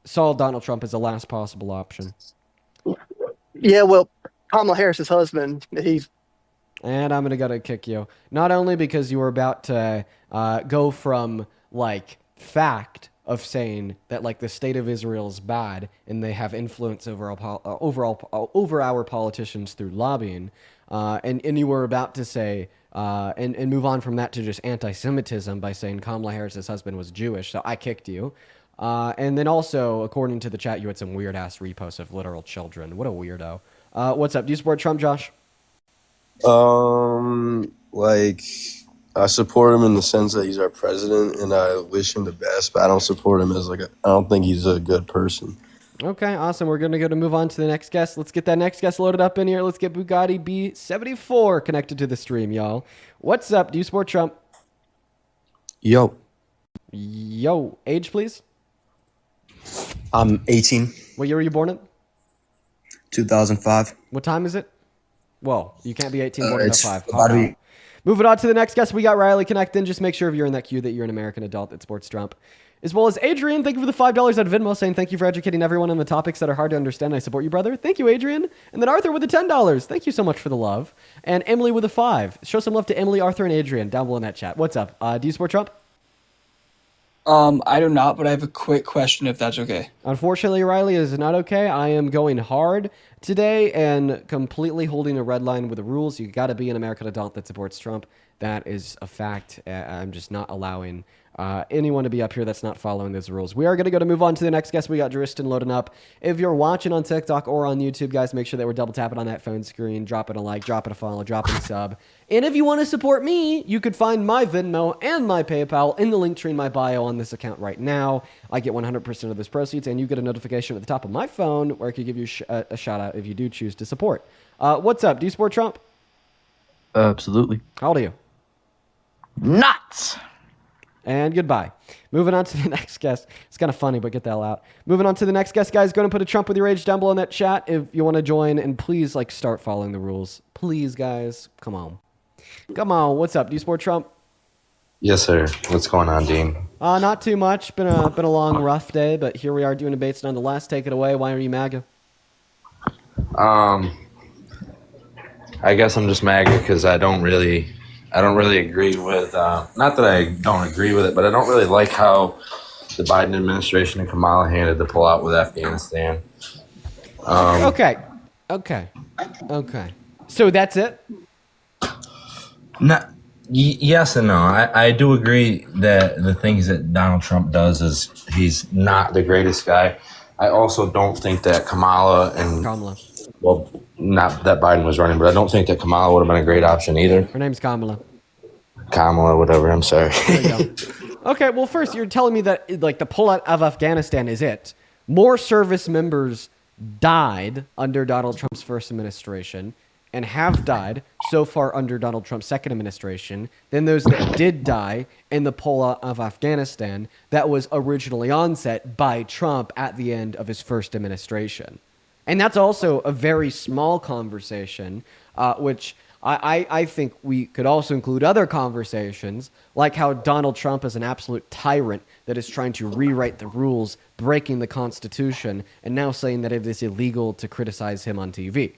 saw Donald Trump as the last possible option. Yeah, well, Kamala Harris's husband, he's And I'm going to kick you. Not only because you were about to go from like fact of saying that like the state of Israel is bad and they have influence over our politicians through lobbying, and you were about to say and move on from that to just anti-Semitism by saying Kamala Harris's husband was Jewish, so I kicked you. And then also, according to the chat, you had some weird ass reposts of literal children. What a weirdo. What's up? Do you support Trump, Josh? Like I support him in the sense that he's our president, and I wish him the best. But I don't support him as I don't think he's a good person. Okay, awesome. We're going to go to move on to the next guest. Let's get that next guest loaded up in here. Let's get Bugatti B74 connected to the stream, y'all. What's up? Do you support Trump? Yo, Yo, age, please. I'm 18, What year were you born in? 2005. What time is it? Well, you can't be 18 born in It's 05. about to be Moving on to the next guest, we got Riley connecting. Just make sure if you're in that queue that you're an American adult that supports Trump. As well as Adrian, thank you for the $5 out of Venmo, saying thank you for educating everyone on the topics that are hard to understand. I support you, brother. Thank you, Adrian. And then Arthur with the $10. Thank you so much for the love. And Emily with a 5. Show some love to Emily, Arthur, and Adrian down below in that chat. What's up? Do you support Trump? I do not, but I have a quick question if that's okay. Unfortunately, Riley is not okay. I am going hard today and completely holding a red line with the rules. You got to be an American adult that supports Trump. That is a fact. I'm just not allowing anyone to be up here that's not following those rules. We are going to go to move on to the next guest. We got Dristan loading up. If you're watching on TikTok or on YouTube, guys, make sure that we're double tapping on that phone screen, dropping a like, dropping a follow, dropping a sub. And if you want to support me, you could find my Venmo and my PayPal in the link tree in my bio on this account right now. I get 100% of those proceeds, and you get a notification at the top of my phone where I could give you a shout out if you do choose to support. What's up? Do you support Trump? Absolutely. How old are you? Nuts. And goodbye. Moving on to the next guest. It's kind of funny, but get the hell out. Moving on to the next guest, guys. Go and put a Trump with your age down below in that chat if you want to join. And please, like, start following the rules. Please, guys. Come on. Come on. What's up? Do you support Trump? Yes, sir. What's going on, Dean? Not too much. Been a long, rough day, but here we are doing debates nonetheless. Take it away. Why are you MAGA? I guess I'm just MAGA because I don't really agree with. Not that I don't agree with it, but I don't really like how the Biden administration and Kamala handled the pullout with Afghanistan. Okay. So that's it? No, yes and no. I do agree that the things that Donald Trump does is he's not the greatest guy. I also don't think that Kamala, well, not that Biden was running, but I don't think that Kamala would have been a great option either. Her name's Kamala. Kamala, whatever. I'm sorry. There you go. Okay, well, first, you're telling me that like the pullout of Afghanistan is it. More service members died under Donald Trump's first administration and have died so far under Donald Trump's second administration than those that did die in the pullout of Afghanistan that was originally onset by Trump at the end of his first administration. And that's also a very small conversation, which I think we could also include other conversations, like how Donald Trump is an absolute tyrant that is trying to rewrite the rules, breaking the Constitution, and now saying that it is illegal to criticize him on TV.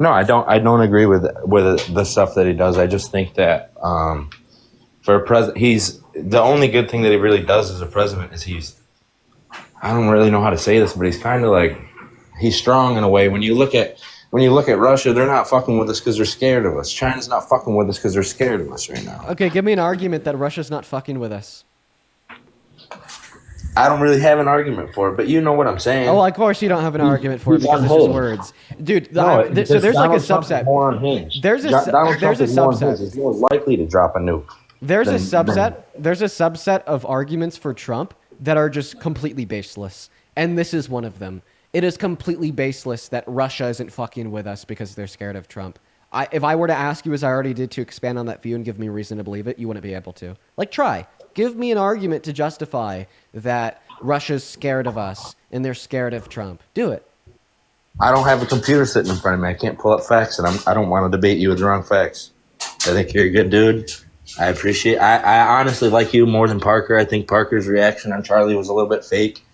No, I don't agree with the stuff that he does. I just think that for a president, he's the only good thing that he really does as a president is I don't really know how to say this, but he's kind of like he's strong in a way. When you look at Russia, they're not fucking with us because they're scared of us. China's not fucking with us because they're scared of us right now. Okay, give me an argument that Russia's not fucking with us. I don't really have an argument for it, but you know what I'm saying. Oh, well, of course you don't have an argument for it because it's just words. Dude, so there's like a subset. More unhinged. There's a subset. He's more likely to drop a nuke. There's a subset of arguments for Trump that are just completely baseless. And this is one of them. It is completely baseless that Russia isn't fucking with us because they're scared of Trump. If I were to ask you, as I already did, to expand on that view and give me reason to believe it, you wouldn't be able to. Like, try. Give me an argument to justify that Russia's scared of us and they're scared of Trump. Do it. I don't have a computer sitting in front of me. I can't pull up facts, and I don't want to debate you with the wrong facts. I think you're a good dude. I appreciate. I honestly like you more than Parker. I think Parker's reaction on Charlie was a little bit fake.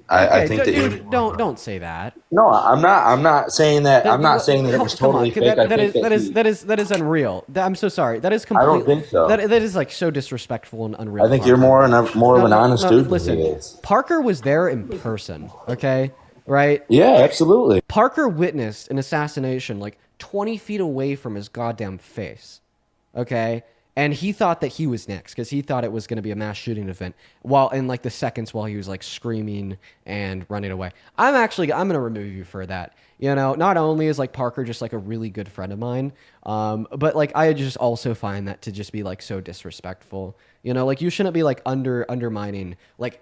I Okay, think that you're. dude, don't say that. No, I'm not. I'm not saying that. I'm not saying that it was Come on, totally fake. I that think is that is he, that is that is unreal. I'm so sorry. That is I don't completely think so. that is like so disrespectful and unreal. I think you're Parker. more of an honest dude than Listen, he is. Parker was there in person. Okay, right? Yeah, absolutely. Parker witnessed an assassination like 20 feet away from his goddamn face. Okay? And he thought that he was next because he thought it was going to be a mass shooting event while in like the seconds while he was like screaming and running away. I'm going to remove you for that. You know, not only is like Parker just like a really good friend of mine, but like I just also find that to just be like so disrespectful. You know, like you shouldn't be like undermining like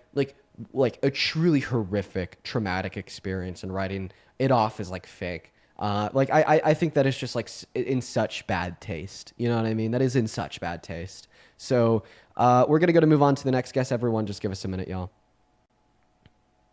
a truly horrific traumatic experience and writing it off as like fake. I think that is just like in such bad taste. You know what I mean? That is in such bad taste. So we're gonna move on to the next guest. Everyone, just give us a minute, y'all.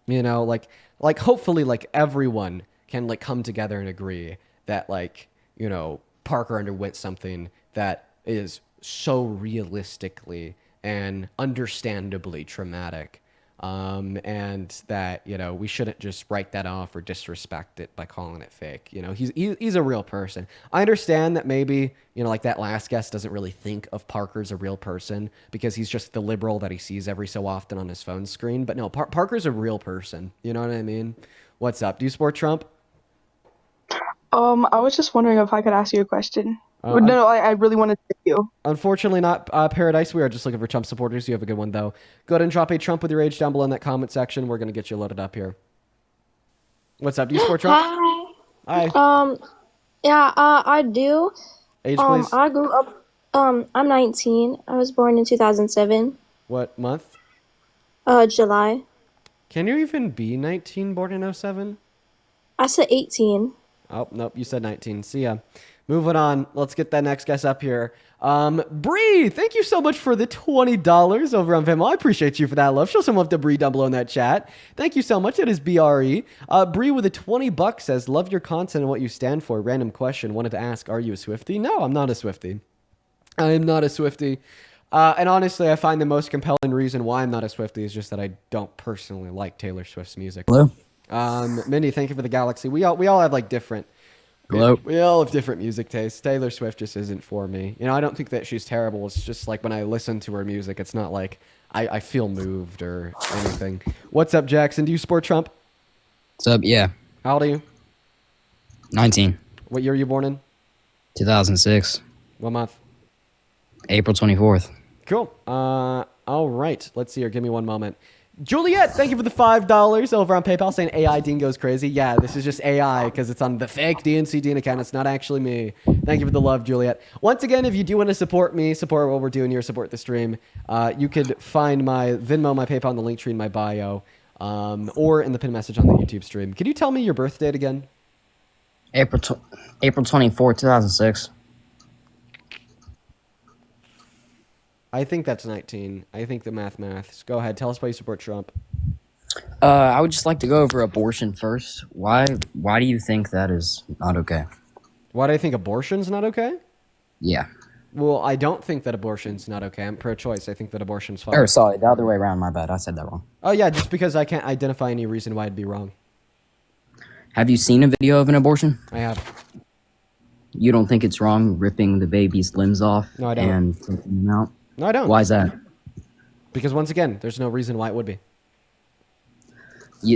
You know, like hopefully like everyone can like come together and agree that like you know Parker underwent something that is so realistically and understandably traumatic. And that you know we shouldn't just write that off or disrespect it by calling it fake. You know, he's a real person. I understand that maybe you know like that last guest doesn't really think of Parker as a real person because he's just the liberal that he sees every so often on his phone screen. But no, Parker's a real person. You know what I mean? What's up? Do you support Trump? I was just wondering if I could ask you a question. Uh, No, I really wanted to thank you. Unfortunately, not Paradise. We are just looking for Trump supporters. You have a good one, though. Go ahead and drop a Trump with your age down below in that comment section. We're going to get you loaded up here. What's up? Do you support Trump? Hi. Hi. Yeah, I do. Age, please. I grew up, I'm 19. I was born in 2007, What month? July. Can you even be 19 born in '07? I said 18. Oh, nope. You said 19. See ya. Moving on. Let's get that next guest up here. Bree, thank you so much for the $20 over on Venmo. I appreciate you for that love. Show some love to Bree down below in that chat. Thank you so much. It is BRE. Bree with a $20 says, love your content and what you stand for. Random question. Wanted to ask, are you a Swiftie? No, I'm not a Swiftie. I am not a Swiftie. And honestly, I find the most compelling reason why I'm not a Swiftie is just that I don't personally like Taylor Swift's music. Hello? Mindy, thank you for the galaxy. We all have like different. Hello? We all have different music tastes. Taylor Swift just isn't for me. You know, I don't think that she's terrible. It's just like when I listen to her music, it's not like I feel moved or anything. What's up, Jackson? Do you support Trump? What's up? Yeah. How old are you? 19. What year were you born in? 2006. What month? April 24th. Cool. All right. Let's see here. Give me one moment. Juliet, thank you for the $5 over on PayPal saying AI Dean goes crazy. Yeah, this is just AI because it's on the fake DNC Dean account. It's not actually me. Thank you for the love, Juliet. Once again, if you do want to support me, support what we're doing here, support the stream, you could find my Venmo, my PayPal, and the link tree in my bio, or in the pinned message on the YouTube stream. Could you tell me your birth date again? April 24th, 2006. I think that's 19. I think the maths. Go ahead. Tell us why you support Trump. I would just like to go over abortion first. Why do you think that is not okay? Why do I think abortion's not okay? Yeah. Well, I don't think that abortion's not okay. I'm pro-choice. I think that abortion's fine. Or, sorry, the other way around. My bad. I said that wrong. Oh, yeah, just because I can't identify any reason why it'd be wrong. Have you seen a video of an abortion? I have. You don't think it's wrong ripping the baby's limbs off? No, I don't. And taking them out? No, I don't. Why is that? Because once again, there's no reason why it would be.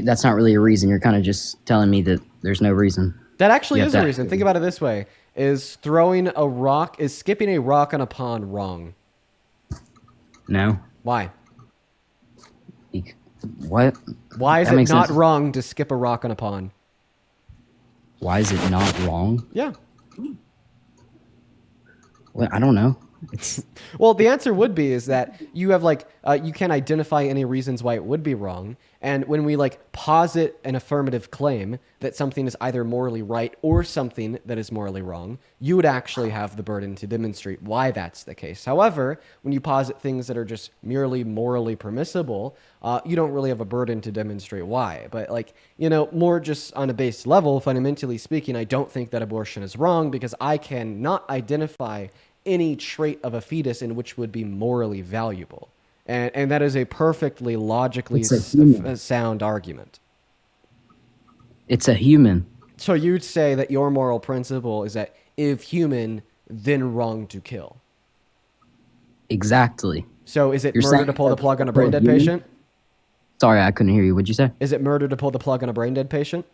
That's not really a reason. You're kind of just telling me that there's no reason. That actually Yeah, is a reason. Think about it this way. Is skipping a rock on a pond wrong? No. Why? What? Why is That it makes not sense. wrong to skip a rock on a pond? Why is it not wrong? Yeah. Well, I don't know. Well, the answer would be is that you have you can't identify any reasons why it would be wrong. And when we posit an affirmative claim that something is either morally right or something that is morally wrong, you would actually have the burden to demonstrate why that's the case. However, when you posit things that are just merely morally permissible, you don't really have a burden to demonstrate why. But more just on a base level, fundamentally speaking, I don't think that abortion is wrong because I cannot identify any trait of a fetus in which would be morally valuable. And that is a perfectly logically It's a human. sound argument. It's a human. So you'd say that your moral principle is that if human, then wrong to kill. Exactly. So is it You're murder saying to pull the that plug on a for a brain dead human? patient? Sorry, I couldn't hear you. What'd you say? Is it murder to pull the plug on a brain dead patient?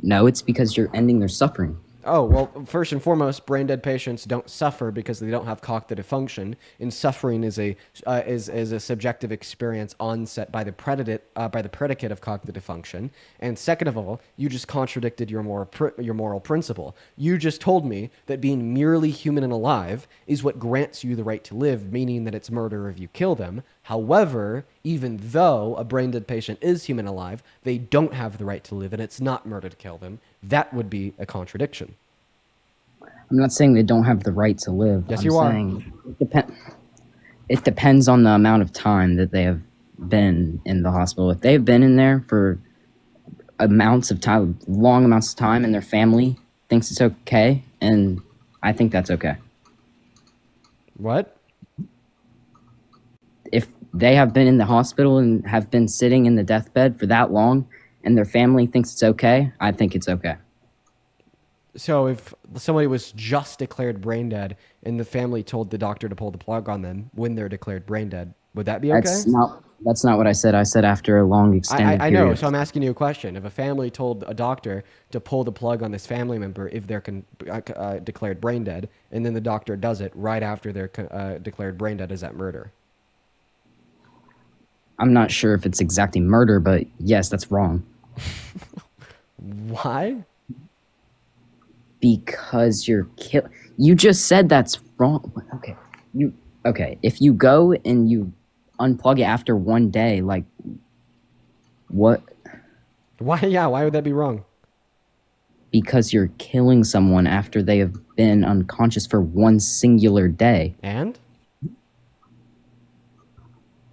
No, it's because you're ending their suffering. Oh, well, first and foremost, brain dead patients don't suffer because they don't have cognitive function, and suffering is a subjective experience onset by the predicate of cognitive function. And second of all, you just contradicted your moral principle. You just told me that being merely human and alive is what grants you the right to live, meaning that it's murder if you kill them. However, even though a brain dead patient is human and alive, they don't have the right to live, and it's not murder to kill them. That would be a contradiction. I'm not saying they don't have the right to live. Yes, I'm you are. saying it depends on the amount of time that they have been in the hospital. If they've been in there for long amounts of time, and their family thinks it's okay, and I think that's okay. What? If they have been in the hospital and have been sitting in the deathbed for that long, and their family thinks it's okay, I think it's okay. So if somebody was just declared brain dead and the family told the doctor to pull the plug on them when they're declared brain dead, would that be okay? That's not what I said. I said after a long extended I know, period. so I'm asking you a question. If a family told a doctor to pull the plug on this family member if they're declared brain dead, and then the doctor does it right after they're declared brain dead, is that murder? I'm not sure if it's exactly murder, but yes, that's wrong. Why? Because you just said that's wrong. Okay. If you go and you unplug it after one day, like what? Why? Yeah, why would that be wrong? Because you're killing someone after they have been unconscious for one singular day. And?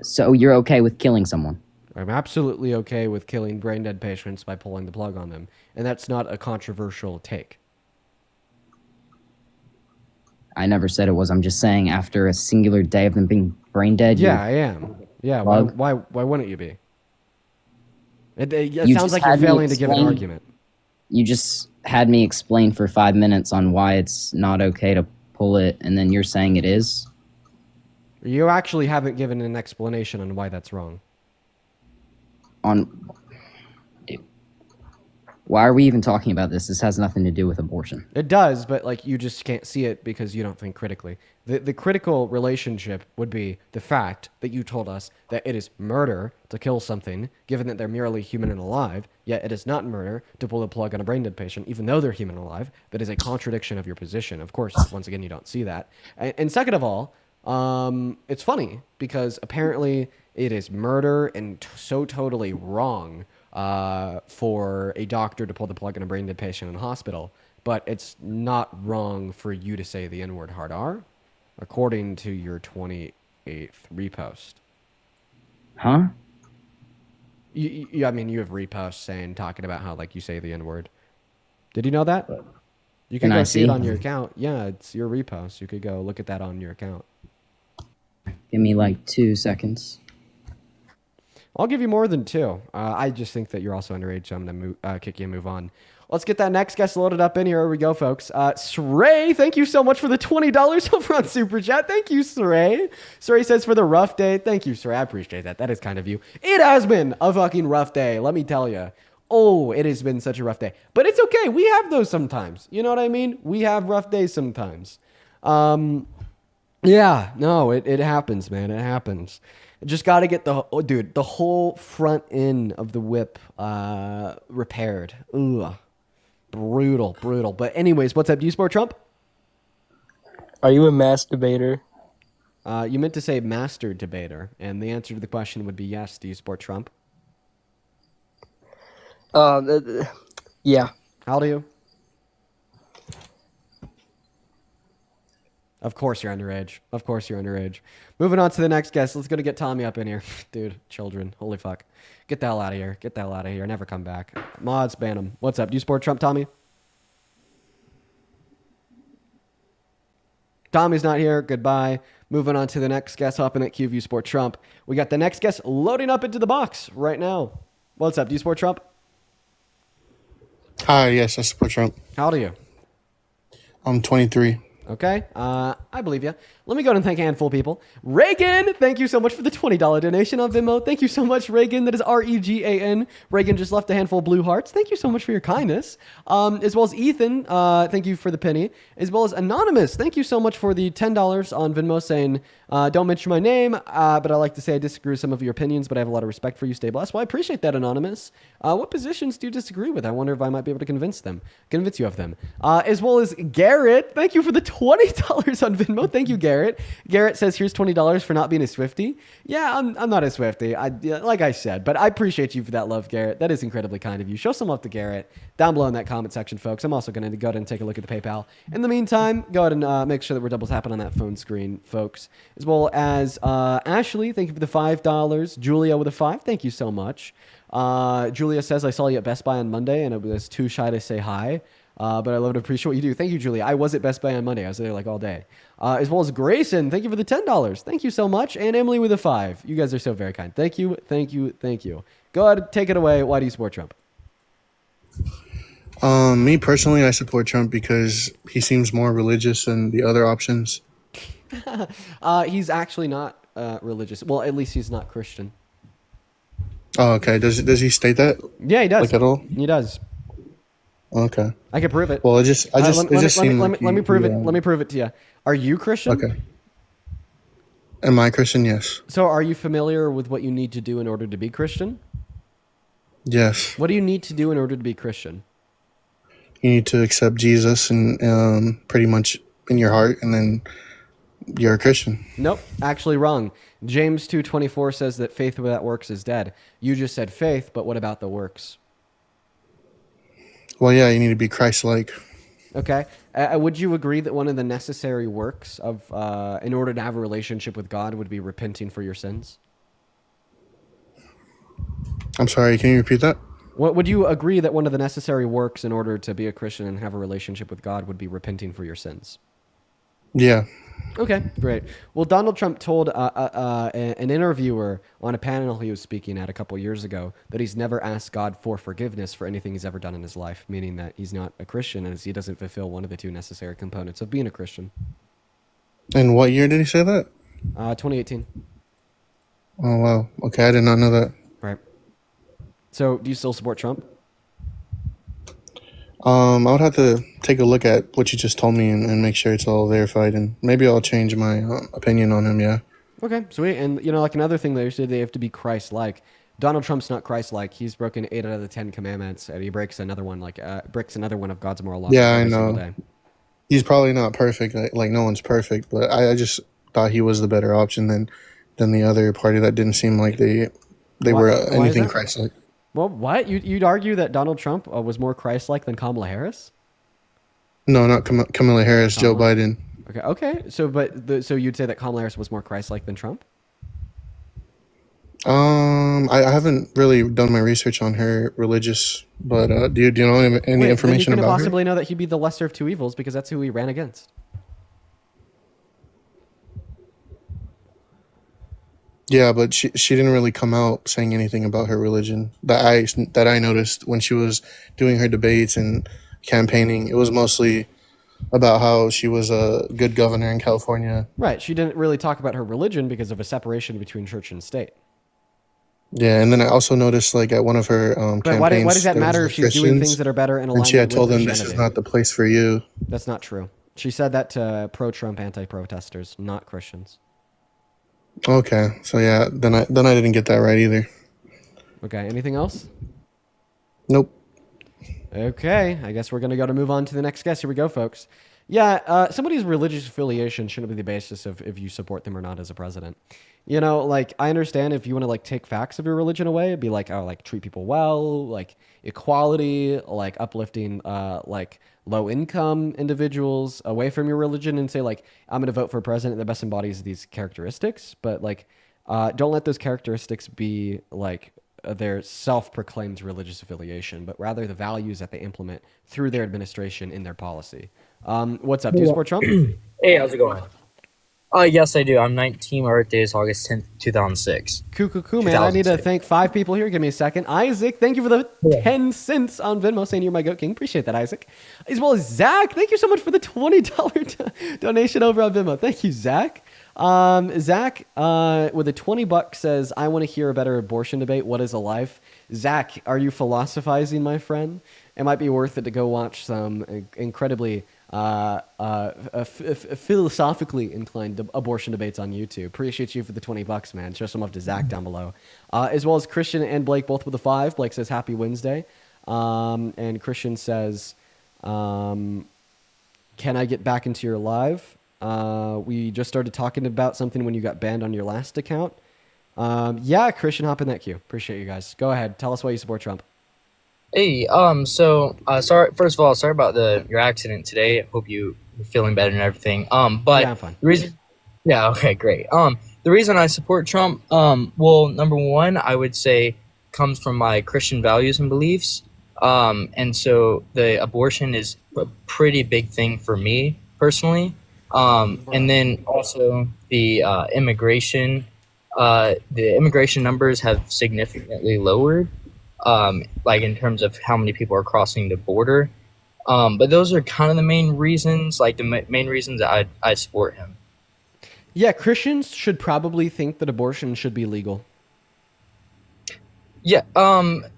So you're okay with killing someone? I'm absolutely okay with killing brain dead patients by pulling the plug on them. And that's not a controversial take. I never said it was. I'm just saying after a singular day of them being brain dead. Yeah, I am. Yeah, why wouldn't you be? It You sounds just like you're had me failing to give an explain- argument. You just had me explain for 5 minutes on why it's not okay to pull it, and then you're saying it is? You actually haven't given an explanation on why that's wrong. Why are we even talking about this? This has nothing to do with abortion. It does, but like you just can't see it because you don't think critically. The critical relationship would be the fact that you told us that it is murder to kill something, given that they're merely human and alive, yet it is not murder to pull the plug on a brain dead patient, even though they're human and alive. That is a contradiction of your position. Of course, once again, you don't see that. And second of all, it's funny because apparently it is murder and so totally wrong for a doctor to pull the plug on a brain dead patient in a hospital, but it's not wrong for you to say the N-word hard R, according to your 28th repost. Huh? I mean, you have reposts talking about how like you say the N-word. Did you know that? You can Can go I see it see? on your account. Yeah, it's your repost. You could go look at that on your account. Give me like 2 seconds. I'll give you more than 2. I just think that you're also underage, so I'm going to kick you and move on. Let's get that next guest loaded up in here. Here we go, folks. Sray, thank you so much for the $20 over on Super Chat. Thank you, Sray. Sray says for the rough day. Thank you, Sray. I appreciate that. That is kind of you. It has been a fucking rough day, let me tell you. Oh, it has been such a rough day. But it's okay. We have those sometimes. You know what I mean? We have rough days sometimes. Yeah, no, it happens, man. It happens. Just got to get the whole front end of the whip repaired. Ugh. Brutal. But anyways, what's up? Do you support Trump? Are you a masturbator? You meant to say master debater, and the answer to the question would be yes. Do you support Trump? Yeah. How old are you? Of course you're underage. Moving on to the next guest. Let's go to get Tommy up in here. Dude, children. Holy fuck. Get the hell out of here. Never come back. Mods, ban him. What's up? Do you support Trump, Tommy? Tommy's not here. Goodbye. Moving on to the next guest hopping at QView Sport Trump. We got the next guest loading up into the box right now. What's up? Do you support Trump? Hi, yes, I support Trump. How old are you? I'm 23. Okay, I believe you. Let me go ahead and thank a handful of people. Reagan, thank you so much for the $20 donation on Venmo. Thank you so much, Reagan. That is Regan. Reagan just left a handful of blue hearts. Thank you so much for your kindness. As well as Ethan, thank you for the penny. As well as Anonymous, thank you so much for the $10 on Venmo saying, don't mention my name, but I like to say I disagree with some of your opinions, but I have a lot of respect for you. Stay blessed. Well, I appreciate that, Anonymous. What positions do you disagree with? I wonder if I might be able to convince you of them. As well as Garrett, thank you for the $20 on Venmo. Thank you, Garrett. Garrett says, here's $20 for not being a Swiftie. Yeah, I'm not a Swiftie, like I said, but I appreciate you for that love, Garrett. That is incredibly kind of you. Show some love to Garrett down below in that comment section, folks. I'm also going to go ahead and take a look at the PayPal. In the meantime, go ahead and make sure that we're double tapping on that phone screen, folks. As well as Ashley, thank you for the $5. Julia with a 5, thank you so much. Julia says, I saw you at Best Buy on Monday and I was too shy to say hi. But I love and appreciate what you do. Thank you, Julia. I was at Best Buy on Monday. I was there like all day. As well as Grayson, thank you for the $10. Thank you so much. And Emily with a 5. You guys are so very kind. Thank you, thank you, thank you. Go ahead, take it away. Why do you support Trump? Me personally, I support Trump because he seems more religious than the other options. He's actually not religious. Well, at least he's not Christian. Oh, okay. Does he state that? Yeah, he does. Like at all? He does. Okay. I can prove it. Well, let me prove it. Let me prove it to you. Are you Christian? Okay. Am I Christian? Yes. So are you familiar with what you need to do in order to be Christian? Yes. What do you need to do in order to be Christian? You need to accept Jesus and pretty much in your heart, and then you're a Christian. Nope, actually wrong. James 2:24 says that faith without works is dead. You just said faith, but what about the works? Well, yeah, you need to be Christ-like. Okay. Would you agree that one of the necessary works of in order to have a relationship with God would be repenting for your sins? I'm sorry, can you repeat that? Would you agree that one of the necessary works in order to be a Christian and have a relationship with God would be repenting for your sins? Yeah. Okay, great. Well, Donald Trump told an interviewer on a panel he was speaking at a couple years ago that he's never asked God for forgiveness for anything he's ever done in his life, meaning that he's not a Christian as he doesn't fulfill one of the two necessary components of being a Christian. And what year did he say that? 2018. Oh, wow. Okay, I did not know that. Right. So, do you still support Trump? I would have to take a look at what you just told me and make sure it's all verified, and maybe I'll change my opinion on him. Yeah. Okay, sweet. And like another thing they said, they have to be Christ-like. Donald Trump's not Christ-like. He's broken 8 out of the 10 commandments, and he breaks another one, breaks another one of God's moral laws. Yeah, I every single know. day. He's probably not perfect. Like no one's perfect, but I just thought he was the better option than the other party that didn't seem like they were Why is anything that? Christ-like. Well, what? You'd argue that Donald Trump was more Christ-like than Kamala Harris? No, not Kamala Harris, Joe Biden. Okay. So, so you'd say that Kamala Harris was more Christ-like than Trump? I haven't really done my research on her religious, but do you know any information then you about her? possibly know that he'd be the lesser of two evils because that's who he ran against. Yeah, but she didn't really come out saying anything about her religion that I noticed when she was doing her debates and campaigning. It was mostly about how she was a good governor in California. Right. She didn't really talk about her religion because of a separation between church and state. Yeah, and then I also noticed like at one of her But campaigns. why does that there matter was if she's doing Christians, things that are better in alignment and she had with told them this is Christianity? not the place for you. That's not true. She said that to pro-Trump anti-protesters, not Christians. Okay, so yeah, then I didn't get that right either. Okay. Anything else? Nope. Okay, I guess we're going to move on to the next guest. Here we go, folks. Yeah, somebody's religious affiliation shouldn't be the basis of if you support them or not as a president. You know, like, I understand if you want to, like, take facts of your religion away, it'd be like, oh, like, treat people well, like, equality, like, uplifting, like, low-income individuals away from your religion and say, like, I'm going to vote for a president that best embodies these characteristics. But, like, don't let those characteristics be, like, their self-proclaimed religious affiliation, but rather the values that they implement through their administration in their policy. What's up? Do you support Trump? Hey, how's it going? Yes, I do. I'm 19. My birthday is August 10th, 2006. Cool, man. I need to 2006. thank 5 people here. Give me a second. Isaac, thank you for the 10 cents on Venmo saying you're my goat king. Appreciate that, Isaac. As well as Zach, thank you so much for the $20 donation over on Venmo. Thank you, Zach. Zach, with a $20 says, I want to hear a better abortion debate. What is a life? Zach, are you philosophizing, my friend? It might be worth it to go watch some incredibly philosophically inclined abortion debates on YouTube. Appreciate you for the $20, man. Show some love to Zach down below. As well as Christian and Blake, both with a 5. Blake says, happy Wednesday. And Christian says, can I get back into your live? We just started talking about something when you got banned on your last account. Yeah, Christian, hop in that queue. Appreciate you guys. Go ahead. Tell us why you support Trump. Hey, sorry. First of all, sorry about your accident today. I hope you're feeling better and everything. But Yeah, I'm fine. the reason, yeah, okay, great. The reason I support Trump, well, number one, I would say comes from my Christian values and beliefs. And so the abortion is a pretty big thing for me personally. And then also the immigration numbers have significantly lowered. Like in terms of how many people are crossing the border. But those are kind of the main reasons, like the main reasons that I support him. Yeah, Christians should probably think that abortion should be legal. Yeah,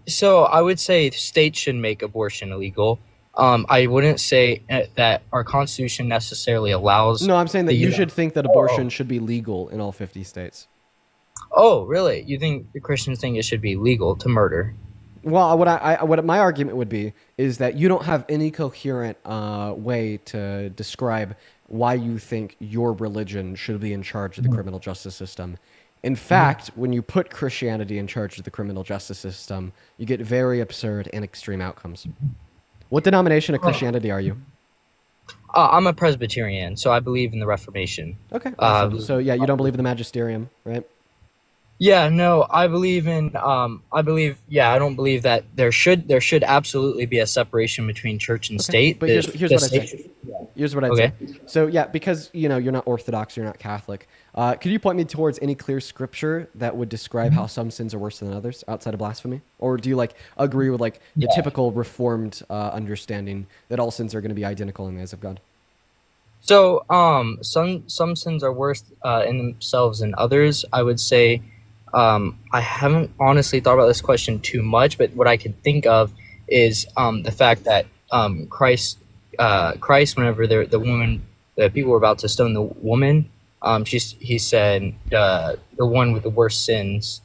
so I would say states should make abortion illegal. I wouldn't say that our Constitution necessarily allows... No, I'm saying that you should think that abortion should be legal in all 50 states. Oh, really? You think the Christians think it should be legal to murder? Well, what my argument would be is that you don't have any coherent way to describe why you think your religion should be in charge of the criminal justice system. In fact, when you put Christianity in charge of the criminal justice system, you get very absurd and extreme outcomes. What denomination of Christianity are you? I'm a Presbyterian, so I believe in the Reformation. Okay. Awesome. So yeah, you don't believe in the magisterium, right? Yeah, no, I don't believe that there should absolutely be a separation between church and state. But here's what I'd say. Here's what I'd say. So yeah, because you're not Orthodox, you're not Catholic. Could you point me towards any clear scripture that would describe how some sins are worse than others outside of blasphemy? Or do you agree with the typical Reformed understanding that all sins are going to be identical in the eyes of God? So some sins are worse in themselves than others. I would say. I haven't honestly thought about this question too much, but what I can think of is the fact that Christ, whenever the people were about to stone the woman, he said the one with the worst sins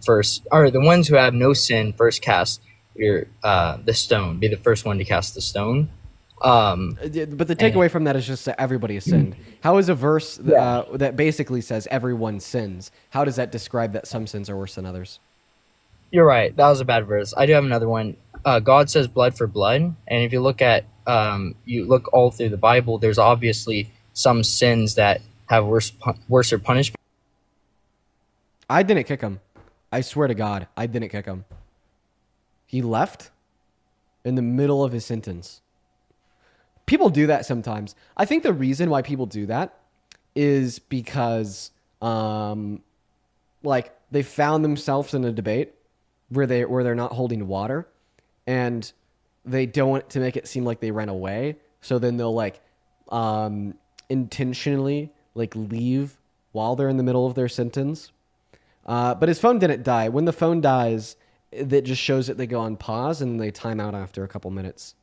first, or the ones who have no sin first cast the stone, be the first one to cast the stone. But the takeaway from that is just that everybody has sinned. How is a verse that basically says everyone sins? How does that describe that some sins are worse than others? You're right. That was a bad verse. I do have another one. God says blood for blood. And if you look at, you look all through the Bible, there's obviously some sins that have worse punishment. I didn't kick him. I swear to God, I didn't kick him. He left in the middle of his sentence. People do that sometimes. I think the reason why people do that is because, they found themselves in a debate where they're not holding water, and they don't want to make it seem like they ran away. So then they'll intentionally leave while they're in the middle of their sentence. But his phone didn't die. When the phone dies, that just shows that they go on pause and they time out after a couple minutes.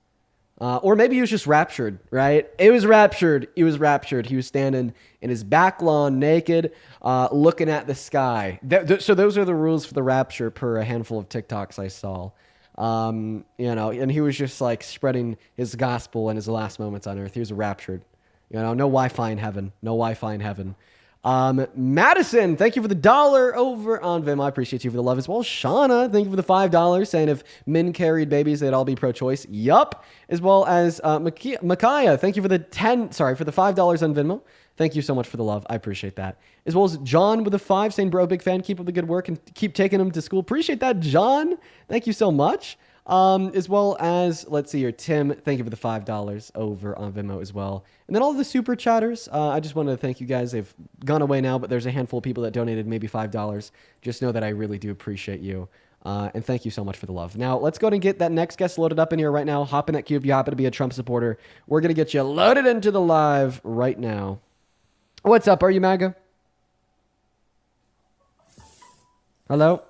Or maybe he was just raptured, right? It was raptured. He was raptured. He was standing in his back lawn naked, looking at the sky. So those are the rules for the rapture per a handful of TikToks I saw. And he was just spreading his gospel in his last moments on earth. He was raptured. No Wi-Fi in heaven. No Wi-Fi in heaven. Madison, thank you for the $1 over on Vim. I appreciate you for the love as well. Shauna, thank you for the $5, saying if men carried babies, they'd all be pro-choice. Yup. As well as Micaiah, thank you for the $5 on Venmo. Thank you so much for the love. I appreciate that. As well as John with a 5, saying, bro, big fan. Keep up the good work and keep taking them to school. Appreciate that, John. Thank you so much. As well as, let's see here, Tim, thank you for the $5 over on Venmo as well. And then all of the super chatters, I just wanted to thank you guys. They've gone away now, but there's a handful of people that donated maybe $5. Just know that I really do appreciate you. And thank you so much for the love. Now, let's go ahead and get that next guest loaded up in here right now. Hop in that queue if you happen to be a Trump supporter. We're going to get you loaded into the live right now. What's up? Are you Maga? Hello?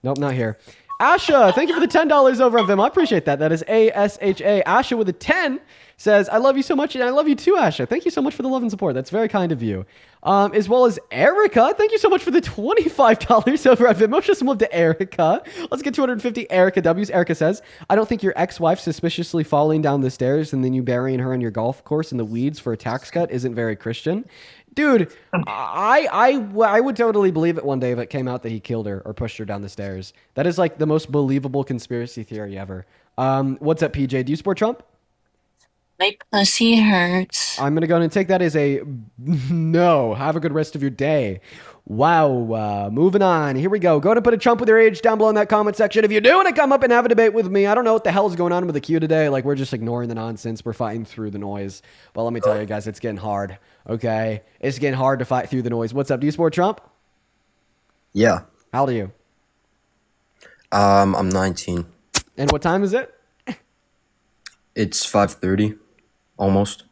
Nope, not here. Asha, thank you for the $10 over on Vim. I appreciate that. That is ASHA. Asha with a 10 says, I love you so much, and I love you too, Asha. Thank you so much for the love and support. That's very kind of you. As well as Erica, thank you so much for the $25 over on Vim. Show some love to Erica. Let's get 250 Erica W's. Erica says, I don't think your ex-wife suspiciously falling down the stairs and then you burying her in your golf course in the weeds for a tax cut isn't very Christian. Dude, I would totally believe it one day if it came out that he killed her or pushed her down the stairs. That is like the most believable conspiracy theory ever. What's up, PJ? Do you support Trump? My pussy hurts. I'm going to go ahead and take that as a no. Have a good rest of your day. Wow. Moving on. Here we go. Go ahead and put a Trump with your age down below in that comment section. If you do want to come up and have a debate with me, I don't know what the hell is going on with the queue today. Like, we're just ignoring the nonsense. We're fighting through the noise. But let me tell you guys, it's getting hard. Okay? It's getting hard to fight through the noise. What's up? Do you support Trump? Yeah. How old are you? I'm 19. And what time is it? It's 5:30, almost.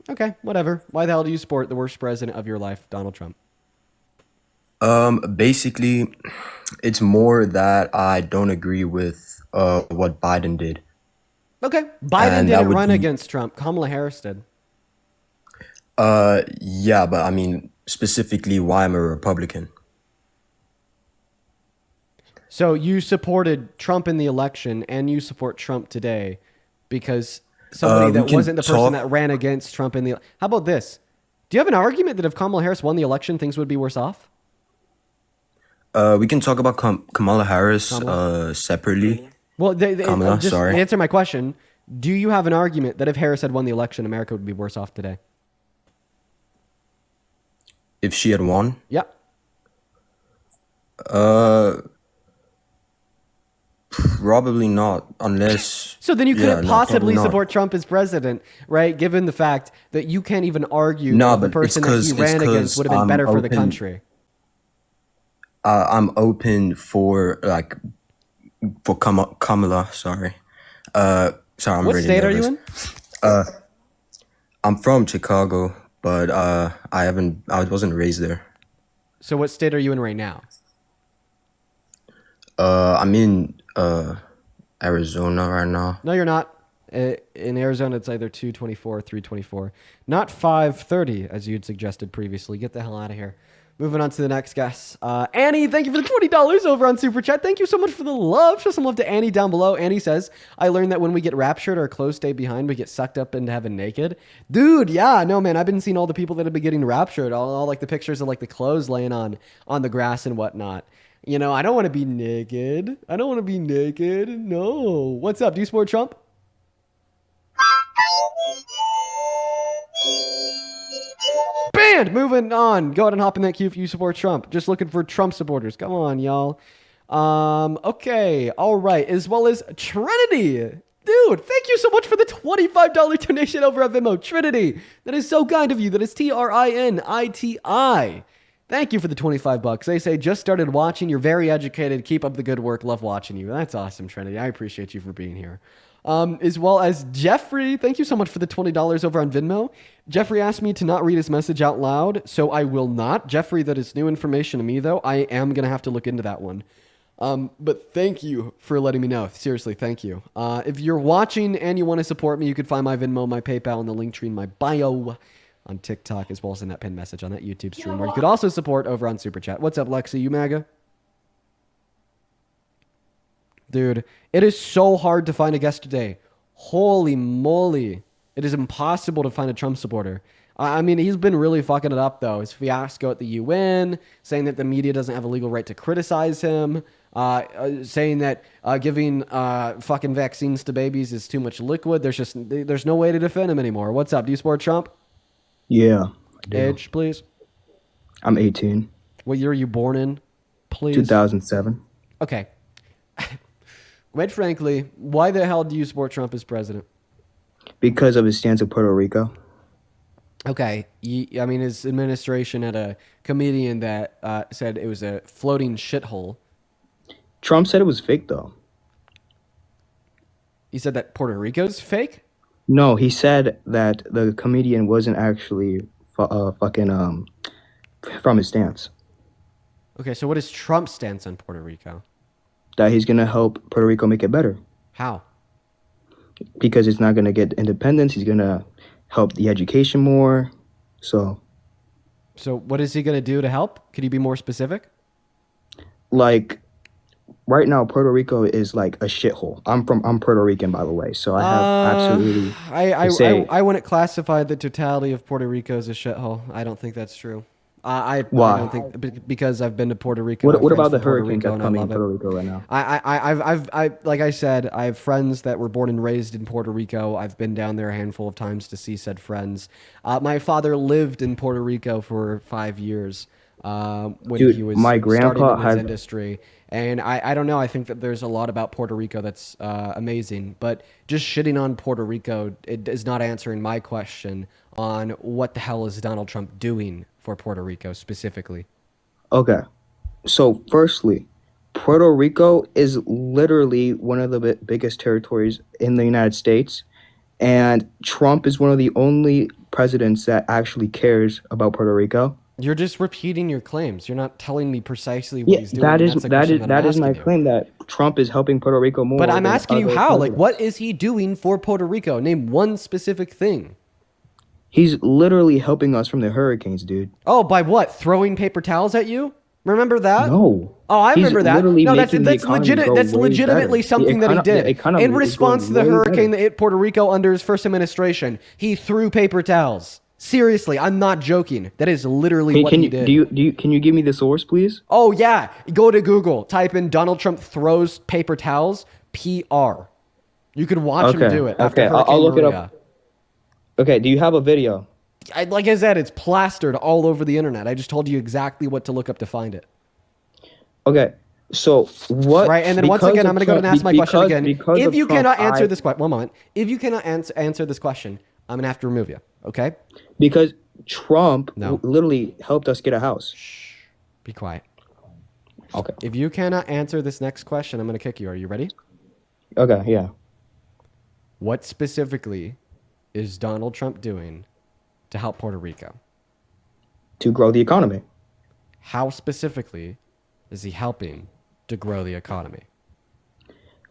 Okay, whatever. Why the hell do you support the worst president of your life, Donald Trump? Basically, it's more that I don't agree with what Biden did. Okay, Biden And that didn't would run be- against Trump. Kamala Harris did. Yeah, but I mean, specifically why I'm a Republican. So you supported Trump in the election, and you support Trump today because somebody we that can wasn't the person talk- that ran against Trump in the... How about this? Do you have an argument that if Kamala Harris won the election, things would be worse off? We can talk about Kamala Harris Kamala? separately. Well, Kamala, just sorry. answer my question. Do you have an argument that if Harris had won the election, America would be worse off today? If she had won, Yeah. probably not, unless. So then you Yeah, couldn't no, possibly probably not. support Trump as president, right? Given the fact that you can't even argue No, that the but it's person that 'cause- he it's ran against 'cause would have been I'm better for the open- country. I'm open for Kamala. Sorry. Sorry, I'm What really state are nervous. you in? I'm from Chicago, but I wasn't raised there. So what state are you in right now? I'm in Arizona right now. No, you're not. In Arizona, it's either 224 or 324. Not 530, as you had suggested previously. Get the hell out of here. Moving on to the next guest. Annie, thank you for the $20 over on Super Chat. Thank you so much for the love. Show some love to Annie down below. Annie says, I learned that when we get raptured, our clothes stay behind. We get sucked up into heaven naked. Dude, yeah, no, man. I've been seeing all the people that have been getting raptured. All like the pictures of like the clothes laying on the grass and whatnot. You know, I don't want to be naked. I don't want to be naked. No. What's up? Do you support Trump? Banned! Moving on. Go ahead and hop in that queue if you support Trump. Just looking for Trump supporters. Come on, y'all. Okay. All right. As well as Trinity. Dude, thank you so much for the $25 donation over at Venmo. Trinity. That is so kind of you. That is TRINITI. Thank you for the $25. They say, just started watching. You're very educated. Keep up the good work. Love watching you. That's awesome, Trinity. I appreciate you for being here. As well as Jeffrey. Thank you so much for the $20 over on Venmo. Jeffrey asked me to not read his message out loud, so I will not. Jeffrey, that is new information to me, though. I am going to have to look into that one. But thank you for letting me know. Seriously, thank you. If you're watching and you want to support me, you can find my Venmo, my PayPal, and the link tree in my bio on TikTok, as well as in that pinned message on that YouTube stream, where you could also support over on Super Chat. What's up, Lexi? You Maga? Dude, it is so hard to find a guest today. Holy moly. It is impossible to find a Trump supporter. I mean, he's been really fucking it up, though. His fiasco at the UN, saying that the media doesn't have a legal right to criticize him, saying that giving fucking vaccines to babies is too much liquid. There's no way to defend him anymore. What's up? Do you support Trump? Yeah. I do. Age, please. I'm 18. What year are you born in, please? 2007. Okay. Quite frankly, why the hell do you support Trump as president? Because of his stance of Puerto Rico. Okay, I mean, his administration had a comedian that said it was a floating shithole. Trump said it was fake, though. He said that Puerto Rico's fake? No, he said that the comedian wasn't actually fucking from his stance. Okay, so what is Trump's stance on Puerto Rico? That he's gonna help Puerto Rico make it better. How? Because it's not gonna get independence. He's gonna help the education more. So what is he going to do to help? Could he be more specific? like right now, Puerto Rico is like a shithole. I'm Puerto Rican, by the way, so I have absolutely. I wouldn't classify the totality of Puerto Rico as a shithole. I don't think that's true. I don't think because I've been to Puerto Rico. What about the hurricanes that's coming in Puerto Rico right now? I like I said, I have friends that were born and raised in Puerto Rico. I've been down there a handful of times to see said friends. My father lived in Puerto Rico for 5 years when he was my grandpa starting in his industry. And I don't know. I think that there's a lot about Puerto Rico that's amazing. But just shitting on Puerto Rico, it is not answering my question on what the hell is Donald Trump doing for Puerto Rico specifically. Okay. So firstly, Puerto Rico is literally one of the biggest territories in the United States. And Trump is one of the only presidents that actually cares about Puerto Rico. You're just repeating your claims. You're not telling me precisely what he's doing. That is my claim, that Trump is helping Puerto Rico more. But I'm asking you how. Like, presidents. what is he doing for Puerto Rico? Name one specific thing. He's literally helping us from the hurricanes, dude. Oh, by what? Throwing paper towels at you? Remember that? No. Oh, I He's remember that. literally No, that's making the legit. economy go That's way legitimately better. something that he The did. economy In is response to going the way hurricane better. that hit Puerto Rico under his first administration, he threw paper towels. Seriously, I'm not joking. That is literally what he did. Can you give me the source, please? Oh yeah, go to Google. Type in Donald Trump throws paper towels. PR. You could watch him do it. After Hurricane I'll look Maria. it up. Okay, do you have a video? Like I said, it's plastered all over the internet. I just told you exactly what to look up to find it. Okay, so what? Right, and then once again, I'm going to go and ask my question again. If you cannot answer this question, one moment. If you cannot answer this question, I'm going to have to remove you. Okay? Because Trump literally helped us get a house. Shh. Be quiet. Okay. If you cannot answer this next question, I'm going to kick you. Are you ready? Okay, yeah. What specifically is Donald Trump doing to help Puerto Rico? To grow the economy. How specifically is he helping to grow the economy?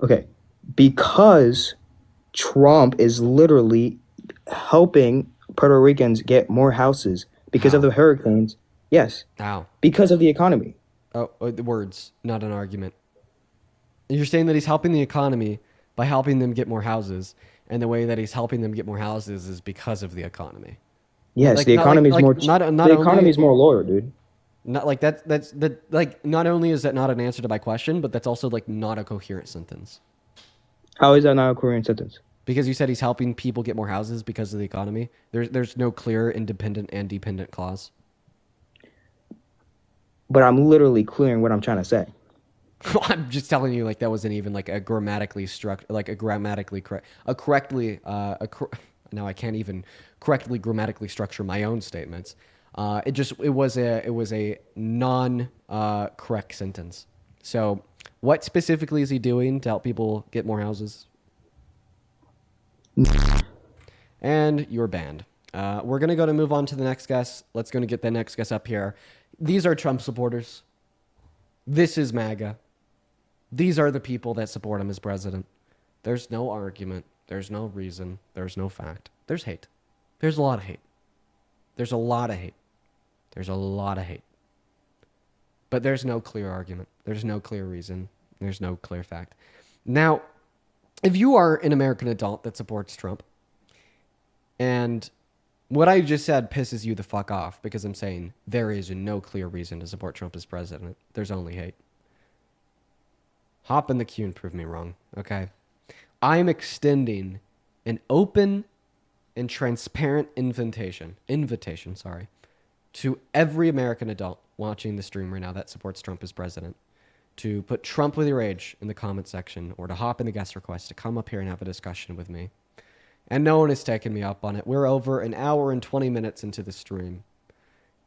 Okay, because Trump is literally helping Puerto Ricans get more houses because of the hurricanes. Yes. How? Because of the economy. Oh, the words, not an argument. You're saying that he's helping the economy by helping them get more houses, and the way that he's helping them get more houses is because of the economy. Yes, Like, the economy is more. Not the economy is more lower, dude. Not like that's like not only is that not an answer to my question, but that's also like not a coherent sentence. How is that not a coherent sentence? Because you said he's helping people get more houses because of the economy. There's no clear independent and dependent clause. But I'm literally clearing what I'm trying to say. I'm just telling you, like that wasn't even like a grammatically now I can't even correctly grammatically structure my own statements. It was a non correct sentence. So, what specifically is he doing to help people get more houses? And you're banned. We're gonna go to move on to the next guest. Let's go to get the next guest up here. These are Trump supporters. This is Maga. These are the people that support him as president. There's no argument. There's no reason. There's no fact. There's hate. There's a lot of hate. There's a lot of hate. There's a lot of hate. But there's no clear argument. There's no clear reason. There's no clear fact. Now, if you are an American adult that supports Trump, and what I just said pisses you the fuck off because I'm saying there is no clear reason to support Trump as president. There's only hate. Hop in the queue and prove me wrong, okay? I'm extending an open and transparent invitation, to every American adult watching the stream right now that supports Trump as president to put Trump with your age in the comment section or to hop in the guest request to come up here and have a discussion with me. And no one has taken me up on it. We're over an hour and 20 minutes into the stream.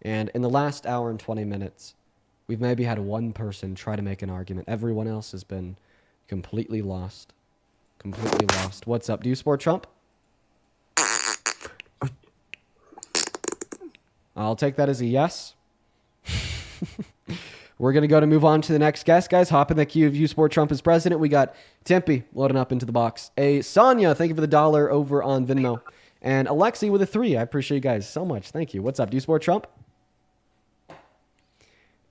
And in the last hour and 20 minutes, we've maybe had one person try to make an argument. Everyone else has been completely lost. Completely lost. What's up? Do you support Trump? I'll take that as a yes. We're going to move on to the next guest, guys. Hop in the queue if you support Trump as president. We got Tempe loading up into the box. Sonia, thank you for the $1 over on Venmo. And Alexi with a 3. I appreciate you guys so much. Thank you. What's up? Do you support Trump?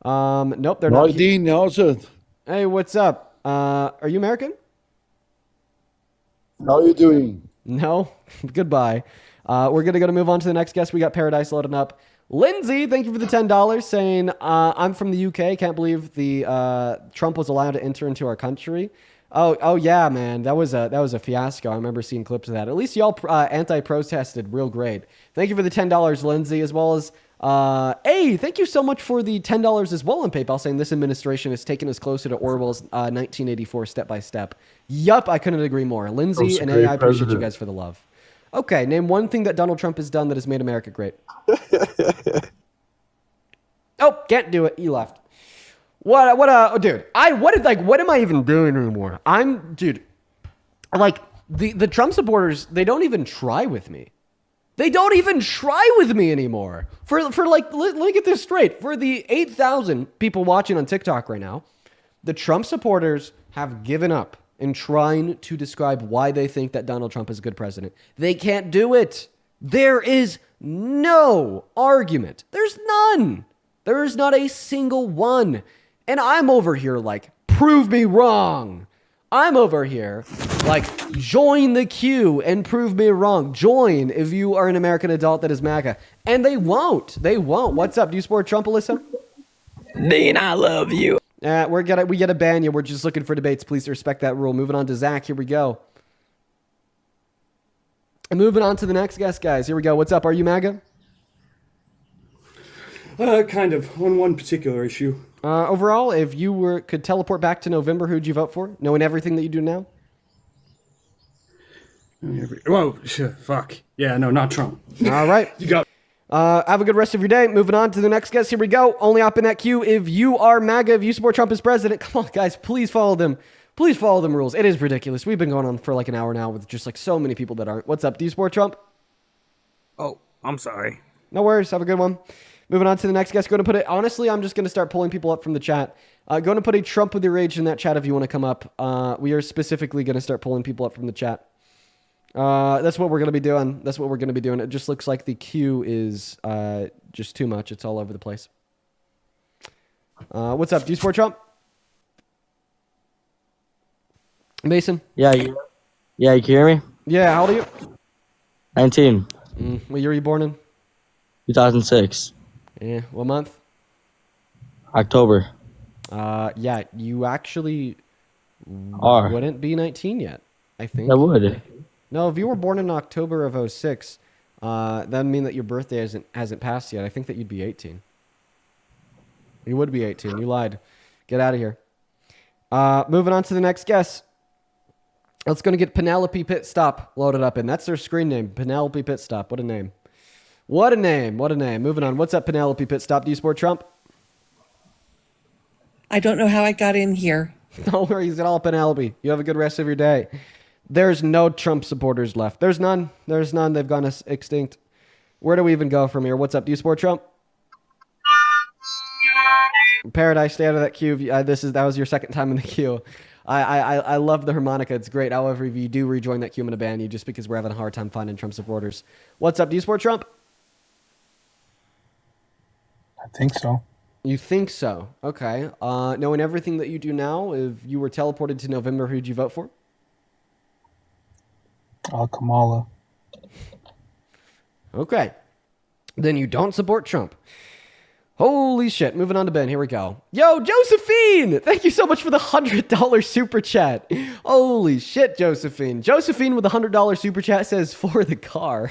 Nope, they're not. Nelson. Hey, what's up? Are you American? How are you doing? No? Goodbye. We're going to move on to the next guest. We got Paradise loading up. Lindsay, thank you for the $10, saying, I'm from the UK. Can't believe the Trump was allowed to enter into our country. Oh yeah, man. That was a fiasco. I remember seeing clips of that. At least y'all anti-protested real great. Thank you for the $10, Lindsay, as well as hey, thank you so much for the $10 as well on PayPal, saying this administration has taken us closer to Orwell's 1984 step by step. Yup, I couldn't agree more. Lindsay and A, I appreciate you guys for the love. Okay, name one thing that Donald Trump has done that has made America great. Oh, can't do it. He left. What am I even doing anymore? The Trump supporters, they don't even try with me. They don't even try with me anymore. Let me get this straight. For the 8,000 people watching on TikTok right now, the Trump supporters have given up in trying to describe why they think that Donald Trump is a good president. They can't do it. There is no argument. There's none. There is not a single one. And I'm over here like, prove me wrong. I'm over here like, join the queue and prove me wrong. Join if you are an American adult that is MAGA. And they won't. They won't. What's up? Do you support Trump, Alyssa? Dean, I love you. We gotta ban you. We're just looking for debates. Please respect that rule. Moving on to Zach. Here we go. And moving on to the next guest, guys. Here we go. What's up? Are you MAGA? Kind of. On one particular issue. Overall, if you could teleport back to November, who'd you vote for? Knowing everything that you do now? Whoa, fuck. Yeah, no, not Trump. All right. You got. Have a good rest of your day. Moving on to the next guest. Here we go. Only up in that queue if you are MAGA, if you support Trump as president. Come on, guys. Please follow them. Please follow them rules. It is ridiculous. We've been going on for like an hour now with just like so many people that aren't. What's up? Do you support Trump? Oh, I'm sorry. No worries. Have a good one. Moving on to the next guest. Honestly, I'm just going to start pulling people up from the chat. Going to put a Trump with your age in that chat if you want to come up. We are specifically going to start pulling people up from the chat. That's what we're going to be doing. It just looks like the queue is just too much. It's all over the place. What's up? Do you support Trump? Mason? Yeah, you can hear me? Yeah, how old are you? 19. What year were you born in? 2006. Yeah, what month? October. Yeah, you actually Are. wouldn't be 19 yet, I think. I would. No, if you were born in October of 06, that would mean that your birthday hasn't passed yet. I think that you'd be 18. You would be 18. You lied. Get out of here. Moving on to the next guest. Let's go to get Penelope Pit Stop loaded up in. That's their screen name. Penelope Pit Stop. What a name. What a name. What a name. Moving on. What's up, Penelope Pit Stop? Do you support Trump? I don't know how I got in here. No worries at all, Penelope. You have a good rest of your day. There's no Trump supporters left. There's none. There's none. They've gone extinct. Where do we even go from here? What's up? Do you support Trump? Paradise, stay out of that queue. That was your second time in the queue. I love the harmonica. It's great. However, if you do rejoin that queue, I'm going to ban you just because we're having a hard time finding Trump supporters. What's up? Do you support Trump? I think so. You think so? Okay. Knowing everything that you do now, if you were teleported to November, who'd you vote for? Kamala. Okay. Then you don't support Trump. Holy shit. Moving on to Ben. Here we go. Yo, Josephine! Thank you so much for the $100 super chat. Holy shit, Josephine. Josephine with the $100 super chat says, for the car.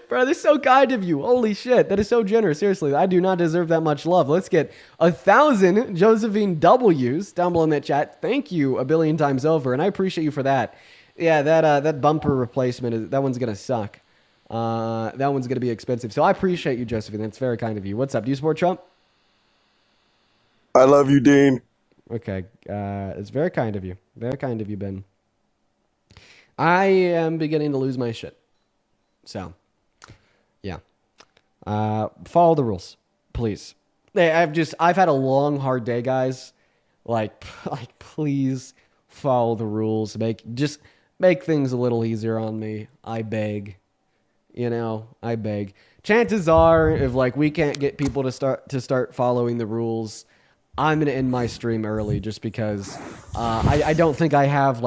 Bro, that's so kind of you. Holy shit. That is so generous. Seriously, I do not deserve that much love. Let's get 1,000 Josephine W's down below in that chat. Thank you a billion times over, and I appreciate you for that. Yeah, that bumper replacement, that one's going to suck. That one's going to be expensive. So I appreciate you, Josephine. That's very kind of you. What's up? Do you support Trump? I love you, Dean. Okay. It's very kind of you. Very kind of you, Ben. I am beginning to lose my shit. So, yeah. Follow the rules, please. Hey, I've had a long, hard day, guys. Like, please follow the rules. Make things a little easier on me. I beg. I beg. Chances are, if we can't get people to start following the rules, I'm gonna end my stream early just because I don't think I have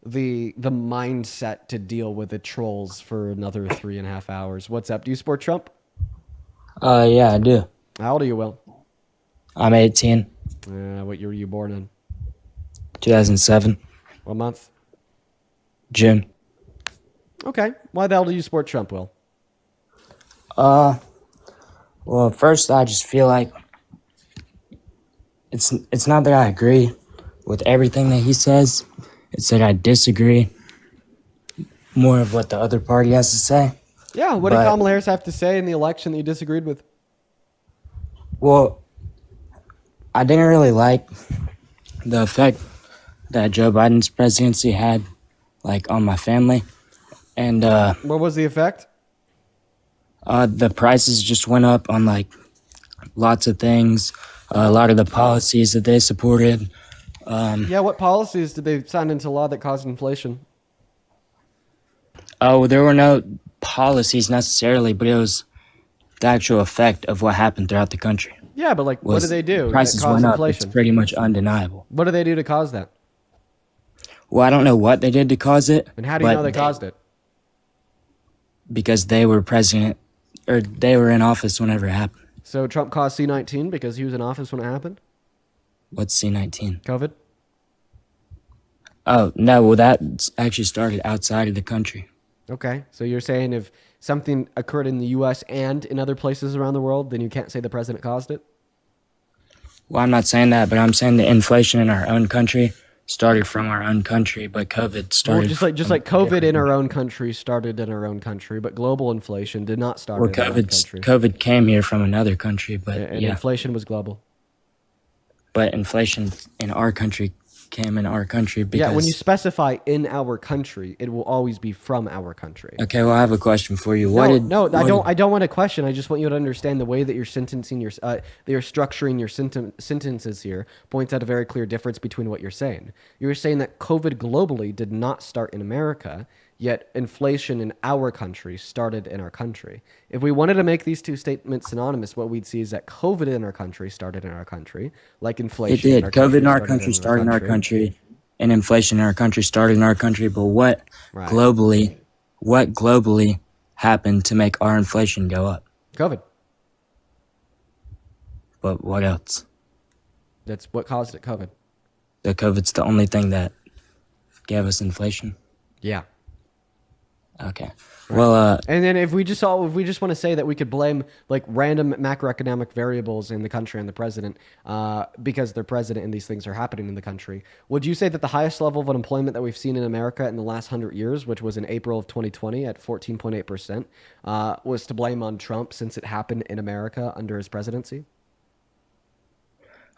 the mindset to deal with the trolls for another 3.5 hours. What's up? Do you support Trump? Yeah, I do. How old are you, Will? I'm 18. What year were you born in? 2007. What month? June. Okay. Why the hell do you support Trump, Will? Well, first I just feel like it's not that I agree with everything that he says. It's that I disagree more of what the other party has to say. Yeah, what did Kamala Harris have to say in the election that you disagreed with? Well, I didn't really like the effect that Joe Biden's presidency had, on my family. And what was the effect? The prices just went up on lots of things. A lot of the policies that they supported. What policies did they sign into law that caused inflation? Oh, there were no policies necessarily, but it was the actual effect of what happened throughout the country. Yeah, but what did they do? Prices went up. It's pretty much undeniable. What did they do to cause that? Well, I don't know what they did to cause it. And how do you know they caused it? Because they were president, or they were in office whenever it happened. So Trump caused C-19 because he was in office when it happened? What's C-19? COVID? Oh, no, well, that actually started outside of the country. Okay, so you're saying if something occurred in the U.S. and in other places around the world, then you can't say the president caused it? Well, I'm not saying that, but I'm saying the inflation in our own country started from our own country, but COVID started. Well, just like COVID in our own country started in our own country, but global inflation did not start in our own country. COVID came here from another country, but and inflation was global. But inflation in our country came in our country because... when you specify in our country, it will always be from our country. Okay, well, I have a question for you. I don't want a question. I just want you to understand the way that you're structuring your sentences here points out a very clear difference between what you're saying. You're saying that COVID globally did not start in America, yet inflation in our country started in our country. If we wanted to make these two statements synonymous, what we'd see is that COVID in our country started in our country, like inflation. It did. COVID in our country started in our country, and inflation in our country started in our country. But what globally happened to make our inflation go up? COVID. But what else? That's what caused it, COVID. The COVID's the only thing that gave us inflation? Yeah. Okay. Well, and then if we just want to say that we could blame random macroeconomic variables in the country and the president because they're president and these things are happening in the country, would you say that the highest level of unemployment that we've seen in America in the last 100 years, which was in April of 2020 at 14.8%, was to blame on Trump since it happened in America under his presidency?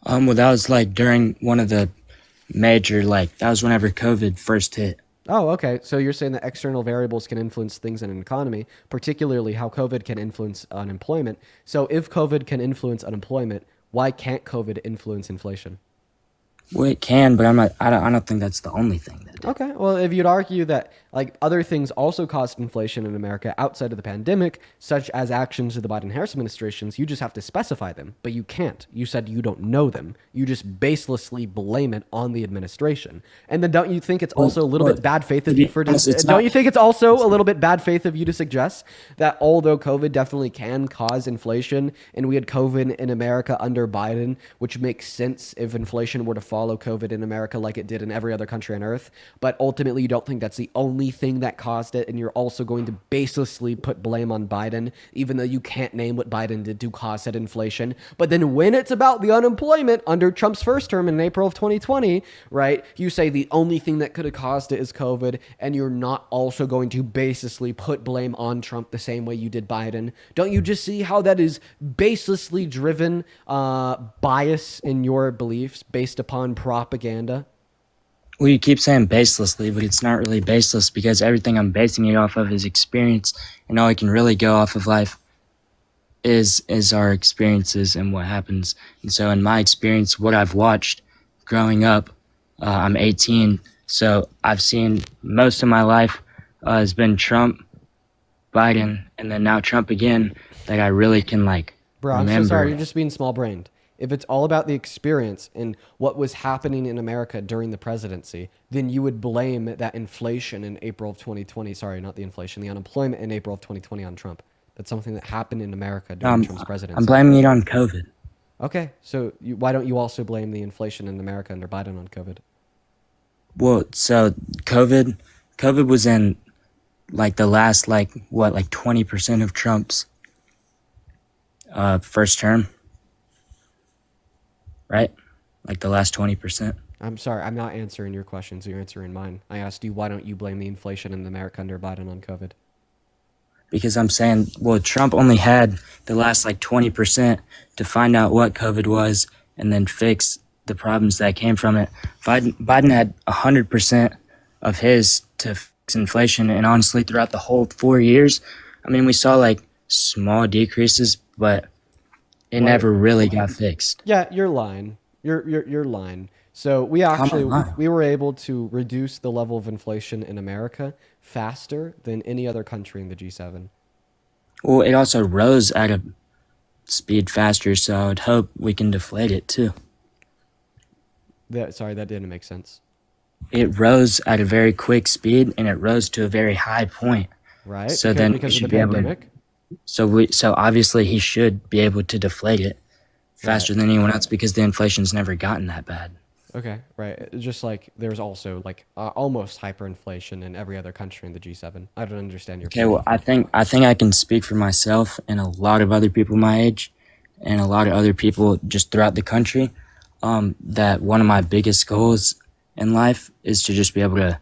Well, that was during one of the major that was whenever COVID first hit. Oh, okay. So you're saying that external variables can influence things in an economy, particularly how COVID can influence unemployment. So if COVID can influence unemployment, why can't COVID influence inflation? Well, it can, but I don't think that's the only thing that did. Okay. Well, if you'd argue that other things also caused inflation in America outside of the pandemic, such as actions of the Biden-Harris administrations, you just have to specify them, but you can't. You said you don't know them. You just baselessly blame it on the administration. And then don't you think it's also a little bit bad faith of you don't you think it's also a little bit bad faith of you to suggest that although COVID definitely can cause inflation, and we had COVID in America under Biden, which makes sense if inflation were to follow COVID in America like it did in every other country on earth, but ultimately you don't think that's the only thing that caused it, and you're also going to baselessly put blame on Biden, even though you can't name what Biden did to cause said inflation. But then when it's about the unemployment under Trump's first term in April of 2020, right, you say the only thing that could have caused it is COVID, and you're not also going to baselessly put blame on Trump the same way you did Biden. Don't you just see how that is baselessly driven bias in your beliefs based upon propaganda? Well, you keep saying baselessly, but it's not really baseless because everything I'm basing it off of is experience, and all I can really go off of life is our experiences and what happens. And so in my experience, what I've watched growing up, I'm 18, so I've seen most of my life has been Trump, Biden, and then now Trump again, that I really can Bro, I'm remember. so sorry. You're just being small-brained. If it's all about the experience and what was happening in America during the presidency, then you would blame that inflation in April of 2020. Sorry, not the inflation, the unemployment in April of 2020 on Trump. That's something that happened in America during Trump's presidency. I'm blaming it on COVID. Okay, so why don't you also blame the inflation in America under Biden on COVID? Well, so COVID was in the last 20% of Trump's first term, right? Like the last 20%. I'm sorry, I'm not answering your questions. You're answering mine. I asked you, why don't you blame the inflation in America under Biden on COVID? Because I'm saying, well, Trump only had the last 20% to find out what COVID was and then fix the problems that came from it. Biden had 100% of his to fix inflation, and honestly, throughout the whole 4 years, I mean, we saw small decreases, but it never really got fixed. Yeah, you're lying. You're lying. So we were able to reduce the level of inflation in America faster than any other country in the G7. Well, it also rose at a speed faster, so I would hope we can deflate it too. Sorry, that didn't make sense. It rose at a very quick speed, and it rose to a very high point. Right. So because of the pandemic. So obviously he should be able to deflate it faster than anyone else because the inflation's never gotten that bad. Okay, right. It's just there's also almost hyperinflation in every other country in the G7. I don't understand your point. Well, I think I can speak for myself and a lot of other people my age and a lot of other people just throughout the country, that one of my biggest goals in life is to just be able to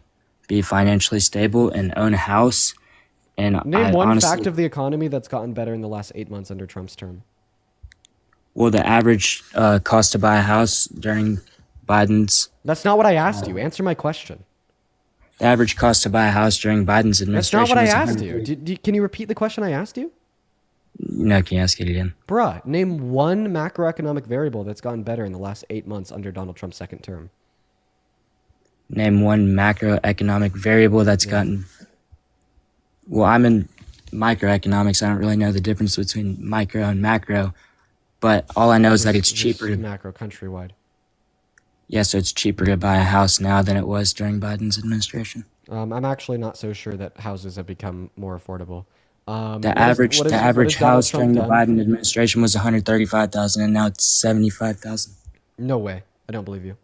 be financially stable and own a house. And name one fact of the economy that's gotten better in the last 8 months under Trump's term. Well, the average cost to buy a house during Biden's... That's not what I asked you. Answer my question. The average cost to buy a house during Biden's administration... That's not what I asked you. Can you repeat the question I asked you? No, can you ask it again? Bruh, name one macroeconomic variable that's gotten better in the last 8 months under Donald Trump's second term. Name one macroeconomic variable that's gotten... Well, I'm in microeconomics. I don't really know the difference between micro and macro, but all I know is that it's cheaper to... Macro, countrywide. Yeah, so it's cheaper to buy a house now than it was during Biden's administration. I'm actually not so sure that houses have become more affordable. The average house during the Biden administration was $135,000, and now it's $75,000. No way. I don't believe you.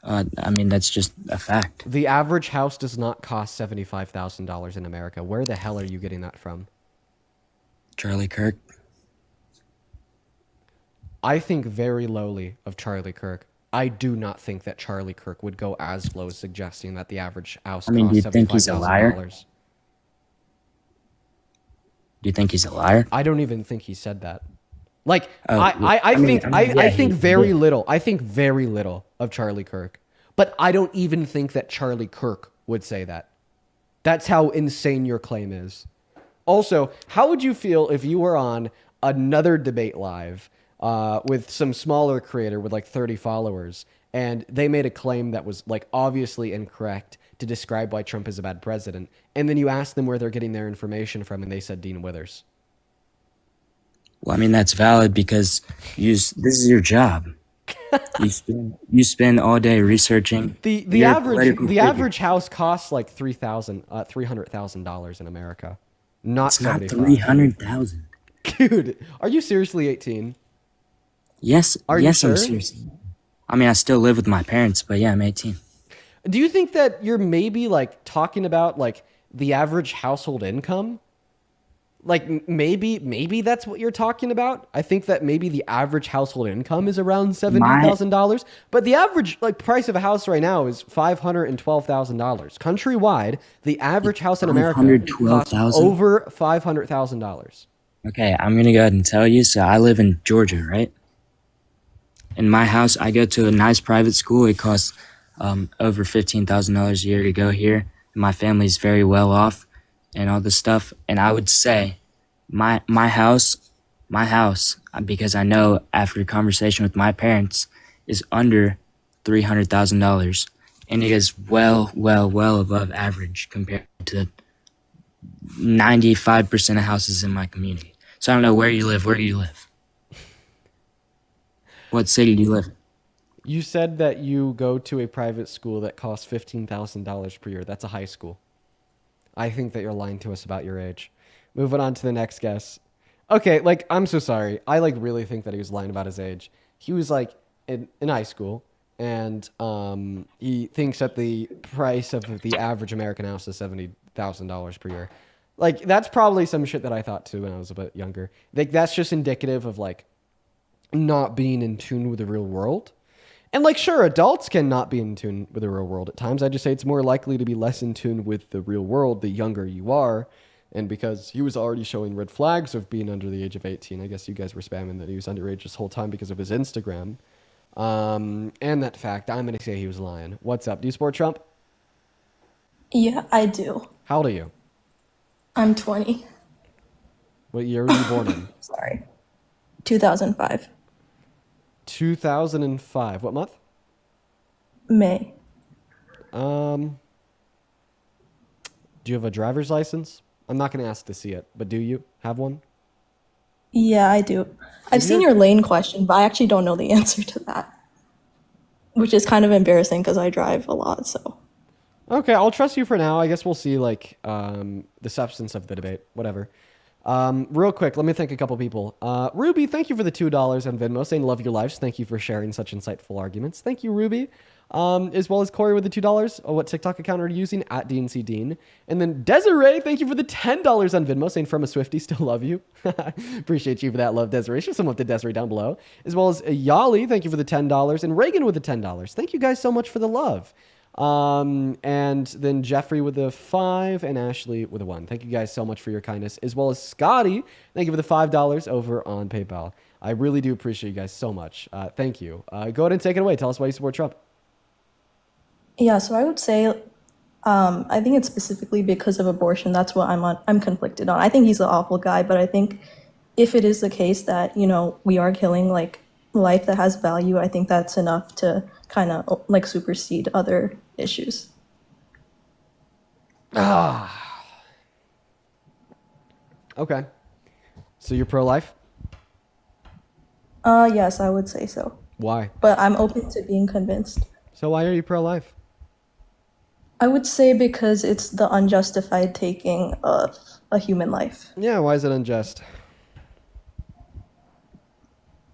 I mean, that's just a fact. The average house does not cost $75,000 in America. Where the hell are you getting that from? Charlie Kirk. I think very lowly of Charlie Kirk. I do not think that Charlie Kirk would go as low as suggesting that the average house costs $75,000. Do you think he's a liar? Do you think he's a liar? I don't even think he said that. I think very little. I think very little of Charlie Kirk. But I don't even think that Charlie Kirk would say that. That's how insane your claim is. Also, how would you feel if you were on another debate live with some smaller creator with 30 followers, and they made a claim that was obviously incorrect to describe why Trump is a bad president, and then you asked them where they're getting their information from, and they said Dean Withers? Well, I mean, that's valid because this is your job. You spend all day researching. The average house costs $300,000 in America. Not $300,000. Dude, are you seriously 18? Yes. Are you yes, sure? I'm serious. I mean, I still live with my parents, but yeah, I'm 18. Do you think that you're maybe like talking about like the average household income? Like maybe that's what you're talking about. I think that maybe the average household income is around $70,000, but the average like price of a house right now is $512,000. Countrywide, the average house in America costs 512,000? over $500,000. Okay, I'm gonna go ahead and tell you. So I live in Georgia, right? In my house, I go to a nice private school. It costs over $15,000 a year to go here. My family's very well off, and all this stuff. And I would say, my house, because I know after a conversation with my parents, is under $300,000, and it is well above average compared to 95% of houses in my community. So I don't know where you live. Where do you live? What city do you live in? You said that you go to a private school that costs $15,000 per year. That's a high school. I think that you're lying to us about your age. Moving on to the next guess. Okay, like, I'm so sorry. I, like, really think that he was lying about his age. He was, like, in high school, and he thinks that the price of the average American house is $70,000 per year. Like, that's probably some shit that I thought, too, when I was a bit younger. Like, that's just indicative of, like, not being in tune with the real world. And like, sure, adults can not be in tune with the real world at times. I just say it's more likely to be less in tune with the real world the younger you are. And because he was already showing red flags of being under the age of 18, I guess you guys were spamming that he was underage this whole time because of his Instagram. And that fact, I'm going to say he was lying. What's up? Do you support Trump? Yeah, I do. How old are you? I'm 20. What year were you born in? Sorry. 2005. 2005. What month? May. Do you have a driver's license? I'm not going to ask to see it, but do you have one? Yeah, I do. I've seen your lane question, but I actually don't know the answer to that. Which is kind of embarrassing because I drive a lot, so. Okay, I'll trust you for now. I guess we'll see, like, the substance of the debate. Whatever. Real quick, let me thank a couple people. Ruby, thank you for the $2 on Venmo, saying love your lives. Thank you for sharing such insightful arguments. Thank you, Ruby. As well as Corey with the $2. What TikTok account are you using? At DNC Dean. And then Desiree, thank you for the $10 on Venmo, saying from a Swiftie, still love you. Appreciate you for that love, Desiree. Show some love to Desiree down below. As well as Yali, thank you for the $10. And Reagan with the $10. Thank you guys so much for the love. And then Jeffrey with the 5 and Ashley with a 1. Thank you guys so much for your kindness, as well as Scotty. Thank you for the $5 over on PayPal. I really do appreciate you guys so much. Thank you. Go ahead and take it away. Tell us why you support Trump. Yeah, so I would say, I think it's specifically because of abortion. That's what I'm conflicted on. I think he's an awful guy, but I think if it is the case that, you know, we are killing like life that has value, I think that's enough to kind of like supersede other issues. Okay. So you're pro-life? Yes, I would say so. Why? But I'm open to being convinced. So why are you pro-life? I would say because it's the unjustified taking of a human life. Yeah, why is it unjust?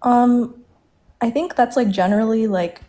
I think that's like generally like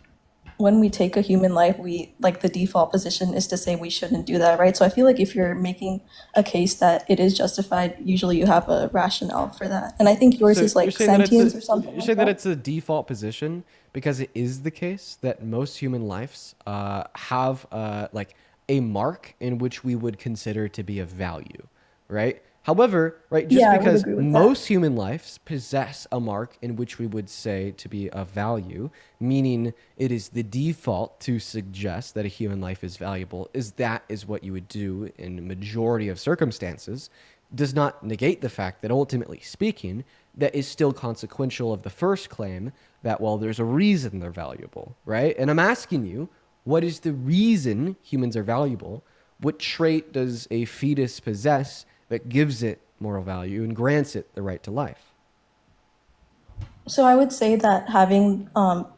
when we take a human life, we like the default position is to say we shouldn't do that, right? So I feel like if you're making a case that it is justified, usually you have a rationale for that. And I think yours is like sentience or something. You're saying that it's a default position because it is the case that most human lives have like a mark in which we would consider to be of value, right? However, right, just because most human lives possess a mark in which we would say to be of value, meaning it is the default to suggest that a human life is valuable, is what you would do in a majority of circumstances, does not negate the fact that ultimately speaking, that is still consequential of the first claim that, well, there's a reason they're valuable, right? And I'm asking you, what is the reason humans are valuable? What trait does a fetus possess that gives it moral value and grants it the right to life? So I would say that having,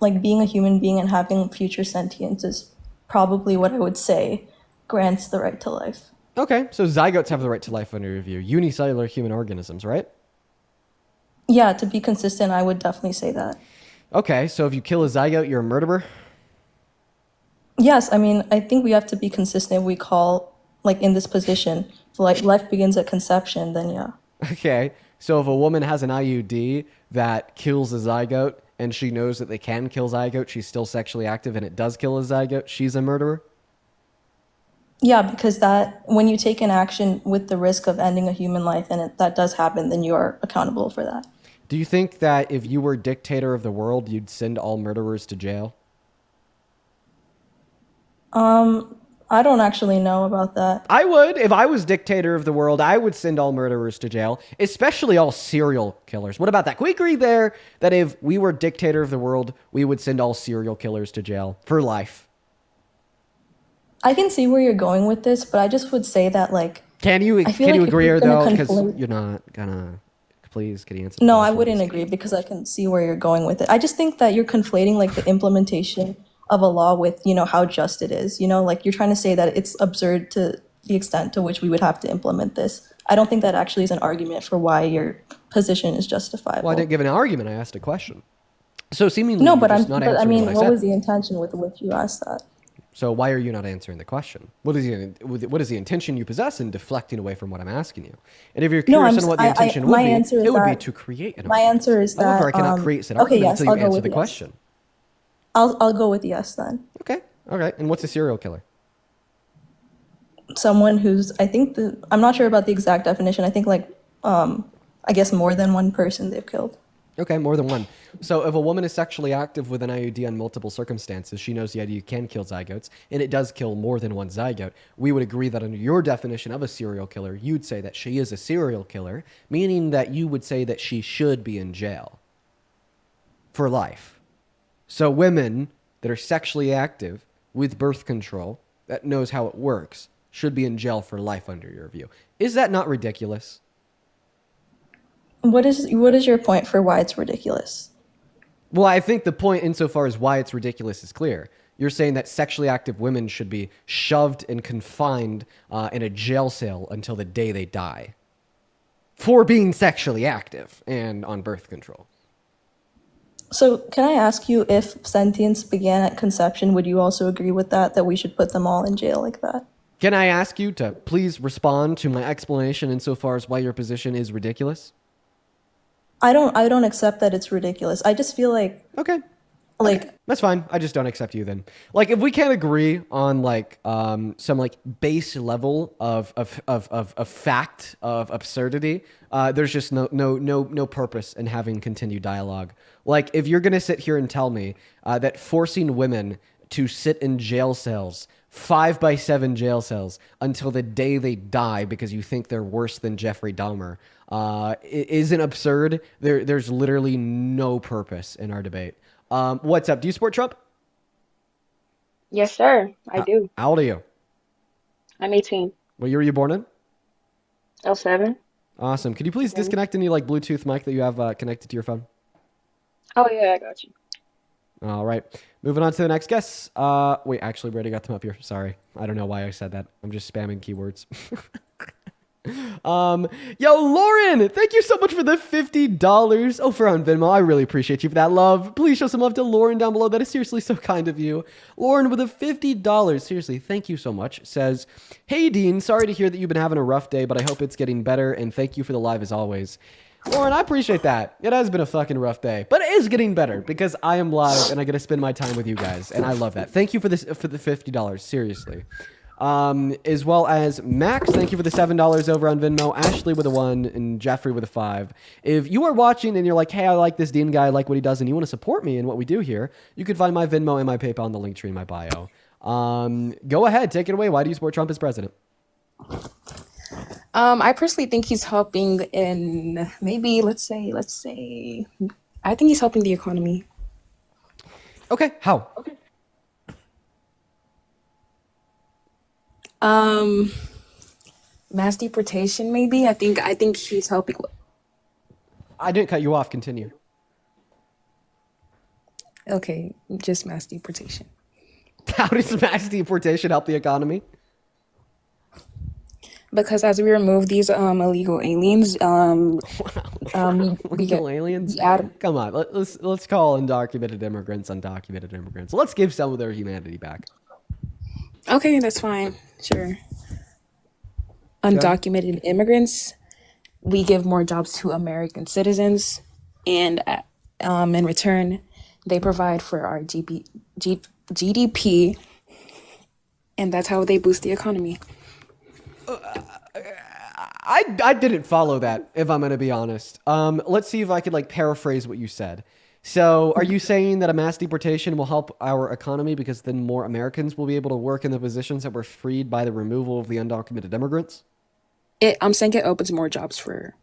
like being a human being and having future sentience is probably what I would say grants the right to life. Okay, so zygotes have the right to life under review. Unicellular human organisms, right? Yeah, to be consistent, I would definitely say that. Okay, so if you kill a zygote, you're a murderer? Yes, I mean, I think we have to be consistent. We call, like, in this position, if, like, life begins at conception, then yeah. Okay, so if a woman has an IUD that kills a zygote and she knows that they can kill zygote, she's still sexually active and it does kill a zygote, she's a murderer? Yeah, because that when you take an action with the risk of ending a human life and that does happen, then you are accountable for that. Do you think that if you were dictator of the world, you'd send all murderers to jail? I don't actually know about that. I would. If I was dictator of the world, I would send all murderers to jail, especially all serial killers. What about that? Can we agree there that if we were dictator of the world, we would send all serial killers to jail for life? I can see where you're going with this, but I just would say that, like, Can you I feel can you like if agree you're or gonna though? Because conflate- you're not gonna. Please, can you answer? the No, I question? wouldn't agree because I can see where you're going with it. I just think that you're conflating, like, the implementation of a law with, how just it is. Like, you're trying to say that it's absurd to the extent to which we would have to implement this. I don't think that actually is an argument for why your position is justifiable. Well, I didn't give an argument. I asked a question. So seemingly, No, you're but just not I answering mean, what I what said. was the intention with which you asked that? So why are you not answering the question? What is the intention you possess in deflecting away from what I'm asking you? And if you're No, curious on what the intention would my be, answer is it would be that- to create an My argument. answer is that. However, I cannot create said argument okay, yes, until I'll you go answer with the yes. question. I'll go with yes then. Okay. All right. And what's a serial killer? Someone who's I'm not sure about the exact definition. I think I guess more than one person they've killed. Okay, more than one. So if a woman is sexually active with an IUD on multiple circumstances, she knows the IUD can kill zygotes, and it does kill more than one zygote. We would agree that under your definition of a serial killer, you'd say that she is a serial killer, meaning that you would say that she should be in jail for life. So women that are sexually active with birth control, that knows how it works, should be in jail for life under your view. Is that not ridiculous? What is your point for why it's ridiculous? Well, I think the point insofar as why it's ridiculous is clear. You're saying that sexually active women should be shoved and confined in a jail cell until the day they die for being sexually active and on birth control. So can I ask you, if sentience began at conception, would you also agree with that we should put them all in jail like that? Can I ask you to please respond to my explanation insofar as why your position is ridiculous? I don't accept that it's ridiculous. I just feel like okay. Like that's fine. I just don't accept you then. Like if we can't agree on like some like base level of fact of absurdity, there's just no purpose in having continued dialogue. Like if you're gonna sit here and tell me that forcing women to sit in jail cells, 5x7 jail cells until the day they die because you think they're worse than Jeffrey Dahmer isn't absurd. There's literally no purpose in our debate. What's up? Do you support Trump? Yes, sir. I do. How old are you? I'm 18. What year were you born in? 07. Awesome. Could you please disconnect any like Bluetooth mic that you have connected to your phone? Oh, yeah, I got you. All right. Moving on to the next guest. Wait, actually, we already got them up here. Sorry. I don't know why I said that. I'm just spamming keywords. Yo, Lauren, thank you so much for the $50 over on Venmo. I really appreciate you for that love. Please show some love to Lauren down below. That is seriously so kind of you. Lauren with a $50. Seriously, thank you so much. Says, hey, Dean, sorry to hear that you've been having a rough day, but I hope it's getting better, and thank you for the live as always. Lauren, I appreciate that. It has been a fucking rough day, but it is getting better because I am live and I get to spend my time with you guys, and I love that. Thank you for the $50, seriously. As well as Max, thank you for the $7 over on Venmo. Ashley with a 1 and Jeffrey with a 5. If you are watching and you're like, hey, I like this Dean guy, I like what he does, and you want to support me and what we do here, you can find my Venmo and my PayPal in the link tree in my bio. Go ahead, take it away. Why do you support Trump as president? I personally think he's helping in maybe let's say I think he's helping the economy. Okay, how? Mass deportation maybe. I think he's helping. I didn't cut you off. Continue. Okay, just mass deportation. How does mass deportation help the economy? Because as we remove these illegal aliens, illegal aliens. Come on, let's call undocumented immigrants undocumented immigrants. Let's give some of their humanity back. Okay, that's fine. Sure. Okay. Undocumented immigrants, we give more jobs to American citizens, and in return, they provide for our GDP, and that's how they boost the economy. I didn't follow that, if I'm going to be honest. Let's see if I could like paraphrase what you said. So, are you saying that a mass deportation will help our economy because then more Americans will be able to work in the positions that were freed by the removal of the undocumented immigrants? I'm saying it opens more jobs for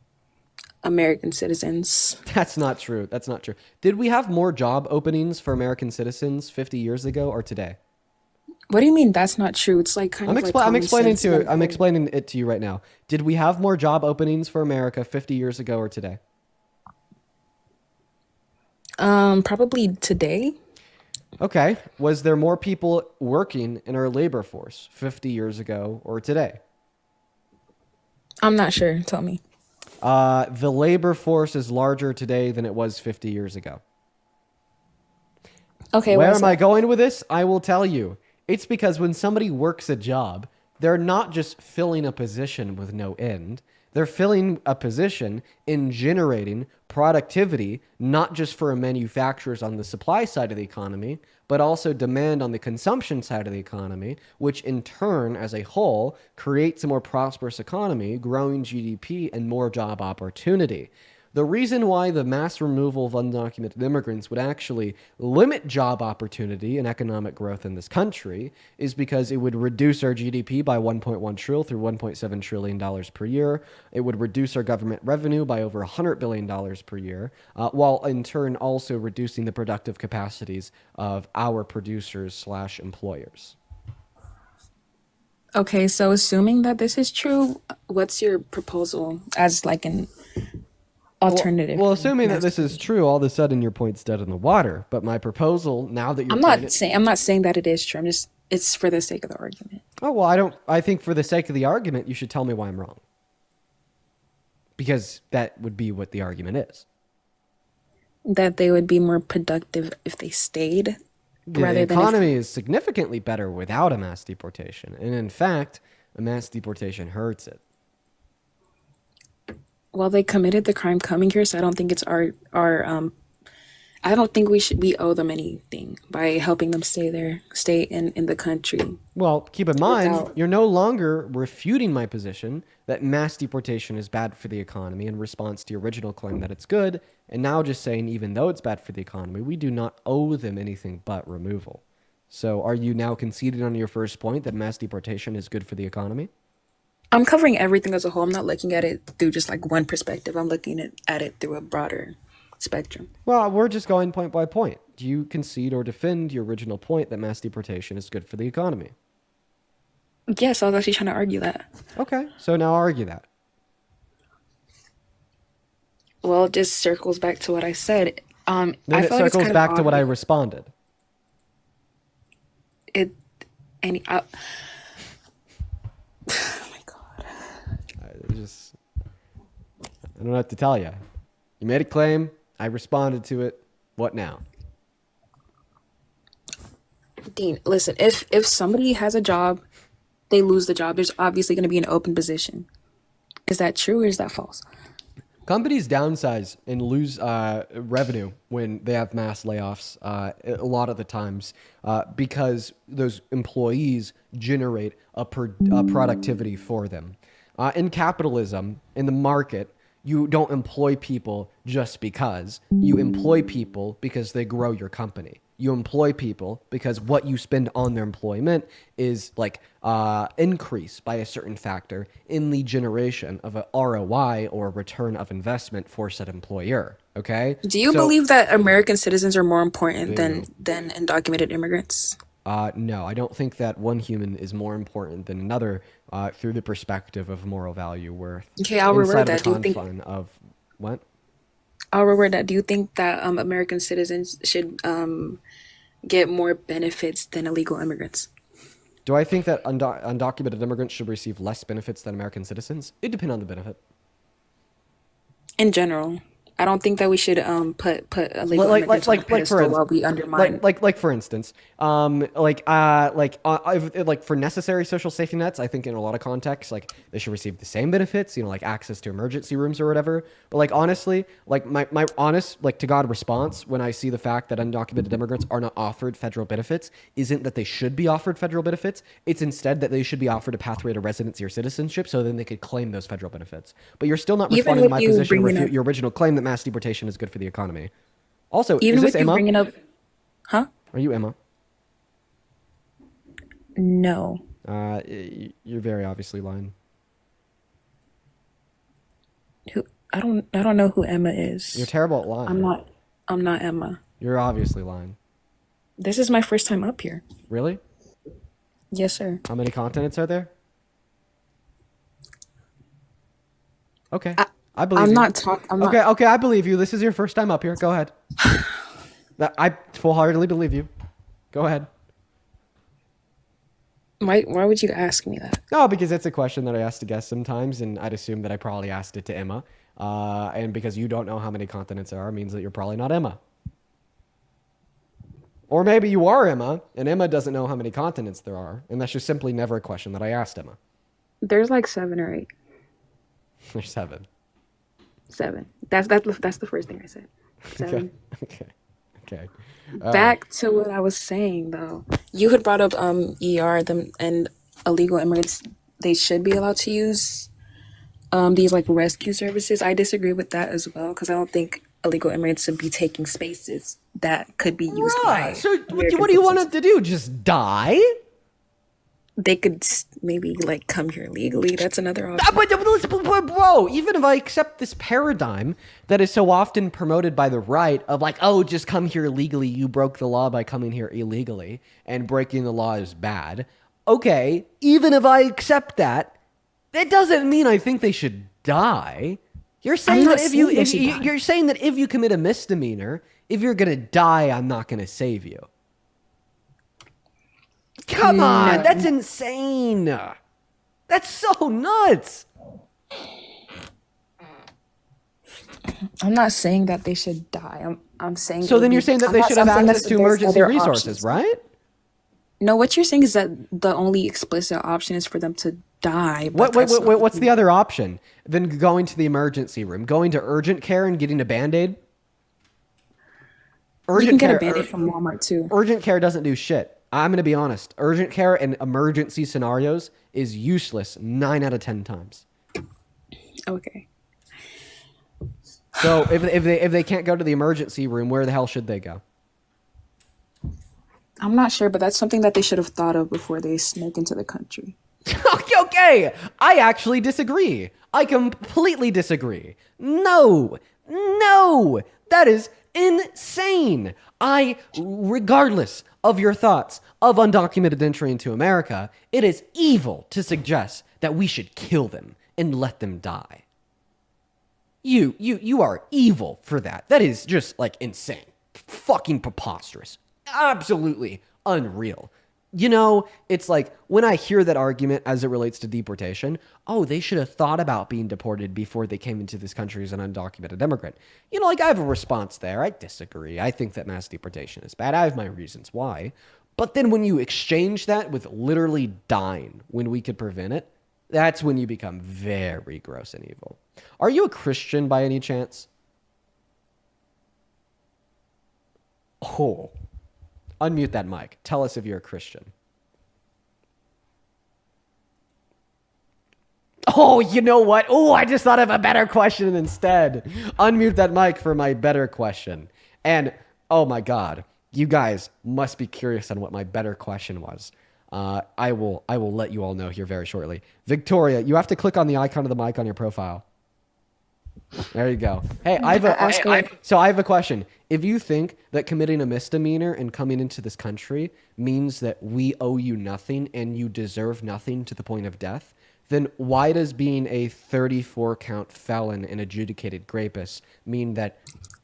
American citizens. That's not true. That's not true. Did we have more job openings for American citizens 50 years ago or today? What do you mean that's not true? It's like kind I'm, of like I'm common explaining sense. I'm explaining it to you right now. Did we have more job openings for America 50 years ago or today? Probably today. Okay. Was there more people working in our labor force 50 years ago or today? I'm not sure. Tell me. The labor force is larger today than it was 50 years ago. Okay, Where why is am I that? going with this? I will tell you. It's because when somebody works a job, they're not just filling a position with no end. They're filling a position in generating productivity, not just for manufacturers on the supply side of the economy, but also demand on the consumption side of the economy, which in turn, as a whole, creates a more prosperous economy, growing GDP and more job opportunity. The reason why the mass removal of undocumented immigrants would actually limit job opportunity and economic growth in this country is because it would reduce our GDP by 1.1 trillion through 1.7 trillion dollars per year. It would reduce our government revenue by over $100 billion per year, while in turn also reducing the productive capacities of our producers slash employers. Okay, so assuming that this is true, what's your proposal as like an alternative? Well, assuming that this is true, all of a sudden your point's dead in the water. But my proposal, now that you're I'm not saying that it is true. It's for the sake of the argument. Oh, well, I think for the sake of the argument, you should tell me why I'm wrong. Because that would be what the argument is. That they would be more productive if they stayed, The economy is significantly better without a mass deportation. And in fact, a mass deportation hurts it. Well, they committed the crime coming here, so I don't think it's our I don't think we owe them anything by helping them stay in the country. Well, keep in mind, you're no longer refuting my position that mass deportation is bad for the economy in response to your original claim that it's good, and now just saying even though it's bad for the economy, we do not owe them anything but removal. So are you now conceding on your first point that mass deportation is good for the economy? I'm covering everything as a whole. I'm not looking at it through just like one perspective. I'm looking at it through a broader spectrum. Well, we're just going point by point. Do you concede or defend your original point that mass deportation is good for the economy? Yes, I was actually trying to argue that. Okay, so now argue that. Well, it just circles back to what I said. Then I it feel like it's circles kind back of to what I obvious. responded. I don't know what to tell you. You made a claim. I responded to it. What now? Dean, listen, if somebody has a job, they lose the job, there's obviously going to be an open position. Is that true or is that false? Companies downsize and lose revenue when they have mass layoffs a lot of the times because those employees generate a productivity for them. In capitalism, in the market, you don't employ people just because. You employ people because they grow your company. You employ people because what you spend on their employment is like increased by a certain factor in the generation of a ROI or return of investment for said employer. Okay. Do you believe that American citizens are more important than undocumented immigrants? No, I don't think that one human is more important than another through the perspective of moral value worth. Okay, I'll reword that. Do you think of what? I'll reword that. Do you think that American citizens should get more benefits than illegal immigrants? Do I think that undocumented immigrants should receive less benefits than American citizens? It depends on the benefit. In general, I don't think that we should put illegal immigrants on a pedestal while we undermine. Like for instance, like for necessary social safety nets, I think in a lot of contexts, like they should receive the same benefits, you know, like access to emergency rooms or whatever. But like honestly, like my honest like to God response when I see the fact that undocumented immigrants are not offered federal benefits isn't that they should be offered federal benefits. It's instead that they should be offered a pathway to residency or citizenship so then they could claim those federal benefits. But you're still not responding to my position to refute your original claim that mass deportation is good for the economy. Also, Even is this with you Emma? bringing up, huh? Are you Emma? No. You're very obviously lying. Who? I don't know who Emma is. You're terrible at lying. I'm not Emma. You're obviously lying. This is my first time up here. Really? Yes, sir. How many continents are there? Okay. I believe I'm you. not talking. Okay, I believe you. This is your first time up here. Go ahead. I full-heartedly believe you. Go ahead. Why would you ask me that? No, because it's a question that I ask to guests sometimes, and I'd assume that I probably asked it to Emma. And because you don't know how many continents there are means that you're probably not Emma. Or maybe you are Emma, and Emma doesn't know how many continents there are, and that's just simply never a question that I asked Emma. There's like 7 or 8. There's 7. 7. That's the first thing I said. 7. Okay. Back to what I was saying though. You had brought up them and illegal immigrants. They should be allowed to use these like rescue services. I disagree with that as well because I don't think illegal immigrants should be taking spaces that could be used by. So what do you want them to do? Just die? They could maybe like come here legally. That's another option. But bro, even if I accept this paradigm that is so often promoted by the right of like, oh, just come here legally. You broke the law by coming here illegally, and breaking the law is bad. Okay, even if I accept that, that doesn't mean I think they should die. You're saying that you're saying that if you commit a misdemeanor, if you're gonna die, I'm not gonna save you. Come on, that's insane. That's so nuts. I'm not saying that they should die. I'm saying. So then you're saying that they should have access to emergency resources, right? No, what you're saying is that the only explicit option is for them to die. What's the other option? Then going to the emergency room, going to urgent care and getting a Band-Aid? You can get a Band-Aid from Walmart too. Urgent care doesn't do shit. I'm going to be honest. Urgent care in emergency scenarios is useless 9 out of 10 times. Okay. So if they can't go to the emergency room, where the hell should they go? I'm not sure, but that's something that they should have thought of before they snuck into the country. Okay, I actually disagree. I completely disagree. No, that is insane. Regardless of your thoughts of undocumented entry into America, it is evil to suggest that we should kill them and let them die. You are evil for that. That is just like insane. Fucking preposterous. Absolutely unreal. You know, it's like when I hear that argument as it relates to deportation, oh, they should have thought about being deported before they came into this country as an undocumented immigrant. You know, like I have a response there. I disagree. I think that mass deportation is bad. I have my reasons why. But then when you exchange that with literally dying when we could prevent it, that's when you become very gross and evil. Are you a Christian by any chance? Oh. Unmute that mic. Tell us if you're a Christian. Oh, you know what? Oh, I just thought of a better question instead. Unmute that mic for my better question. And, oh my God, you guys must be curious on what my better question was. I will let you all know here very shortly. Victoria, you have to click on the icon of the mic on your profile. There you go. Hey, I have a question. If you think that committing a misdemeanor and coming into this country means that we owe you nothing and you deserve nothing to the point of death, then why does being a 34-count felon and adjudicated rapist mean that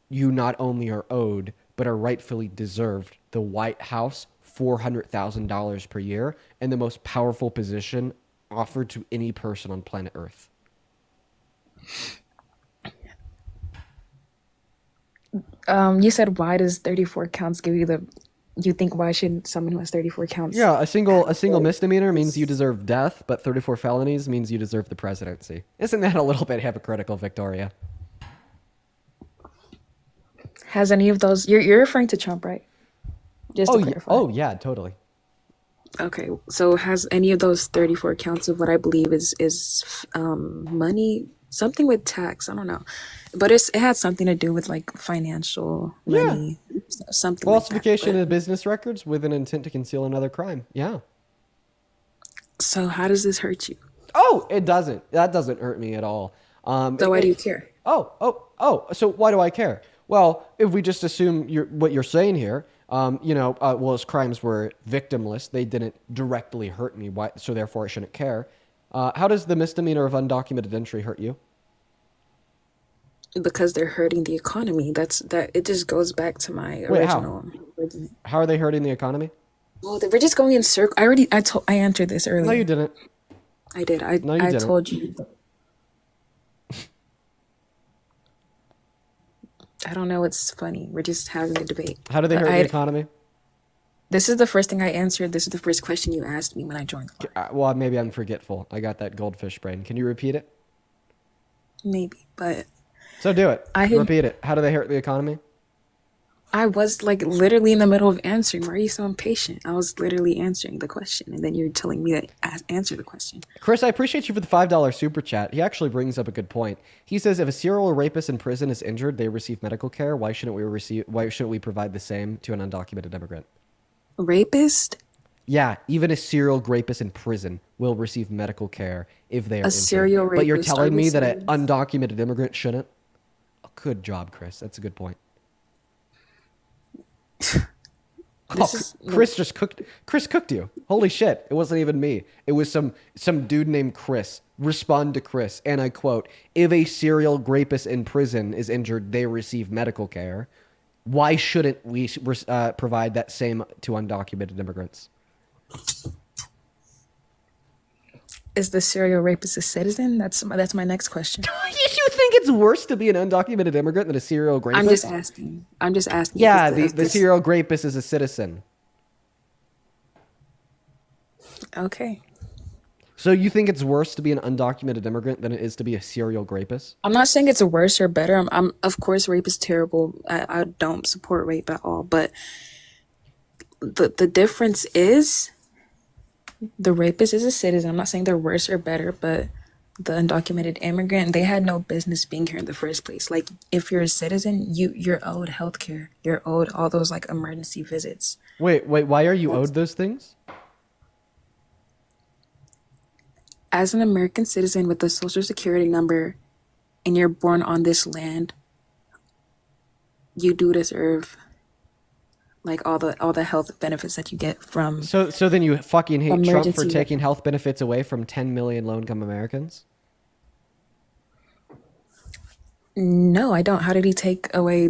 you not only are owed, but are rightfully deserved the White House, $400,000 per year, and the most powerful position offered to any person on planet Earth? You said why does 34 counts give you the? You think why should someone who has 34 counts? Yeah, a single misdemeanor means you deserve death, but 34 felonies means you deserve the presidency. Isn't that a little bit hypocritical, Victoria? Has any of those? You're referring to Trump, right? Just to clarify. Oh yeah, totally. Okay, so has any of those 34 counts of what I believe is money, something with tax? I don't know, but it had something to do with like financial money, something Falsification like of business records with an intent to conceal another crime. Yeah. that. So how does this hurt you? Oh, it doesn't. That doesn't hurt me at all. So why do you care? So why do I care? Well, if we just assume what you're saying here, well, his crimes were victimless. They didn't directly hurt me, so therefore I shouldn't care. How does the misdemeanor of undocumented entry hurt you? Because they're hurting the economy. It just goes back to my original argument. How are they hurting the economy? Well, we're just going in circle. I answered this earlier. No, you didn't. I did. I didn't. told you. I don't know. It's funny. We're just having a debate. How do they hurt the economy? This is the first thing I answered. This is the first question you asked me when I joined. Well, maybe I'm forgetful. I got that goldfish brain. Can you repeat it? Maybe, but... So do it. Repeat it. How do they hurt the economy? I was like literally in the middle of answering. Why are you so impatient? I was literally answering the question, and then you're telling me to answer the question. Chris, I appreciate you for the $5 super chat. He actually brings up a good point. He says if a serial rapist in prison is injured, they receive medical care. Why shouldn't we provide the same to an undocumented immigrant? Rapist? Yeah, even a serial rapist in prison will receive medical care if they are injured. Serial rapist. But you're telling me that an undocumented immigrant shouldn't? Oh, good job, Chris. That's a good point. Chris cooked you. Holy shit. It wasn't even me. It was some dude named Chris. Respond to Chris. And I quote, if a serial rapist in prison is injured, they receive medical care. Why shouldn't we provide that same to undocumented immigrants? Is the serial rapist a citizen? That's my next question. You think it's worse to be an undocumented immigrant than a serial rapist? I'm just asking. Yeah, the serial rapist is a citizen. Okay. So you think it's worse to be an undocumented immigrant than it is to be a serial rapist? I'm not saying it's worse or better. I'm of course rape is terrible. I don't support rape at all. But the difference is the rapist is a citizen. I'm not saying they're worse or better, but the undocumented immigrant, they had no business being here in the first place. Like if you're a citizen, you're owed healthcare. You're owed all those like emergency visits. Wait, why are you owed those things? As an American citizen with a social security number and you're born on this land, you do deserve like all the health benefits that you get from. So then you fucking hate Trump for taking health benefits away from 10 million low-income Americans? No, I don't. How did he take away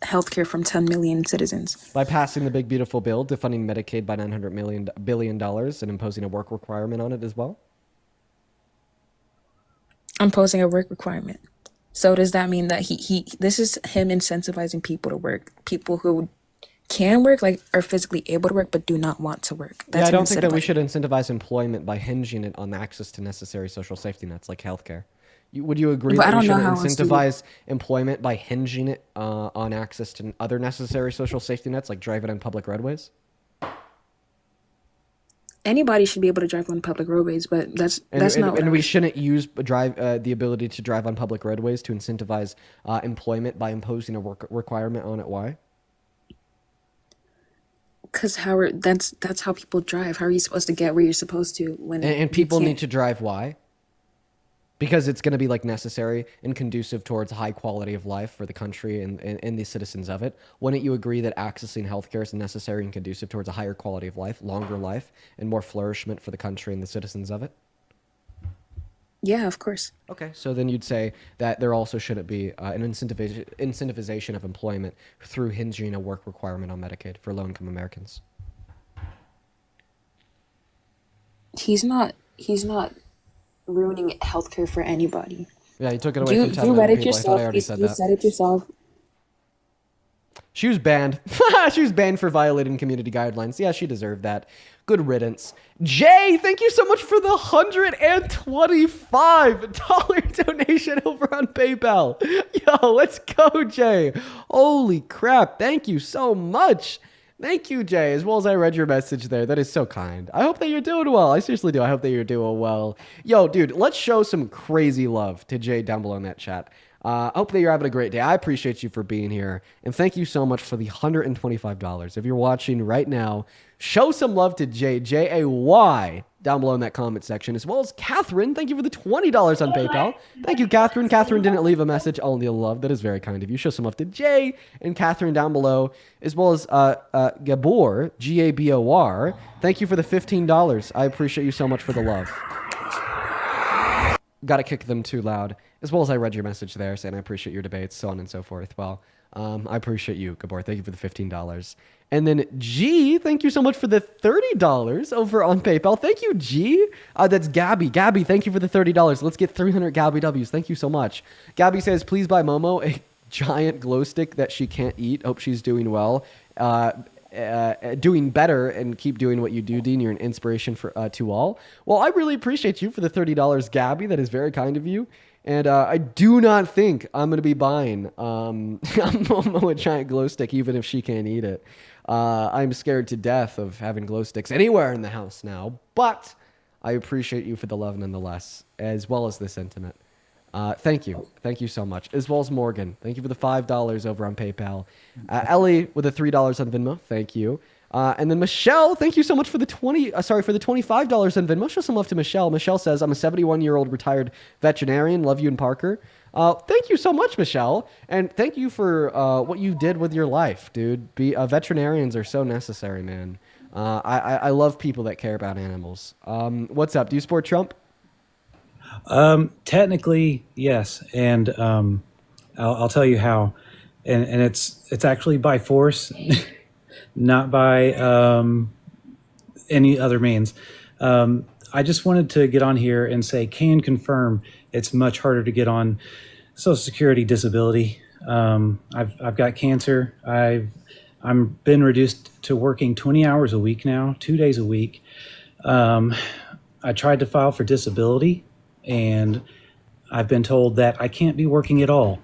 healthcare from 10 million citizens? By passing the big beautiful bill defunding Medicaid by $900 billion and imposing a work requirement on it as well? Imposing a work requirement. So does that mean that this is him incentivizing people to work? People who can work, like are physically able to work, but do not want to work. I don't think that we should incentivize employment by hinging it on access to necessary social safety nets like healthcare. Would you agree that we should incentivize employment by hinging it on access to other necessary social safety nets like driving on public roadways? Anybody should be able to drive on public roadways, but that's not. And we shouldn't use the ability to drive on public roadways to incentivize employment by imposing a work requirement on it. Why? Because that's how people drive. How are you supposed to get where you're supposed to when? And people need to drive. Why? Because it's going to be like necessary and conducive towards high quality of life for the country and the citizens of it. Wouldn't you agree that accessing healthcare is necessary and conducive towards a higher quality of life, longer life, and more flourishment for the country and the citizens of it? Yeah, of course. Okay, so then you'd say that there also shouldn't be an incentivization of employment through hinging a work requirement on Medicaid for low-income Americans. He's not ruining healthcare for anybody. Yeah, you took it away from 10 million people. I thought I already said that. You said it yourself. She was banned. She was banned for violating community guidelines. Yeah, she deserved that. Good riddance. Jay, thank you so much for the $125 donation over on PayPal. Yo, let's go, Jay. Holy crap. Thank you so much. Thank you, Jay, as well as I read your message there. That is so kind. I hope that you're doing well. I seriously do. I hope that you're doing well. Yo, dude, let's show some crazy love to Jay down below in that chat. I hope that you're having a great day. I appreciate you for being here. And thank you so much for the $125. If you're watching right now, show some love to Jay, Jay, down below in that comment section, as well as Catherine. Thank you for the $20 on PayPal. Thank you, Catherine. Catherine didn't leave a message. All the love. That is very kind of you. Show some love to Jay and Catherine down below, as well as Gabor, Gabor. Thank you for the $15. I appreciate you so much for the love. Gotta kick them too loud. As well as I read your message there saying I appreciate your debates, so on and so forth. Well, I appreciate you, Gabor. Thank you for the $15. And then G, thank you so much for the $30 over on PayPal. Thank you, G. That's Gabby. Gabby, thank you for the $30. Let's get 300 Gabby W's. Thank you so much. Gabby says, please buy Momo a giant glow stick that she can't eat. Hope she's doing well. Doing better, and keep doing what you do, Dean. You're an inspiration for to all. Well, I really appreciate you for the $30, Gabby. That is very kind of you. And I do not think I'm going to be buying Momo a giant glow stick, even if she can't eat it. I'm scared to death of having glow sticks anywhere in the house now. But I appreciate you for the love nonetheless, as well as the sentiment. Thank you. Thank you so much. As well as Morgan. Thank you for the $5 over on PayPal. Ellie with the $3 on Venmo. Thank you. And then Michelle, thank you so much for the for the $25 on Venmo. Show some love to Michelle. Michelle says, I'm a 71-year-old retired veterinarian. Love you and Parker. Thank you so much, Michelle. And thank you for what you did with your life, dude. Veterinarians are so necessary, man. I love people that care about animals. What's up? Do you support Trump? Technically, yes, and I'll tell you how, and it's actually by force, not by any other means. I just wanted to get on here and say, can confirm it's much harder to get on Social Security disability. I've got cancer. I'm been reduced to working 20 hours a week now, 2 days a week. I tried to file for disability, and I've been told that I can't be working at all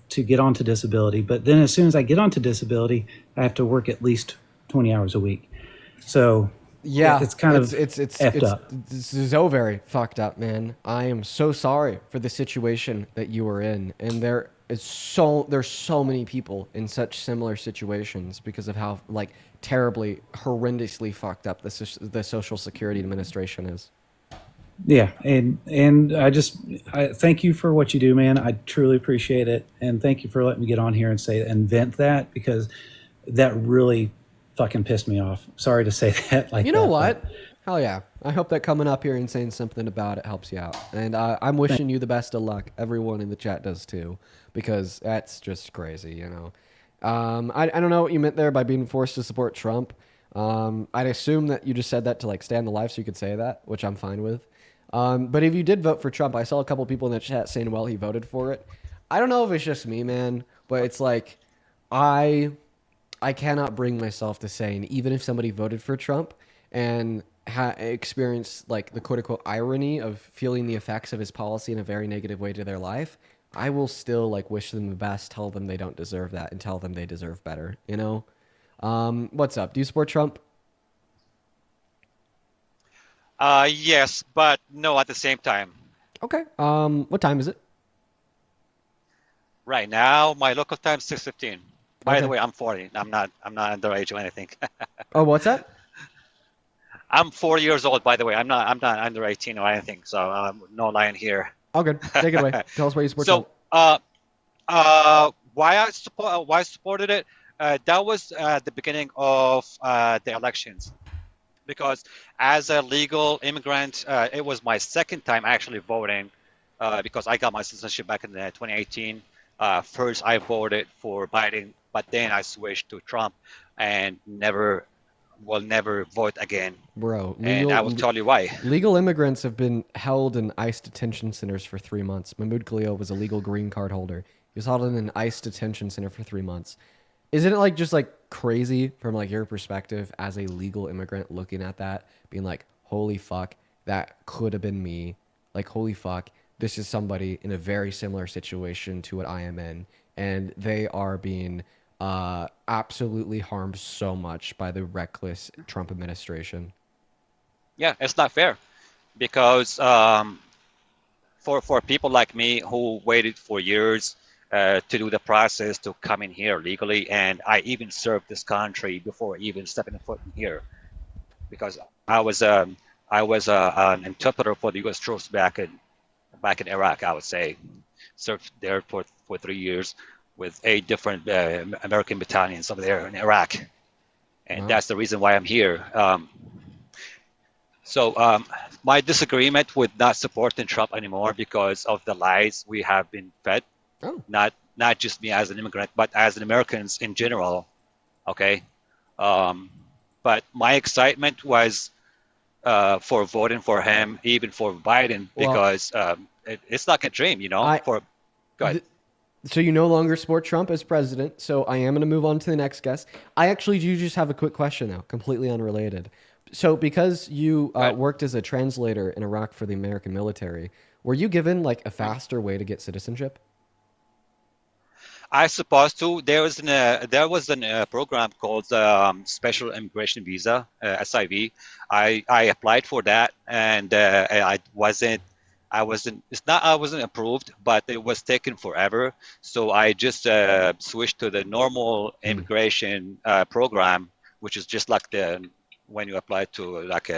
to get onto disability. But then as soon as I get onto disability, I have to work at least 20 hours a week. So yeah, it's kind of effed up. This is so very fucked up, man. I am so sorry for the situation that you were in. And there's so many people in such similar situations because of how like terribly, horrendously fucked up the Social Security Administration is. Yeah, and I thank you for what you do, man. I truly appreciate it, and thank you for letting me get on here and say and vent that, because that really fucking pissed me off. Sorry to say that. You know what? Hell yeah! I hope that coming up here and saying something about it helps you out, and I'm wishing you the best of luck. Everyone in the chat does too, because that's just crazy, you know. I don't know what you meant there by being forced to support Trump. I'd assume that you just said that to like stay on the live so you could say that, which I'm fine with. But if you did vote for Trump, I saw a couple people in the chat saying, well, he voted for it. I don't know if it's just me, man, but it's like, I cannot bring myself to saying, even if somebody voted for Trump and experienced like the quote unquote irony of feeling the effects of his policy in a very negative way to their life, I will still like wish them the best, tell them they don't deserve that, and tell them they deserve better, you know? What's up? Do you support Trump? Yes, but no at the same time. Okay. What time is it? Right now, my local time is 6:15. By Okay. the way, I'm 40. I'm not underage or anything. Oh, what's that? I'm 40 years old, by the way. I'm not under 18 or anything. So no lying here. Oh, good. Take it away. Tell us why you support Trump. Why I supported it? That was the beginning of the elections. Because as a legal immigrant, it was my second time actually voting because I got my citizenship back in 2018. First, I voted for Biden, but then I switched to Trump and will never vote again. Bro, and I will tell you why. Legal immigrants have been held in ICE detention centers for 3 months. Mahmoud Khalil was a legal green card holder. He was held in an ICE detention center for 3 months. Isn't it like just like crazy from like your perspective as a legal immigrant looking at that, being like, holy fuck, that could have been me. Like, holy fuck, this is somebody in a very similar situation to what I am in, and they are being absolutely harmed so much by the reckless Trump administration. Yeah, it's not fair because for people like me who waited for years to do the process to come in here legally, and I even served this country before even stepping foot in here, because I was an interpreter for the U.S. troops back in Iraq. I would say served there for 3 years with 8 different American battalions over there in Iraq, and Wow. that's the reason why I'm here. So my disagreement with not supporting Trump anymore because of the lies we have been fed, Oh. not just me as an immigrant, but as an Americans in general. Okay, but my excitement was for voting for him, even for Biden, Well, because it's like a dream, you know. I Go ahead. So you no longer support Trump as president. So I am going to move on to the next guest. I actually do just have a quick question though, completely unrelated. So because you worked as a translator in Iraq for the American military, were you given like a faster way to get citizenship? I supposed to. There was a program called Special Immigration Visa, SIV. I applied for that, and I wasn't. It's not I wasn't approved, but it was taken forever. So I just switched to the normal immigration program, which is just like the when you apply to like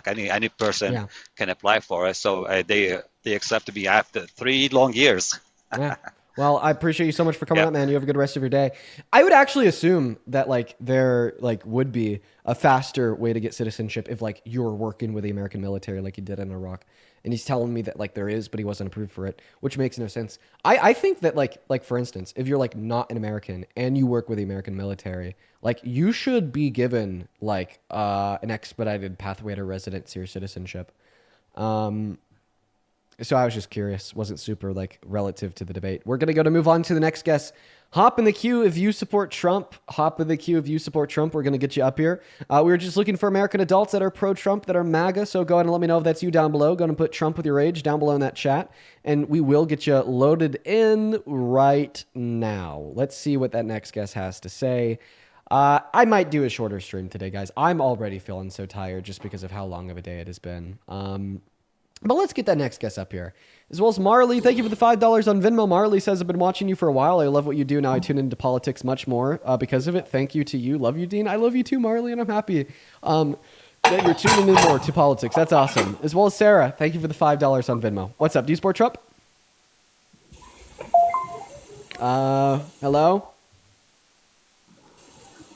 any person Yeah. can apply for it. So they accepted me after 3 long years. Yeah. Well, I appreciate you so much for coming Yep. up, man. You have a good rest of your day. I would actually assume that like there like would be a faster way to get citizenship if like you're working with the American military like you did in Iraq. And he's telling me that like there is, but he wasn't approved for it, which makes no sense. I think that like for instance, if you're like not an American and you work with the American military, like you should be given like an expedited pathway to residency or citizenship. So I was just curious. Wasn't super like relative to the debate. We're gonna go to move on to the next guest. Hop in the queue if you support Trump. Hop in the queue if you support Trump. We're gonna get you up here. We were just looking for American adults that are pro-Trump, that are MAGA. So go ahead and let me know if that's you down below. Go ahead and put Trump with your age down below in that chat, and we will get you loaded in right now. Let's see what that next guest has to say. I might do a shorter stream today, guys. I'm already feeling so tired just because of how long of a day it has been. But let's get that next guest up here. As well as Marley, thank you for the $5 on Venmo. Marley says, I've been watching you for a while. I love what you do. Now I tune into politics much more because of it. Thank you to you. Love you, Dean. I love you too, Marley, and I'm happy that you're tuning in more to politics. That's awesome. As well as Sarah, thank you for the $5 on Venmo. What's up? Do you support Trump? Hello?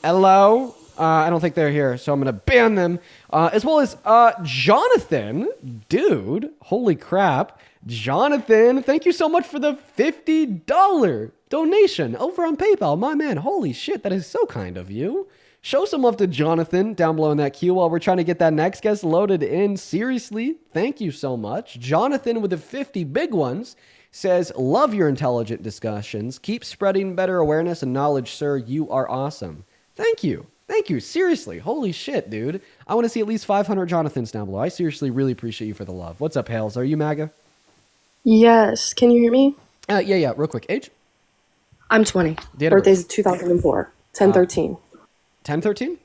Hello? I don't think they're here, so I'm going to ban them. As well as Jonathan. Dude, holy crap. Jonathan, thank you so much for the $50 donation over on PayPal. My man, holy shit, that is so kind of you. Show some love to Jonathan down below in that queue while we're trying to get that next guest loaded in. Seriously, thank you so much. Jonathan with the 50 big ones says, love your intelligent discussions. Keep spreading better awareness and knowledge, sir. You are awesome. Thank you. Thank you. Seriously. Holy shit, dude. I want to see at least 500 Jonathans down below. I seriously really appreciate you for the love. What's up, Hales? Are you MAGA? Yes. Can you hear me? Yeah. Real quick. Age? I'm 20. Date of Birthday's 2004. 1013. 1013?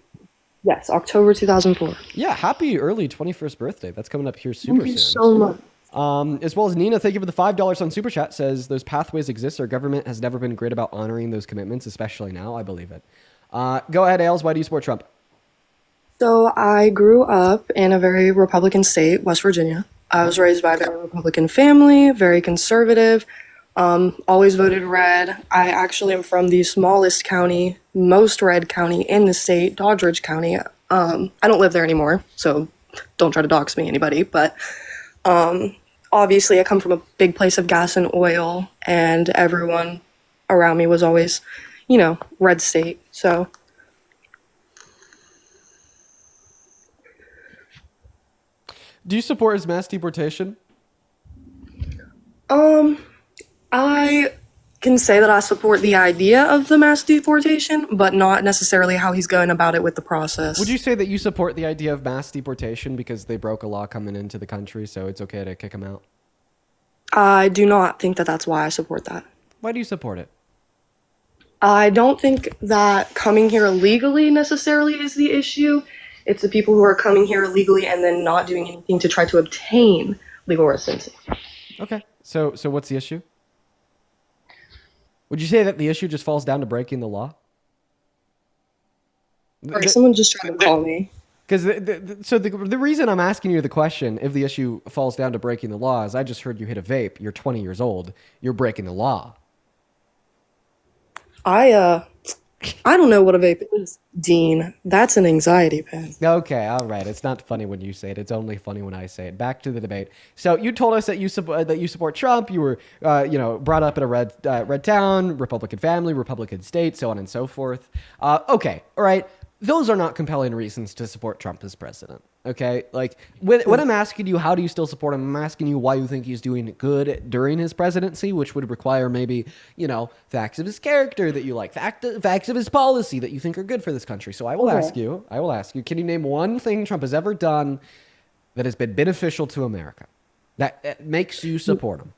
Yes, October 2004. Yeah, happy early 21st birthday. That's coming up here super Thank you soon. so much. As well as Nina, thank you for the $5 on Super Chat. Says those pathways exist. Our government has never been great about honoring those commitments, especially now. I believe it. Go ahead, Ailes. Why do you support Trump? So I grew up in a very Republican state, West Virginia. I was raised by a very Republican family, very conservative, always voted red. I actually am from the smallest county, most red county in the state, Doddridge County. I don't live there anymore, so don't try to dox me, anybody. But obviously I come from a big place of gas and oil, and everyone around me was always, red state. So Do you support his mass deportation? I can say that I support the idea of the mass deportation, but not necessarily how he's going about it with the process. Would you say that you support the idea of mass deportation because they broke a law coming into the country, so it's okay to kick them out? I do not think that that's why I support that. Why do you support it? I don't think that coming here illegally necessarily is the issue. It's the people who are coming here illegally and then not doing anything to try to obtain legal residency. Okay. So what's the issue? Would you say that the issue just falls down to breaking the law? Or someone just tried to call me. Because the reason I'm asking you the question, if the issue falls down to breaking the law, is I just heard you hit a vape. You're 20 years old. You're breaking the law. I don't know what a vape is, Dean. That's an anxiety pen. Okay, all right. It's not funny when you say it. It's only funny when I say it. Back to the debate. So you told us that you support Trump. You were brought up in a red town, Republican family, Republican state, so on and so forth. Okay, all right. Those are not compelling reasons to support Trump as president. Okay, like when I'm asking you how do you still support him, I'm asking you why you think he's doing good during his presidency, which would require maybe facts of his character that you like, facts of his policy that you think are good for this country. So I will ask you, can you name one thing Trump has ever done that has been beneficial to America that makes you support him?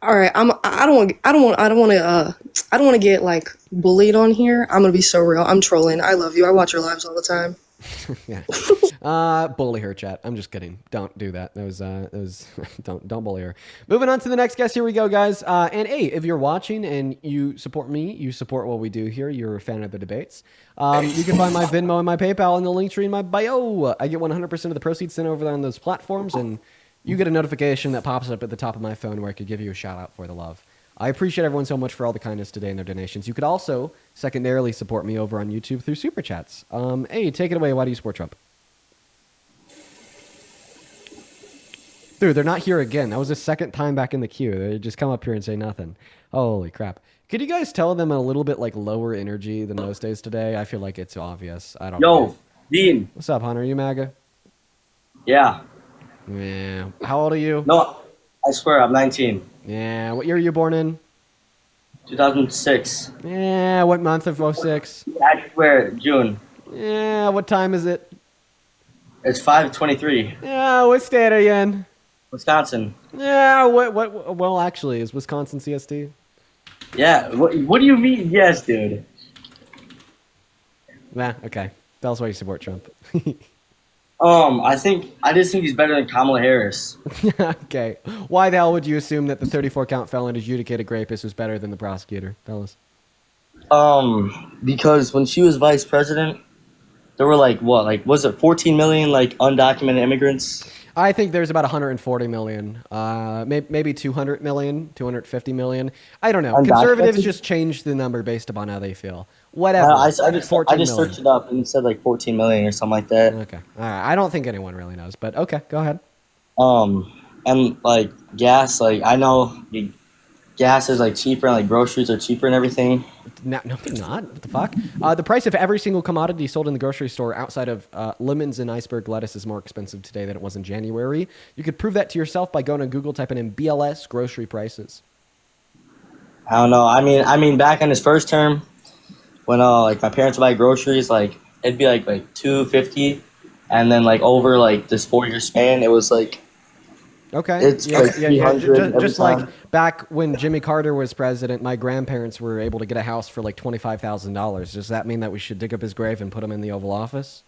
All right, I don't want to get like bullied on here. I'm gonna be so real. I'm trolling. I love you. I watch your lives all the time. Yeah. Bully her, chat. I'm just kidding. Don't do that. That was don't bully her. Moving on to the next guest. Here we go, guys. And hey, if you're watching and you support me, you support what we do here, you're a fan of the debates. You can find my Venmo and my PayPal in the link tree in my bio. I get 100% of the proceeds sent over on those platforms, and you get a notification that pops up at the top of my phone where I could give you a shout out for the love. I appreciate everyone so much for all the kindness today and their donations. You could also secondarily support me over on YouTube through Super Chats. Hey, take it away. Why do you support Trump? Dude, they're not here again. That was the second time back in the queue. They just come up here and say nothing. Holy crap. Could you guys tell them a little bit like lower energy than most days today? I feel like it's obvious. I don't know. Yo, Dean. What's up, Hunter? You MAGA? Yeah. Yeah. How old are you? No, I swear I'm 19. Yeah. What year are you born in? 2006. Yeah. What month of 06? I swear, June. Yeah. What time is it? It's 5:23. Yeah. What state are you in? Wisconsin. Yeah. Well, actually, is Wisconsin CST? Yeah. What do you mean? Yes, dude. Nah. Okay. Tell us why you support Trump. I just think he's better than Kamala Harris. Okay. Why the hell would you assume that the 34-count felon adjudicated rapist was better than the prosecutor? Tell us. Because when she was vice president, there were was it 14 million undocumented immigrants? I think there's about 140 million, maybe 200 million, 250 million. I don't know. Conservatives just change the number based upon how they feel. Whatever. I just searched it up and it said 14 million or something like that. Okay. All right. I don't think anyone really knows, but okay, go ahead. And gas, I know gas is cheaper and groceries are cheaper and everything. No, they're not. What the fuck? The price of every single commodity sold in the grocery store outside of lemons and iceberg lettuce is more expensive today than it was in January. You could prove that to yourself by going to Google, typing in BLS grocery prices. I don't know. I mean, back in his first term, when my parents would buy groceries, it'd be $2.50, and then over this 4-year span, it was okay. It's just like back when Jimmy Carter was president, my grandparents were able to get a house for $25,000. Does that mean that we should dig up his grave and put him in the Oval Office?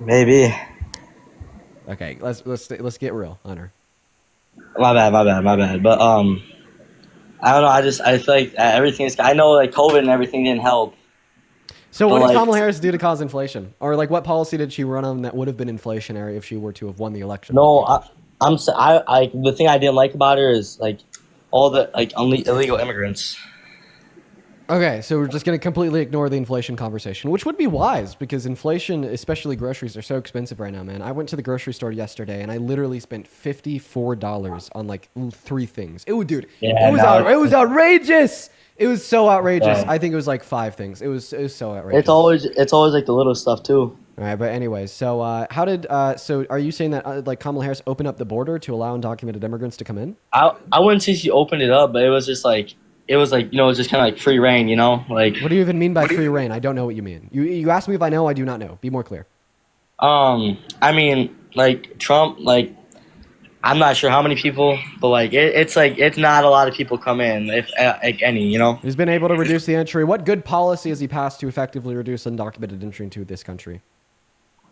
Maybe. Okay, let's get real, Hunter. My bad. But I don't know. I feel like everything's. I know COVID and everything didn't help. So what did Kamala Harris do to cause inflation, or what policy did she run on that would have been inflationary if she were to have won the election? No, the thing I didn't like about her is all the illegal immigrants. Okay, so we're just going to completely ignore the inflation conversation, which would be wise because inflation, especially groceries, are so expensive right now, man. I went to the grocery store yesterday and I literally spent $54 on 3 things. It was outrageous. It was so outrageous. Yeah. I think it was 5 things. It was so outrageous. It's always the little stuff too. All right, but anyways, so how did so are you saying that like Kamala Harris opened up the border to allow undocumented immigrants to come in? I wouldn't say she opened it up, but it was just like it was like, you know, it was just kind of like free reign, you know, like. What do you even mean by free reign? I don't know what you mean. You asked me if I know. I do not know. Be more clear. I mean, like Trump, like I'm not sure how many people, but like it's like it's not a lot of people come in, if like any, you know. He's been able to reduce the entry. What good policy has he passed to effectively reduce undocumented entry into this country?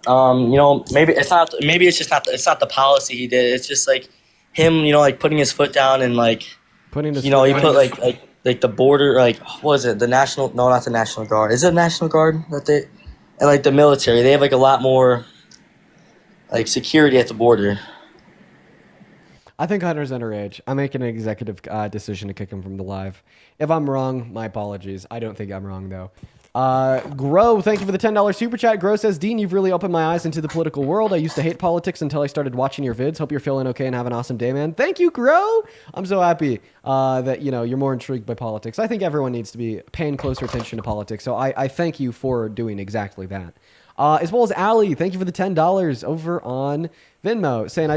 You know, maybe it's not. Maybe it's just not. It's not the policy he did. It's just like him, you know, like putting his foot down and like putting his. You know, he put like the border, like what was it? The national? No, not the National Guard. Is it National Guard that they? And like the military, they have like a lot more like security at the border. I think Hunter's underage. I'm making an executive decision to kick him from the live. If I'm wrong, my apologies. I don't think I'm wrong, though. Grow, thank you for the $10 super chat. Grow says, Dean, you've really opened my eyes into the political world. I used to hate politics until I started watching your vids. Hope you're feeling okay and have an awesome day, man. Thank you, Grow. I'm so happy that, you know, you're more intrigued by politics. I think everyone needs to be paying closer attention to politics. So I thank you for doing exactly that. As well as Ali, thank you for the $10 over on Venmo, saying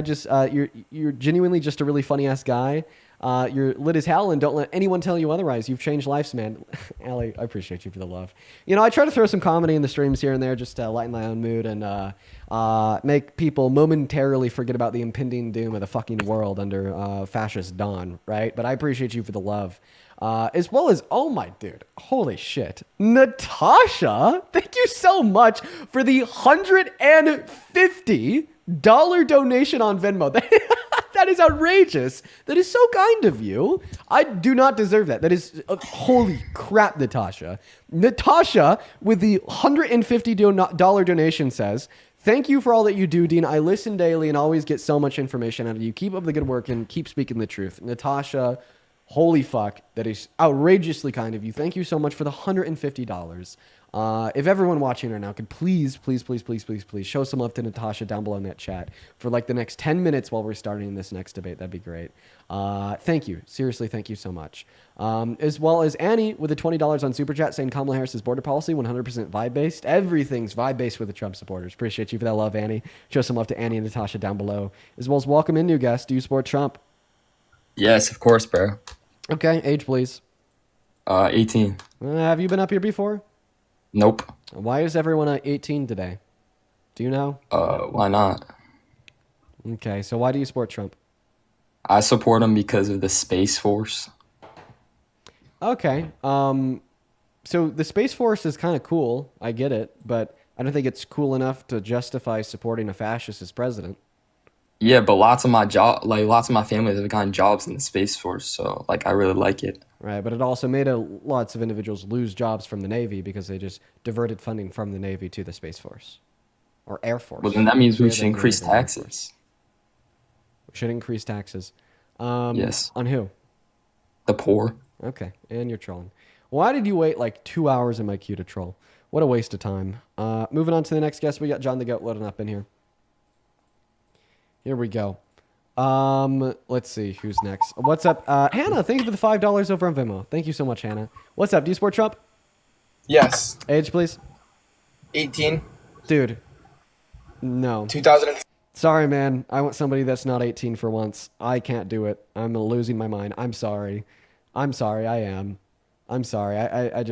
you're genuinely just a really funny ass guy. You're lit as hell, and don't let anyone tell you otherwise. You've changed lives, man. Ali, I appreciate you for the love. You know, I try to throw some comedy in the streams here and there, just to lighten my own mood and make people momentarily forget about the impending doom of the fucking world under fascist dawn, right? But I appreciate you for the love. As well as, oh my dude, holy shit. Natasha, thank you so much for the $150 donation on Venmo. That is outrageous. That is so kind of you. I do not deserve that. That is, holy crap, Natasha. Natasha, with the $150 donation says, thank you for all that you do, Dean. I listen daily and always get so much information out of you. Keep up the good work and keep speaking the truth. Natasha, holy fuck, that is outrageously kind of you. Thank you so much for the $150. If everyone watching right now could please show some love to Natasha down below in that chat for like the next 10 minutes while we're starting this next debate. That'd be great. Thank you. Seriously, thank you so much. As well as Annie with the $20 on Super Chat saying Kamala Harris's border policy, 100% vibe-based. Everything's vibe-based with the Trump supporters. Appreciate you for that love, Annie. Show some love to Annie and Natasha down below. As well as welcome in new guests. Do you support Trump? Yes, of course, bro. Okay, age please. 18. Have you been up here before? Nope. Why is everyone at 18 today? Do you know? Why not? Okay, so why do you support Trump? I support him because of the Space Force. Okay. So the Space Force is kind of cool. I get it, but I don't think it's cool enough to justify supporting a fascist as president. Yeah, but lots of my family have gotten jobs in the Space Force, so like I really like it. Right, but it also made lots of individuals lose jobs from the Navy because they just diverted funding from the Navy to the Space Force or Air Force. Well, then that means we should increase taxes. We should increase taxes. Yes. On who? The poor. Okay, and you're trolling. Why did you wait like 2 hours in my queue to troll? What a waste of time. Moving on to the next guest, we got John the Goat loading up in here. Here we go. Let's see who's next. What's up? Hannah, thank you for the $5 over on Venmo. Thank you so much, Hannah. What's up? Do you support Trump? Yes. Age, please. 18. Dude. No. 2000. Sorry, man. I want somebody that's not 18 for once. I can't do it. I'm losing my mind. I'm sorry. I am. I'm sorry. I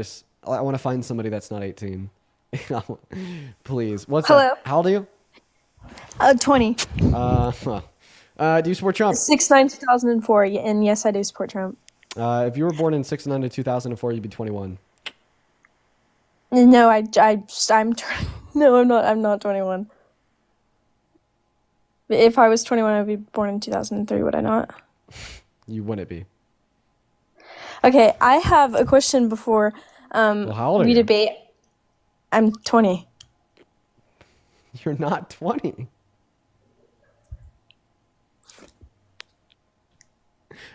want to find somebody that's not 18. Please. What's Hello. up? How old are you? 20. Do you support Trump? 6/9/2004, and yes, I do support Trump. If you were born in 6/9 2004, you'd be 21. No, no, I'm not 21. If I was 21, I'd be born in 2003, would I not? You wouldn't be. Okay, I have a question before how old are we you? debate. I'm 20. You're not 20.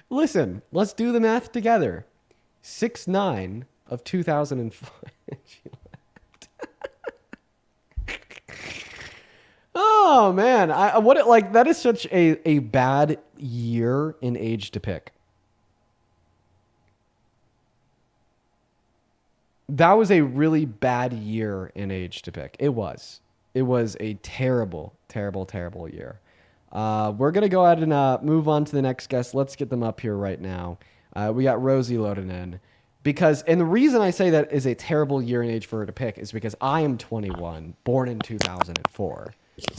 Listen, let's do the math together. 6/9 of 2005. Oh man, that is such a bad year in age to pick. That was a really bad year in age to pick. It was. It was a terrible, terrible, terrible year. We're going to go ahead and move on to the next guest. Let's get them up here right now. We got Rosie loaded in. And the reason I say that is a terrible year and age for her to pick is because I am 21, born in 2004.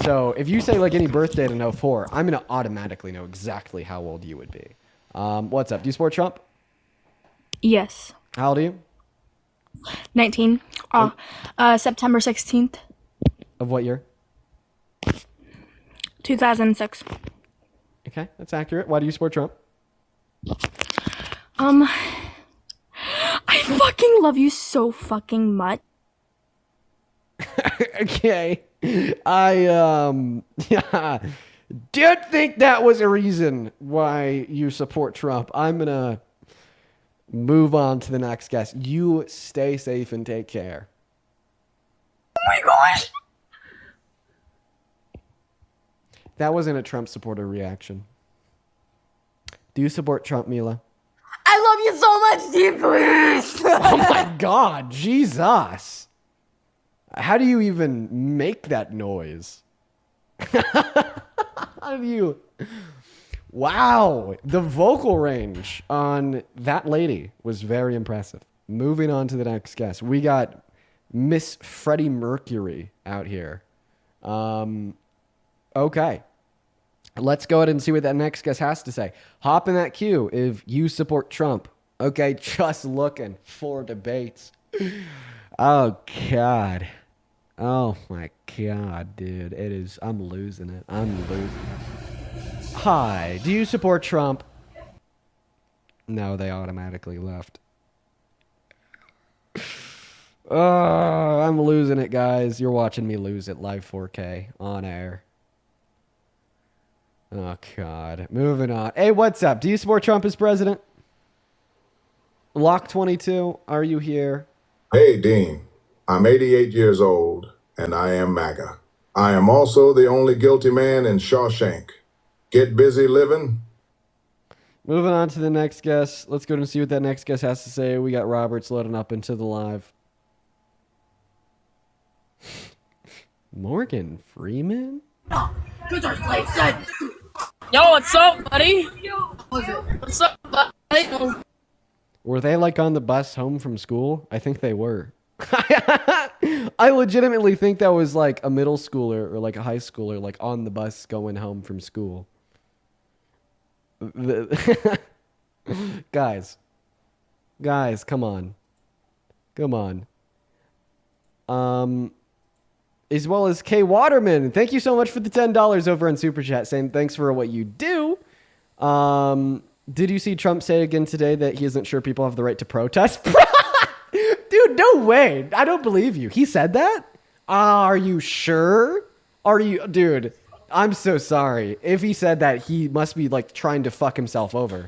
So if you say like any birthday in 04, I'm going to automatically know exactly how old you would be. What's up? Do you support Trump? Yes. How old are you? 19. September 16th, Of what year? 2006. Okay, that's accurate. Why do you support Trump? I fucking love you so fucking much. Okay. Yeah, did think that was a reason why you support Trump. I'm going to move on to the next guest. You stay safe and take care. Oh my gosh. That wasn't a Trump supporter reaction. Do you support Trump, Mila? I love you so much, please. Oh my God, Jesus. How do you even make that noise? How do you? Wow, the vocal range on that lady was very impressive. Moving on to the next guest. We got Miss Freddie Mercury out here. Okay. Let's go ahead and see what that next guest has to say. Hop in that queue if you support Trump. Okay, just looking for debates. Oh, God. Oh, my God, dude. I'm losing it. Hi, do you support Trump? No, they automatically left. Oh, I'm losing it, guys. You're watching me lose it live 4K on air. Oh, God. Moving on. Hey, what's up? Do you support Trump as president? Lock 22, are you here? Hey, Dean. I'm 88 years old, and I am Maga. I am also the only guilty man in Shawshank. Get busy living. Moving on to the next guest. Let's go and see what that next guest has to say. We got Roberts loading up into the live. Morgan Freeman? Yo, what's up, buddy? What's up, buddy? Were they like on the bus home from school? I think they were. I legitimately think that was like a middle schooler or like a high schooler like on the bus going home from school. Guys, come on. As well as Kay Waterman. Thank you so much for the $10 over on Super Chat, saying thanks for what you do. Did you see Trump say again today that he isn't sure people have the right to protest? Dude, no way. I don't believe you. He said that? Are you sure? Dude, I'm so sorry. If he said that, he must be like trying to fuck himself over.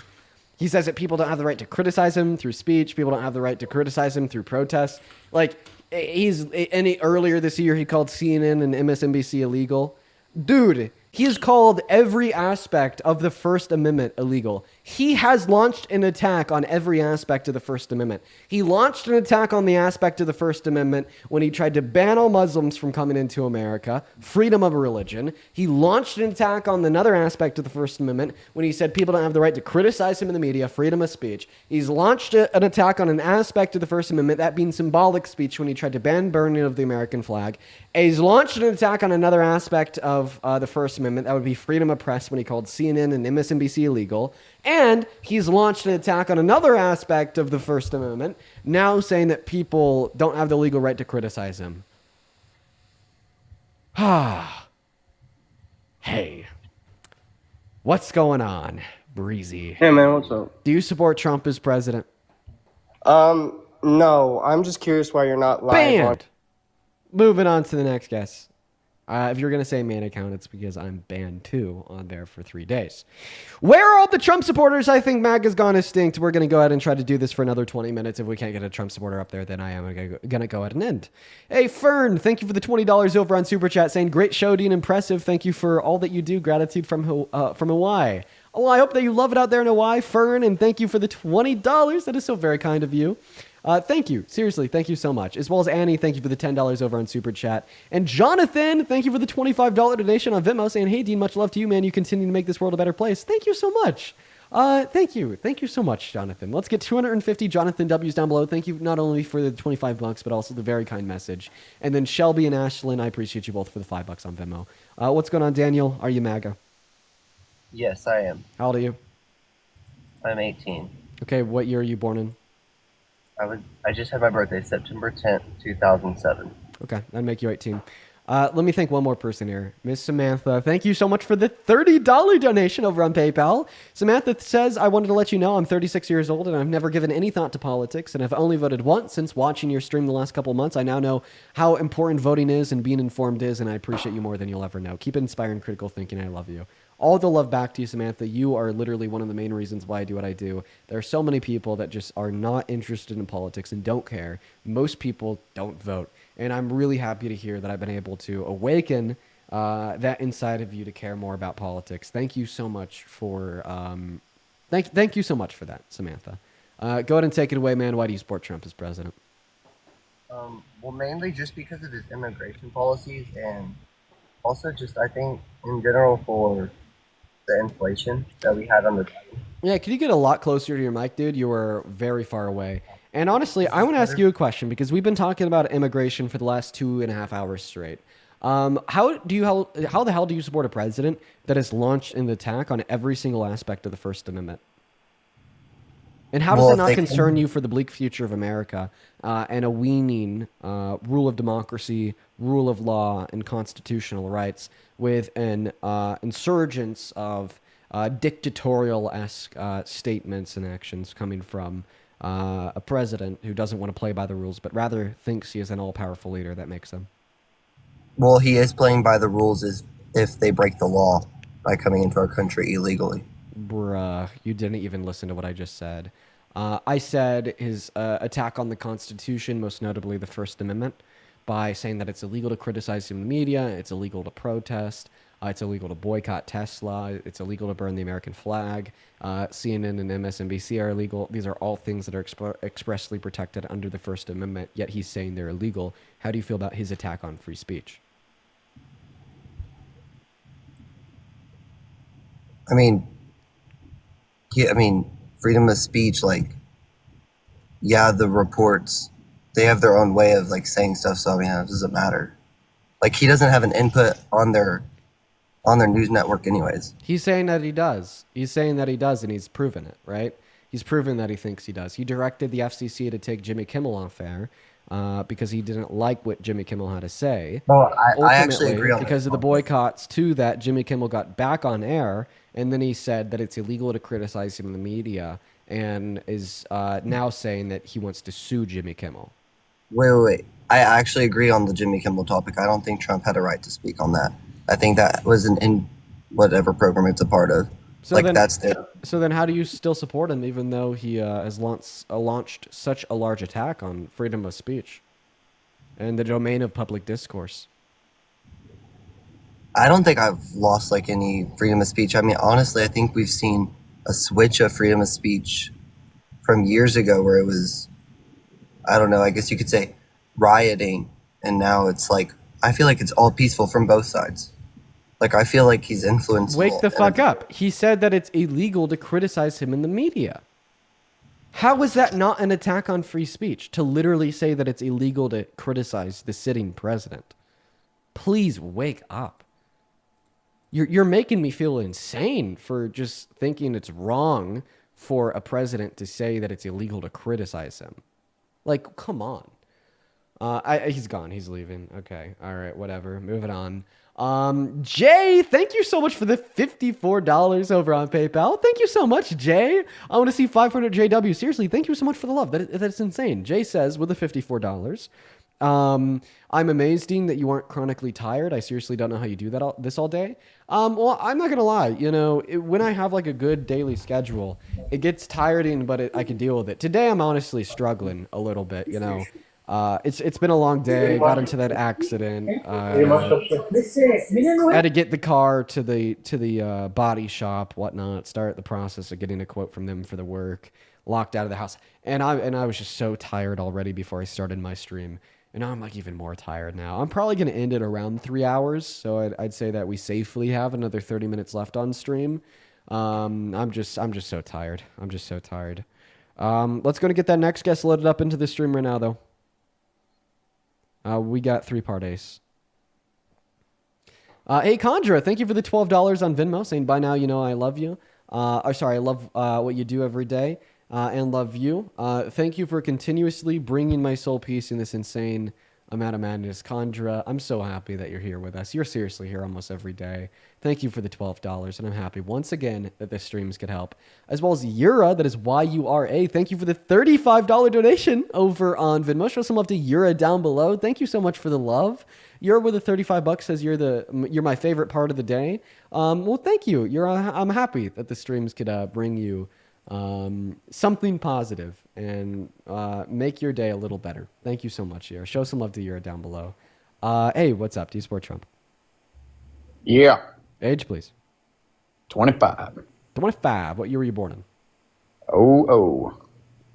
He says that people don't have the right to criticize him through speech. People don't have the right to criticize him through protests. Like, earlier this year, he called CNN and MSNBC illegal. Dude, he has called every aspect of the First Amendment illegal. He has launched an attack on every aspect of the First Amendment. He launched an attack on the aspect of the First Amendment when he tried to ban all Muslims from coming into America, freedom of religion. He launched an attack on another aspect of the First Amendment when he said people don't have the right to criticize him in the media, freedom of speech. He's launched an attack on an aspect of the First Amendment, that being symbolic speech, when he tried to ban burning of the American flag. And he's launched an attack on another aspect of the First Amendment, that would be freedom of press, when he called CNN and MSNBC illegal. And he's launched an attack on another aspect of the First Amendment, now saying that people don't have the legal right to criticize him. Hey, what's going on, Breezy? Hey man, what's up? Do you support Trump as president? No. I'm just curious why you're not live on. Banned. Moving on to the next guest. If you're going to say main account, it's because I'm banned too on there for 3 days. Where are all the Trump supporters? I think Maga's gone extinct. We're going to go ahead and try to do this for another 20 minutes. If we can't get a Trump supporter up there, then I am going to go ahead and end. Hey, Fern, thank you for the $20 over on Super Chat, saying, great show, Dean, impressive. Thank you for all that you do. Gratitude from Hawaii. Oh, I hope that you love it out there in Hawaii, Fern, and thank you for the $20. That is so very kind of you. Thank you. Seriously, thank you so much. As well as Annie, thank you for the $10 over on Super Chat. And Jonathan, thank you for the $25 donation on Venmo, saying, hey, Dean, much love to you, man. You continue to make this world a better place. Thank you so much. Thank you. Thank you so much, Jonathan. Let's get 250 Jonathan W's down below. Thank you not only for the $25, but also the very kind message. And then Shelby and Ashlyn, I appreciate you both for the $5 on Venmo. What's going on, Daniel? Are you MAGA? Yes, I am. How old are you? I'm 18. Okay, what year are you born in? I just had my birthday, September 10th, 2007. Okay, that'd make you 18. Let me thank one more person here. Miss Samantha, thank you so much for the $30 donation over on PayPal. Samantha says, I wanted to let you know I'm 36 years old and I've never given any thought to politics and I've only voted once since watching your stream the last couple of months. I now know how important voting is and being informed is, and I appreciate you more than you'll ever know. Keep inspiring critical thinking. I love you. All the love back to you, Samantha. You are literally one of the main reasons why I do what I do. There are so many people that just are not interested in politics and don't care. Most people don't vote. And I'm really happy to hear that I've been able to awaken that inside of you to care more about politics. Thank you so much for thank you so much for that, Samantha. Go ahead and take it away, man. Why do you support Trump as president? Well, mainly just because of his immigration policies and also just, I think, in general for the inflation that we had under Biden. Yeah, can you get a lot closer to your mic, dude? You were very far away. And honestly, I want to ask you a question because we've been talking about immigration for the last 2.5 hours straight. How the hell do you support a president that has launched an attack on every single aspect of the First Amendment? And how does it not concern you for the bleak future of America and a waning rule of democracy, rule of law, and constitutional rights with an insurgence of dictatorial-esque statements and actions coming from a president who doesn't want to play by the rules, but rather thinks he is an all-powerful leader that makes them? Well, he is playing by the rules as if they break the law by coming into our country illegally. Bruh, you didn't even listen to what I just said. I said his attack on the Constitution, most notably the First Amendment, by saying that it's illegal to criticize him in the media, it's illegal to protest, it's illegal to boycott Tesla, it's illegal to burn the American flag, CNN and MSNBC are illegal. These are all things that are expressly protected under the First Amendment, yet he's saying they're illegal. How do you feel about his attack on free speech? I mean, freedom of speech, like, yeah, the reports, they have their own way of, like, saying stuff, so, I mean, it doesn't matter. Like, he doesn't have an input on their news network anyways. He's saying that he does. He's saying that he does, and he's proven it, right? He's proven that he thinks he does. He directed the FCC to take Jimmy Kimmel off air because he didn't like what Jimmy Kimmel had to say. Well, I actually agree on that. Because of the boycotts to that, Jimmy Kimmel got back on air, and then he said that it's illegal to criticize him in the media, and is now saying that he wants to sue Jimmy Kimmel. Wait. I actually agree on the Jimmy Kimmel topic. I don't think Trump had a right to speak on that. I think that was in whatever program it's a part of. So then how do you still support him even though he has launched such a large attack on freedom of speech and the domain of public discourse? I don't think I've lost like any freedom of speech. I mean, honestly, I think we've seen a switch of freedom of speech from years ago where it was, I don't know, I guess you could say rioting. And now it's like, I feel like it's all peaceful from both sides. Like, I feel like he's influenced. Wake the fuck up. He said that it's illegal to criticize him in the media. How is that not an attack on free speech to literally say that it's illegal to criticize the sitting president? Please wake up. You're making me feel insane for just thinking it's wrong for a president to say that it's illegal to criticize him. Like, come on. He's gone. He's leaving. Okay. All right. Whatever. Moving on. Jay, thank you so much for the $54 over on PayPal. Thank you so much, Jay. I want to see 500 JW. Seriously, thank you so much for the love. That's insane. Jay says with the $54, I'm amazed, Dean, that you aren't chronically tired. I seriously don't know how you do that this all day. Well, I'm not gonna lie. You know, when I have like a good daily schedule, it gets tiring, but I can deal with it. Today, I'm honestly struggling a little bit. You know. It's been a long day. Got into that accident. Had to get the car to the body shop, whatnot. Start the process of getting a quote from them for the work. locked out of the house. And I was just so tired already before I started my stream. And now I'm like even more tired now. I'm probably going to end it around 3 hours. So I'd say that we safely have another 30 minutes left on stream. I'm just so tired. I'm just so tired. Let's go to get that next guest loaded up into the stream right now, though. We got 3-part ace. Hey, Condra, thank you for the $12 on Venmo, saying, bye now, you know I love you. I love what you do every day, and love you. Thank you for continuously bringing my soul peace in this insane amount of madness. Condra, I'm so happy that you're here with us. You're seriously here almost every day. Thank you for the $12, and I'm happy once again that this streams could help. As well as Yura, that is YURA. Thank you for the $35 donation over on Venmo. Show some love to Yura down below. Thank you so much for the love. Yura with the $35 says you're my favorite part of the day. Well, thank you. I'm happy that the streams could bring you something positive and make your day a little better. Thank you so much, Yura. Show some love to Yura down below. Hey, what's up? Do you support Trump? Yeah. Age, please. 25. 25. What year were you born in?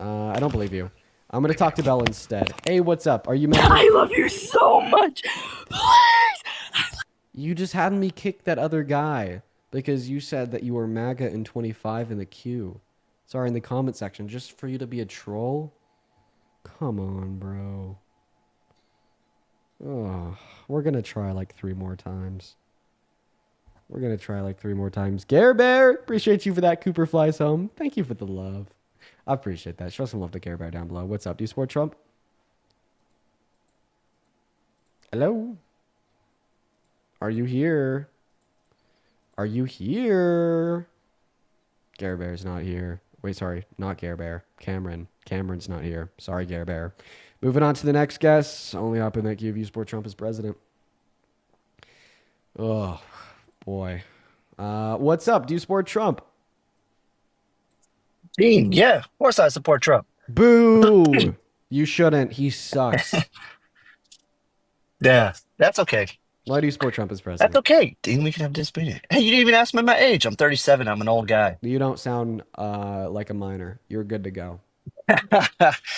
I don't believe you. I'm going to talk to Belle instead. Hey, what's up? Are you mad? I love you so much. You just had me kick that other guy because you said that you were MAGA in 25 in the queue. Sorry, in the comment section. Just for you to be a troll? Come on, bro. Oh, we're going to try like 3 more times. Gare Bear, appreciate you for that. Cooper Flies Home. Thank you for the love. I appreciate that. Show some love to Gare Bear down below. What's up? Do you support Trump? Hello? Are you here? Gare Bear's not here. Wait, sorry. Not Gare Bear. Cameron's not here. Sorry, Gare Bear. Moving on to the next guest. Only hoping that you support Trump as president. Oh, boy. What's up? Do you support Trump? Dean, yeah, of course I support Trump. Boo! You shouldn't. He sucks. Yeah, that's okay. Why do you support Trump as president? That's okay, Dean. We can have this meeting. Hey, you didn't even ask me my age. I'm 37. I'm an old guy. You don't sound like a minor. You're good to go.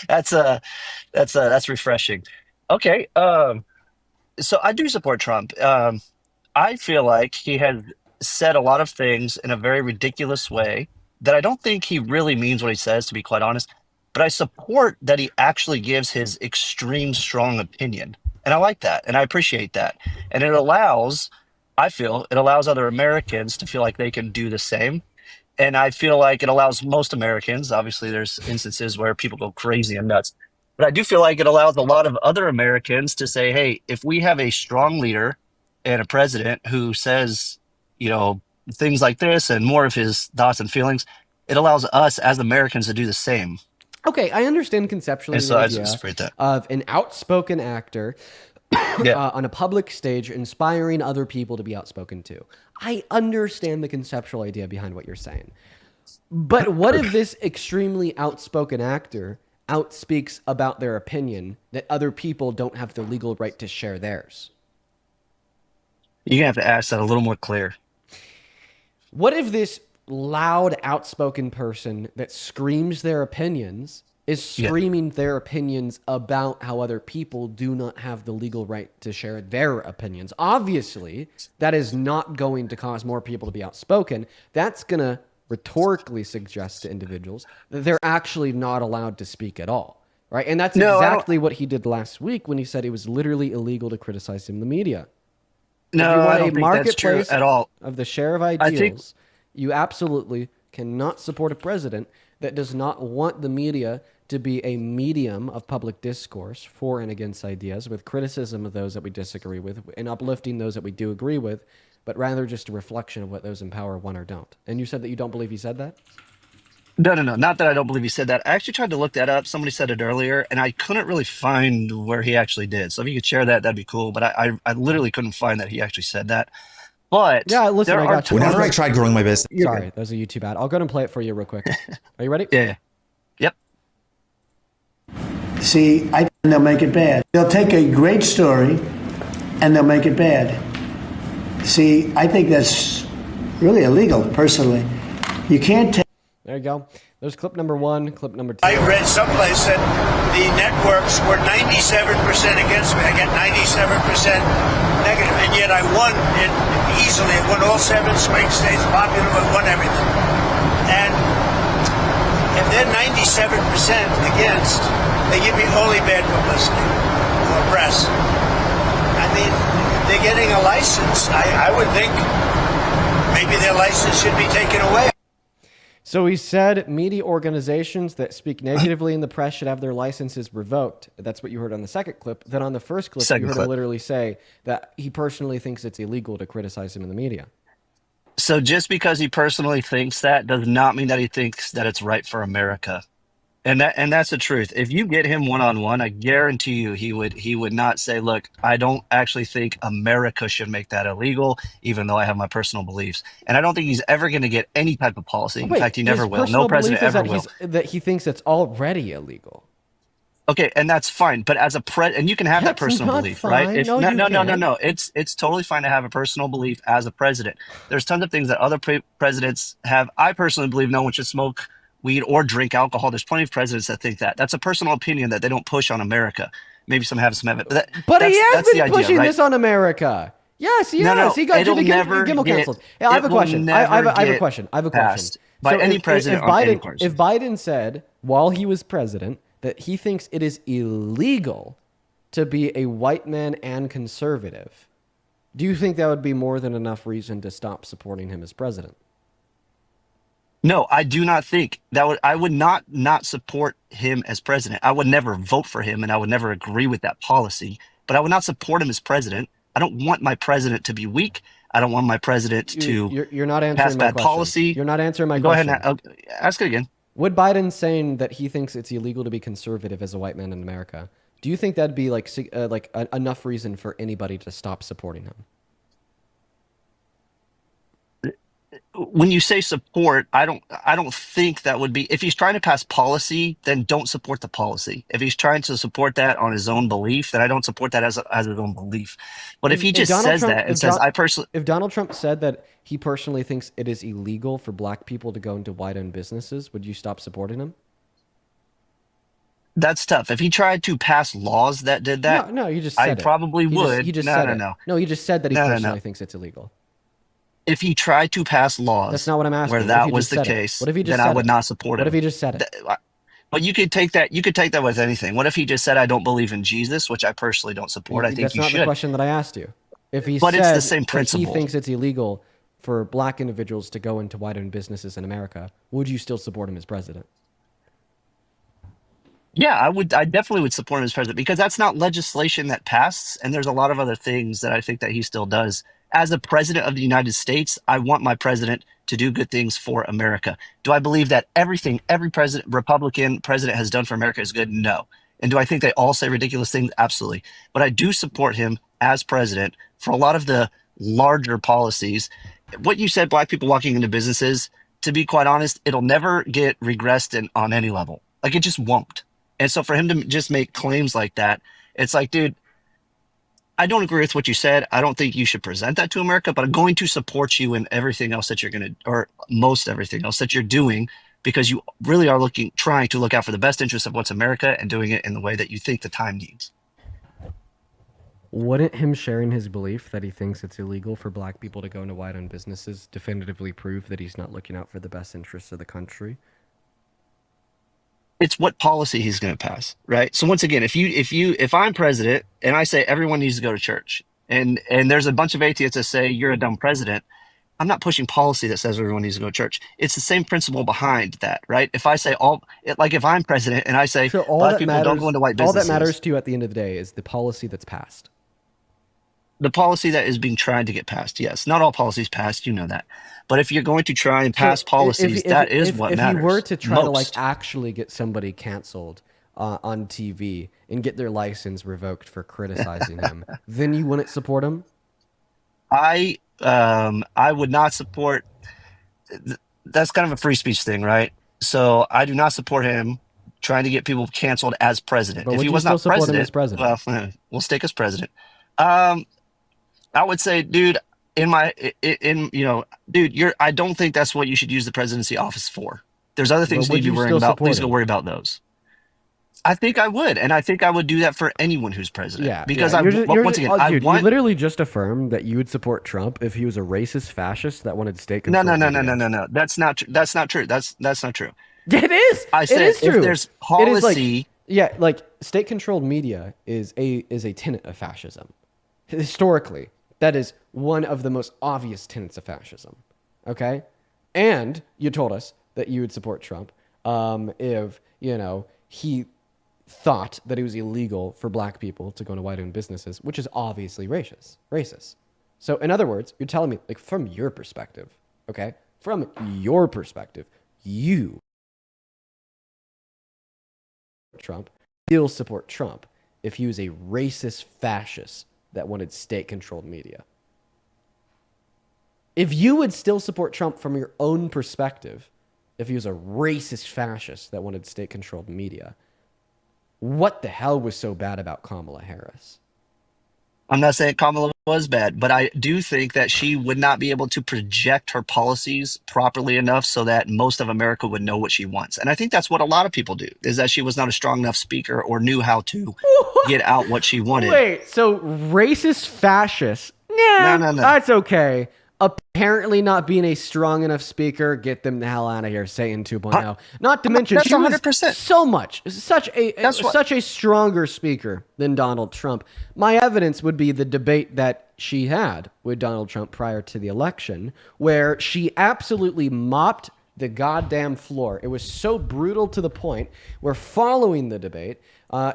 That's refreshing. Okay, so I do support Trump. I feel like he has said a lot of things in a very ridiculous way that I don't think he really means what he says, to be quite honest. But I support that he actually gives his extreme strong opinion. And I like that. And I appreciate that. And I feel it allows other Americans to feel like they can do the same. And I feel like it allows most Americans, obviously there's instances where people go crazy and nuts, but I do feel like it allows a lot of other Americans to say, hey, if we have a strong leader and a president who says, things like this and more of his thoughts and feelings, it allows us as Americans to do the same. Okay, I understand conceptually So the I idea support that. of an outspoken actor on a public stage inspiring other people to be outspoken too. I understand the conceptual idea behind what you're saying. But what if this extremely outspoken actor outspeaks about their opinion that other people don't have the legal right to share theirs? You're going to have to ask that a little more clear. What if this loud, outspoken person that screams their opinions is screaming their opinions about how other people do not have the legal right to share their opinions? Obviously, that is not going to cause more people to be outspoken. That's going to rhetorically suggest to individuals that they're actually not allowed to speak at all, right? And that's exactly what he did last week when he said it was literally illegal to criticize him in the media. No, I don't think that's true at all. Of the share of ideals, you absolutely cannot support a president that does not want the media to be a medium of public discourse for and against ideas, with criticism of those that we disagree with and uplifting those that we do agree with, but rather just a reflection of what those in power want or don't. And you said that you don't believe he said that? No. Not that I don't believe he said that. I actually tried to look that up. Somebody said it earlier, and I couldn't really find where he actually did. So if you could share that, that'd be cool. But I literally couldn't find that he actually said that. But yeah, listen, I got you. Whenever I tried growing my business. Sorry, that was a YouTube ad. I'll go ahead and play it for you real quick. Are you ready? Yeah. Yep. See, I think they'll make it bad. They'll take a great story and they'll make it bad. See, I think that's really illegal, personally. You can't take... There you go. There's clip number 1, clip number 2. I read someplace that the networks were 97% against me. I get 97% negative, and yet I won it easily. I won all 7 swing states, popular, but won everything. And if they're 97% against, they give me only bad publicity or press. I mean, they're getting a license. I would think maybe their license should be taken away. So he said media organizations that speak negatively in the press should have their licenses revoked. That's what you heard on the second clip. Then on the first clip, you heard him literally say that he personally thinks it's illegal to criticize him in the media. So just because he personally thinks that does not mean that he thinks that it's right for America. And that's the truth. If you get him one-on-one, I guarantee you he would not say, look, I don't actually think America should make that illegal, even though I have my personal beliefs. And I don't think he's ever going to get any type of policy. In fact, he never will. No president ever will. That he thinks it's already illegal. Okay, and that's fine. But as a and you can have that personal belief, right? If, no. It's totally fine to have a personal belief as a president. There's tons of things that other presidents have. I personally believe no one should smoke weed or drink alcohol. There's plenty of presidents that think that. That's a personal opinion that they don't push on America. Maybe some have some of it. But he has been pushing this on America. Yes, he has. He got Jimmy Kimmel canceled. I have a question. I have a question. By any president on any person. If Biden said while he was president that he thinks it is illegal to be a white man and conservative, do you think that would be more than enough reason to stop supporting him as president? No, I do not think that I would not support him as president. I would never vote for him and I would never agree with that policy, but I would not support him as president. I don't want my president to be weak. I don't want my president to you're not answering pass my bad question. policy. You're not answering my Go question. ahead and ask it again. Would Biden saying that he thinks it's illegal to be conservative as a white man in America, do you think that'd be like enough reason for anybody to stop supporting him? When you say support, I don't think that would be, if he's trying to pass policy, then don't support the policy. If he's trying to support that on his own belief, then I don't support that as his own belief. But if he just says that and says, if Donald Trump said that he personally thinks it is illegal for black people to go into white-owned businesses, would you stop supporting him? That's tough. If he tried to pass laws that did that, no, you just said I probably would. He just said it. No, you just said that he personally thinks it's illegal. If he tried to pass laws, that's not what I'm asking. Where that was the case, what if he just then I would not support him. What if he just said it? But you could take that. You could take that with anything. What if he just said, "I don't believe in Jesus," which I personally don't support. I think that's you not should. the question that I asked you. If he but said it's the same principle. That he thinks it's illegal for black individuals to go into white-owned businesses in America, would you still support him as president? Yeah, I would. I definitely would support him as president because that's not legislation that passed, and there's a lot of other things that I think that he still does. As a president of the United States, I want my president to do good things for America. Do I believe that everything every Republican president has done for America is good? No. And do I think they all say ridiculous things? Absolutely. But I do support him as president for a lot of the larger policies. What you said, black people walking into businesses, to be quite honest, it'll never get regressed on any level. Like, it just won't. And so for him to just make claims like that, it's like, dude, I don't agree with what you said. I don't think you should present that to America, but I'm going to support you in everything else that you're going to, or most everything else that you're doing, because you really are trying to look out for the best interests of what's America and doing it in the way that you think the time needs. Wouldn't him sharing his belief that he thinks it's illegal for black people to go into white-owned businesses definitively prove that he's not looking out for the best interests of the country? It's what policy he's going to pass, right? So once again, if I'm president and I say everyone needs to go to church, and there's a bunch of atheists that say you're a dumb president, I'm not pushing policy that says everyone needs to go to church. It's the same principle behind that, right? If I say if I'm president and I say black people don't go into white businesses, all that matters to you at the end of the day is the policy that's passed. The policy that is being tried to get passed, yes. Not all policies passed, you know that. But if you're going to try and pass policies, that is what matters. If he were to try most. to actually get somebody canceled on TV and get their license revoked for criticizing him, then you wouldn't support him? I would not support. That's kind of a free speech thing, right? So I do not support him trying to get people canceled as president. But if would he you was still not support him as president? well, we'll stick as president. I would say, dude, dude, I don't think that's what you should use the presidency office for. There's other things you would need to be you worrying still about. support Please go him? worry about those. I think I would, and I think I would do that for anyone who's president. Yeah, because yeah. once again, I dude, want. you literally just affirmed that you would support Trump if he was a racist fascist that wanted state No, control. no. That's not true. That's not true. That's not true. It is. I It said is true. if there's It is policy, like state-controlled media is a tenet of fascism. Historically, that is one of the most obvious tenets of fascism. Okay, and you told us that you would support Trump if he thought that it was illegal for black people to go into white-owned businesses, which is obviously racist. So, in other words, you're telling me, like, from your perspective, okay, from your perspective, you Trump, still support Trump if he was a racist fascist that wanted state-controlled media. If you would still support Trump from your own perspective, if he was a racist fascist that wanted state-controlled media, what the hell was so bad about Kamala Harris? I'm not saying Kamala was bad, but I do think that she would not be able to project her policies properly enough so that most of America would know what she wants. And I think that's what a lot of people do, is that she was not a strong enough speaker or knew how to get out what she wanted. Wait, so racist fascist? Nah, No. That's okay. Apparently not being a strong enough speaker, get them the hell out of here, Satan 2.0. Not to mention, That's she was 100%. such a stronger speaker than Donald Trump. My evidence would be the debate that she had with Donald Trump prior to the election, where she absolutely mopped the goddamn floor. It was so brutal to the point where following the debate,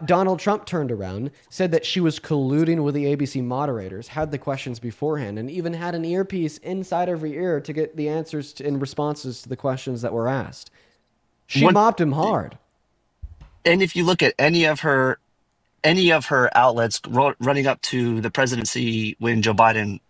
Donald Trump turned around, said that she was colluding with the ABC moderators, had the questions beforehand, and even had an earpiece inside of her ear to get the answers and responses to the questions that were asked. She mopped him hard. And if you look at any of her outlets running up to the presidency when Joe Biden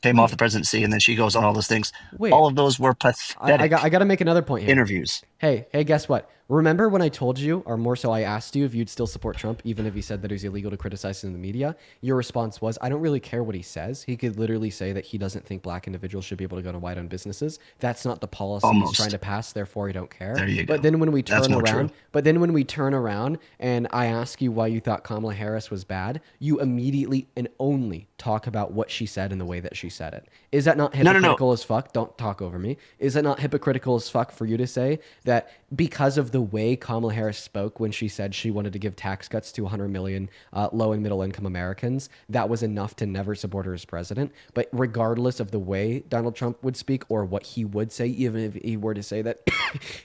came off the presidency, and then she goes on all those things. All of those were pathetic. I got to make another point here. Interviews. Hey, guess what? Remember when I told you, or more so I asked you if you'd still support Trump, even if he said that it was illegal to criticize in the media? Your response was, I don't really care what he says. He could literally say that he doesn't think black individuals should be able to go to white-owned businesses. That's not the policy he's trying to pass, therefore I don't care. There you go. But then when we turn true. around and I ask you why you thought Kamala Harris was bad, you immediately and only talk about what she said and the way that she said it. Is that not hypocritical as fuck? Don't talk over me. Is it not hypocritical as fuck for you to say that because of the way Kamala Harris spoke when she said she wanted to give tax cuts to 100 million low and middle income Americans, that was enough to never support her as president? But regardless of the way Donald Trump would speak or what he would say, even if he were to say that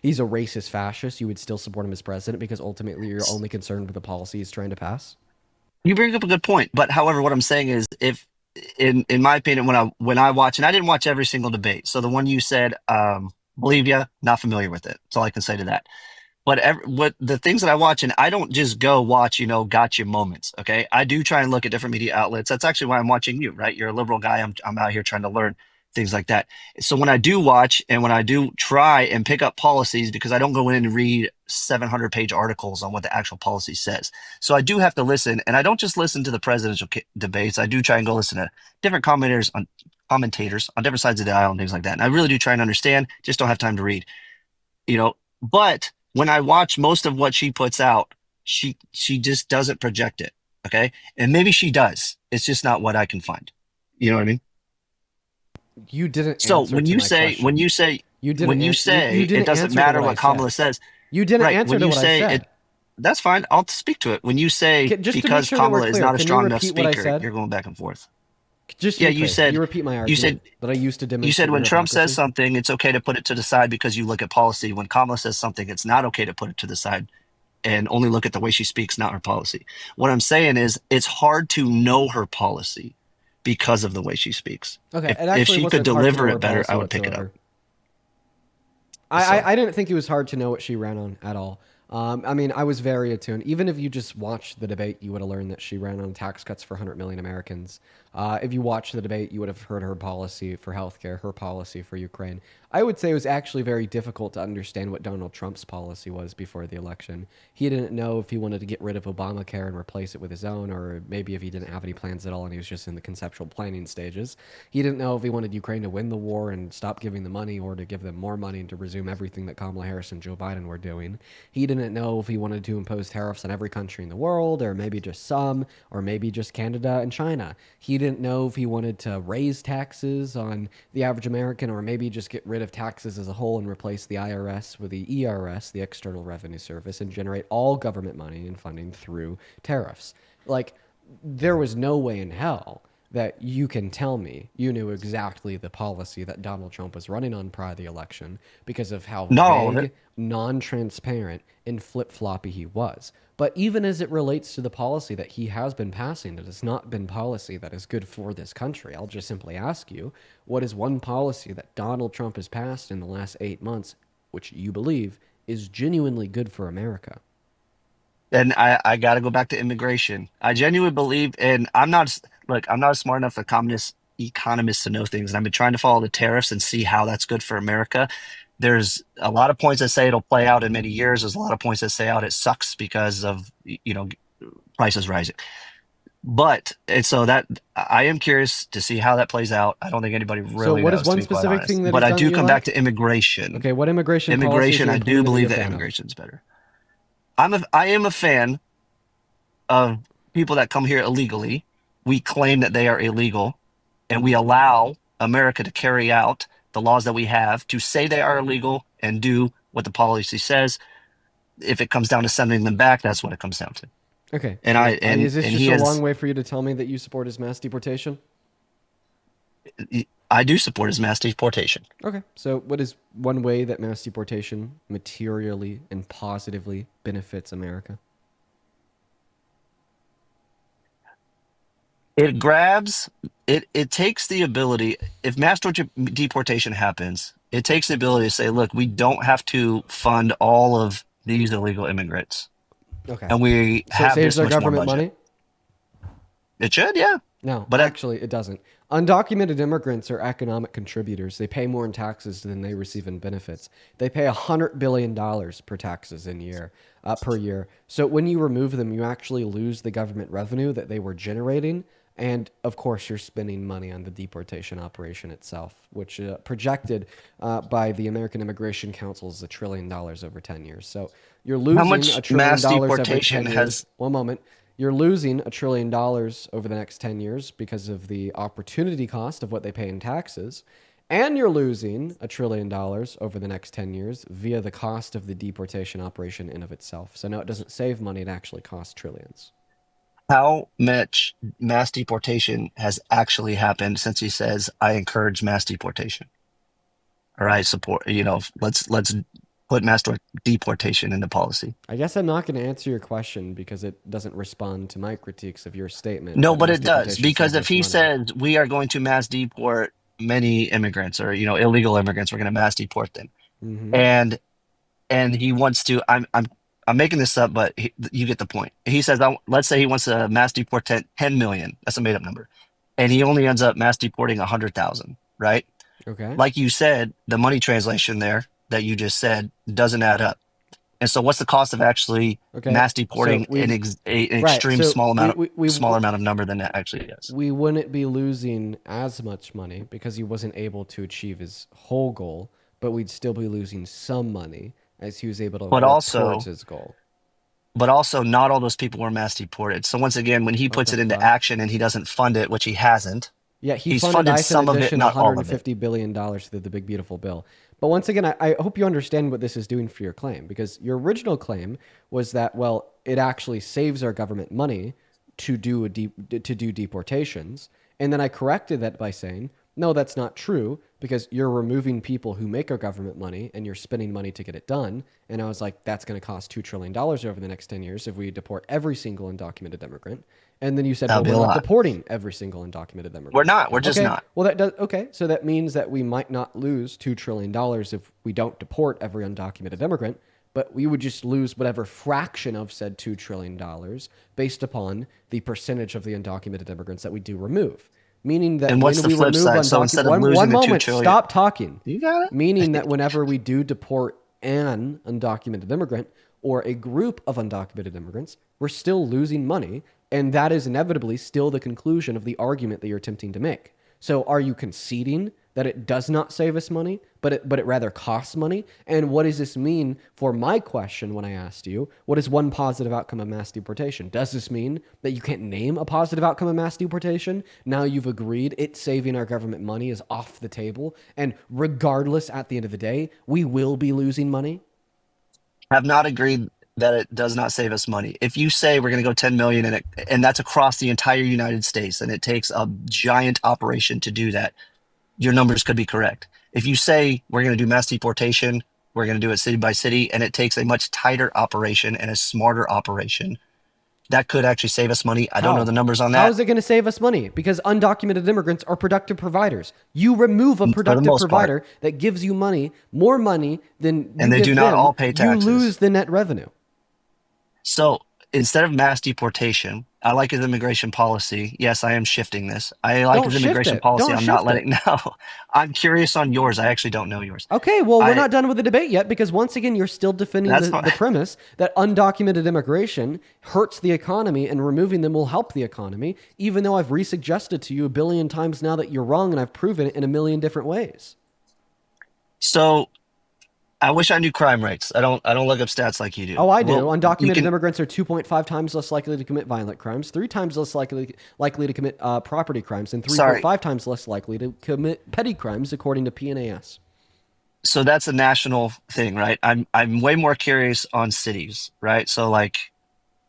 he's a racist fascist, you would still support him as president because ultimately you're only concerned with the policy he's trying to pass? You bring up a good point, but however, what I'm saying is, if in my opinion, when I watch, and I didn't watch every single debate, so the one you said, believe ya, not familiar with it. That's all I can say to that. But what the things that I watch, and I don't just go watch, gotcha moments. Okay, I do try and look at different media outlets. That's actually why I'm watching you, right? You're a liberal guy. I'm out here trying to learn things like that. So when I do watch and when I do try and pick up policies, because I don't go in and read 700-page articles on what the actual policy says. So I do have to listen, and I don't just listen to the presidential debates. I do try and go listen to different commentators on different sides of the aisle and things like that. And I really do try and understand, just don't have time to read, but when I watch most of what she puts out, she just doesn't project it. Okay. And maybe she does. It's just not what I can find. You know what I mean? You didn't. So when you say it doesn't matter what Kamala says, you didn't answer to what I said. That's fine. I'll speak to it. When you say because Kamala is not a strong enough speaker, you're going back and forth. You repeat my argument that I used to demonstrate. You said when Trump says something, it's okay to put it to the side because you look at policy. When Kamala says something, it's not okay to put it to the side and only look at the way she speaks, not her policy. What I'm saying is it's hard to know her policy because of the way she speaks. Okay, if she could deliver it better, I would pick it up. I didn't think it was hard to know what she ran on at all. I mean, I was very attuned. Even if you just watched the debate, you would have learned that she ran on tax cuts for 100 million Americans. If you watched the debate, you would have heard her policy for healthcare, her policy for Ukraine. I would say it was actually very difficult to understand what Donald Trump's policy was before the election. He didn't know if he wanted to get rid of Obamacare and replace it with his own, or maybe if he didn't have any plans at all and he was just in the conceptual planning stages. He didn't know if he wanted Ukraine to win the war and stop giving the money, or to give them more money and to resume everything that Kamala Harris and Joe Biden were doing. He didn't know if he wanted to impose tariffs on every country in the world, or maybe just some, or maybe just Canada and China. He didn't know if he wanted to raise taxes on the average American, or maybe just get rid of taxes as a whole and replace the IRS with the ERS, the External Revenue Service, and generate all government money and funding through tariffs. Like, there was no way in hell that you can tell me you knew exactly the policy that Donald Trump was running on prior to the election because of how vague, non-transparent, and flip-floppy he was. But even as it relates to the policy that he has been passing, it has not been policy that is good for this country. I'll just simply ask you, what is one policy that Donald Trump has passed in the last 8 months, which you believe is genuinely good for America? And I got to go back to immigration. I genuinely believe, and I'm not a smart enough economist to know things, and I've been trying to follow the tariffs and see how that's good for America. There's a lot of points that say it'll play out in many years. There's a lot of points that say out it sucks because of prices rising. But and so that I am curious to see how that plays out. I don't think anybody really So what knows, is one to be quite specific honest. thing that But he's I done do that you come like? back to immigration. Okay, what immigration policy is Immigration, he I do implementing believe you're a that fan of? immigration's better. I am a fan of people that come here illegally. We claim that they are illegal, and we allow America to carry out the laws that we have to say they are illegal and do what the policy says. If it comes down to sending them back, that's what it comes down to. Okay. And so I and is this and just he a has. long way for you to tell me that you support his mass deportation? I do support his mass deportation. Okay. So what is one way that mass deportation materially and positively benefits America? It grabs it takes the ability, if mass deportation happens, it takes the ability to say, look, we don't have to fund all of these illegal immigrants. Okay. And we So it have saves this our much more government budget. money? It should, yeah. No, But actually, it doesn't. Undocumented immigrants are economic contributors. They pay more in taxes than they receive in benefits. They pay $100 billion per taxes per year. So when you remove them, you actually lose the government revenue that they were generating. And of course, you're spending money on the deportation operation itself, which projected by the American Immigration Council is $1 trillion over 10 years. So you're how losing much $1 trillion mass every deportation 10 years. has One moment. You're losing $1 trillion over the next 10 years because of the opportunity cost of what they pay in taxes. And you're losing $1 trillion over the next 10 years via the cost of the deportation operation in of itself. So no, it doesn't save money. It actually costs trillions. how much mass deportation has actually happened since he says I encourage mass deportation? Or I support, let's put mass deportation into policy. I guess I'm not going to answer your question because it doesn't respond to my critiques of your statement. No, that but mass it does, deportation because saves if us he money. says we are going to mass deport many immigrants or illegal immigrants, we're going to mass deport them, Mhm. and he wants to. I'm making this up, but you get the point. He says, let's say he wants to mass deport 10 million. That's a made up number, and he only ends up mass deporting 100,000. Right? Okay. Like you said, the money translation there that you just said doesn't add up. And so, what's the cost of actually mass deporting an extreme small amount of number than that actually is? We wouldn't be losing as much money because he wasn't able to achieve his whole goal, but we'd still be losing some money as he was able to work towards his goal. But also, not all those people were mass deported. So once again, when he puts it into action and he doesn't fund it, which he hasn't, yeah, he's funded ICE some in of it, addition not all of it. $150 billion through the Big Beautiful Bill. But once again, I hope you understand what this is doing for your claim, because your original claim was that, well, it actually saves our government money to do deportations. And then I corrected that by saying, no, that's not true, because you're removing people who make our government money and you're spending money to get it done. And I was like, that's going to cost $2 trillion over the next 10 years if we deport every single undocumented immigrant. And then you said, well, we're not deporting every single undocumented immigrant. We're not. We're just okay. not. Well, that does. Okay. So that means that we might not lose $2 trillion if we don't deport every undocumented immigrant, but we would just lose whatever fraction of said $2 trillion based upon the percentage of the undocumented immigrants that we do remove. Meaning that And when what's the we flip remove side? So instead of one losing the 2 moment, trillion, stop talking. you got it. Meaning that whenever we do deport an undocumented immigrant or a group of undocumented immigrants, we're still losing money, and that is inevitably still the conclusion of the argument that you're attempting to make. So are you conceding that it does not save us money, but it rather costs money? And what does this mean for my question when I asked you, what is one positive outcome of mass deportation? Does this mean that you can't name a positive outcome of mass deportation? Now you've agreed it's saving our government money is off the table, and regardless, at the end of the day, we will be losing money? Have not agreed that it does not save us money. If you say we're going to go 10 million and that's across the entire United States and it takes a giant operation to do that, your numbers could be correct. If you say we're going to do mass deportation, we're going to do it city by city, and it takes a much tighter operation and a smarter operation, that could actually save us money. I don't know the numbers on that. How is it going to save us money? Because undocumented immigrants are productive providers. You remove a productive provider that gives you money, more money than and they do not all pay taxes. You lose the net revenue. So instead of mass deportation, I like his immigration policy. Yes, I am shifting this. I like his immigration policy. I'm not letting no. I'm curious on yours. I actually don't know yours. Okay, well, we're not done with the debate yet because once again, you're still defending the premise that undocumented immigration hurts the economy and removing them will help the economy, even though I've re-suggested to you a billion times now that you're wrong and I've proven it in a million different ways. So I wish I knew crime rates. I don't look up stats like you do. Oh, I do. Undocumented immigrants are 2.5 times less likely to commit violent crimes, 3 times less likely to commit property crimes, and 3.5 times less likely to commit petty crimes, according to PNAS. So that's a national thing, right? I'm way more curious on cities, right? So like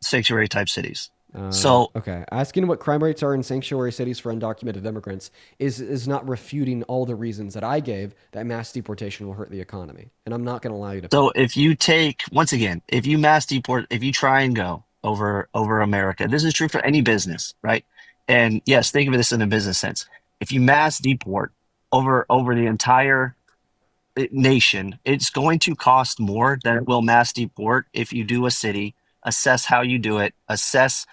sanctuary type cities. Okay, asking what crime rates are in sanctuary cities for undocumented immigrants is not refuting all the reasons that I gave that mass deportation will hurt the economy, and I'm not going to allow you to. So if you take, once again, if you mass deport, if you try and go over America, this is true for any business, right? And yes, think of this in a business sense. If you mass deport over the entire nation, it's going to cost more than it will mass deport if you do a city, assess how you do it, assess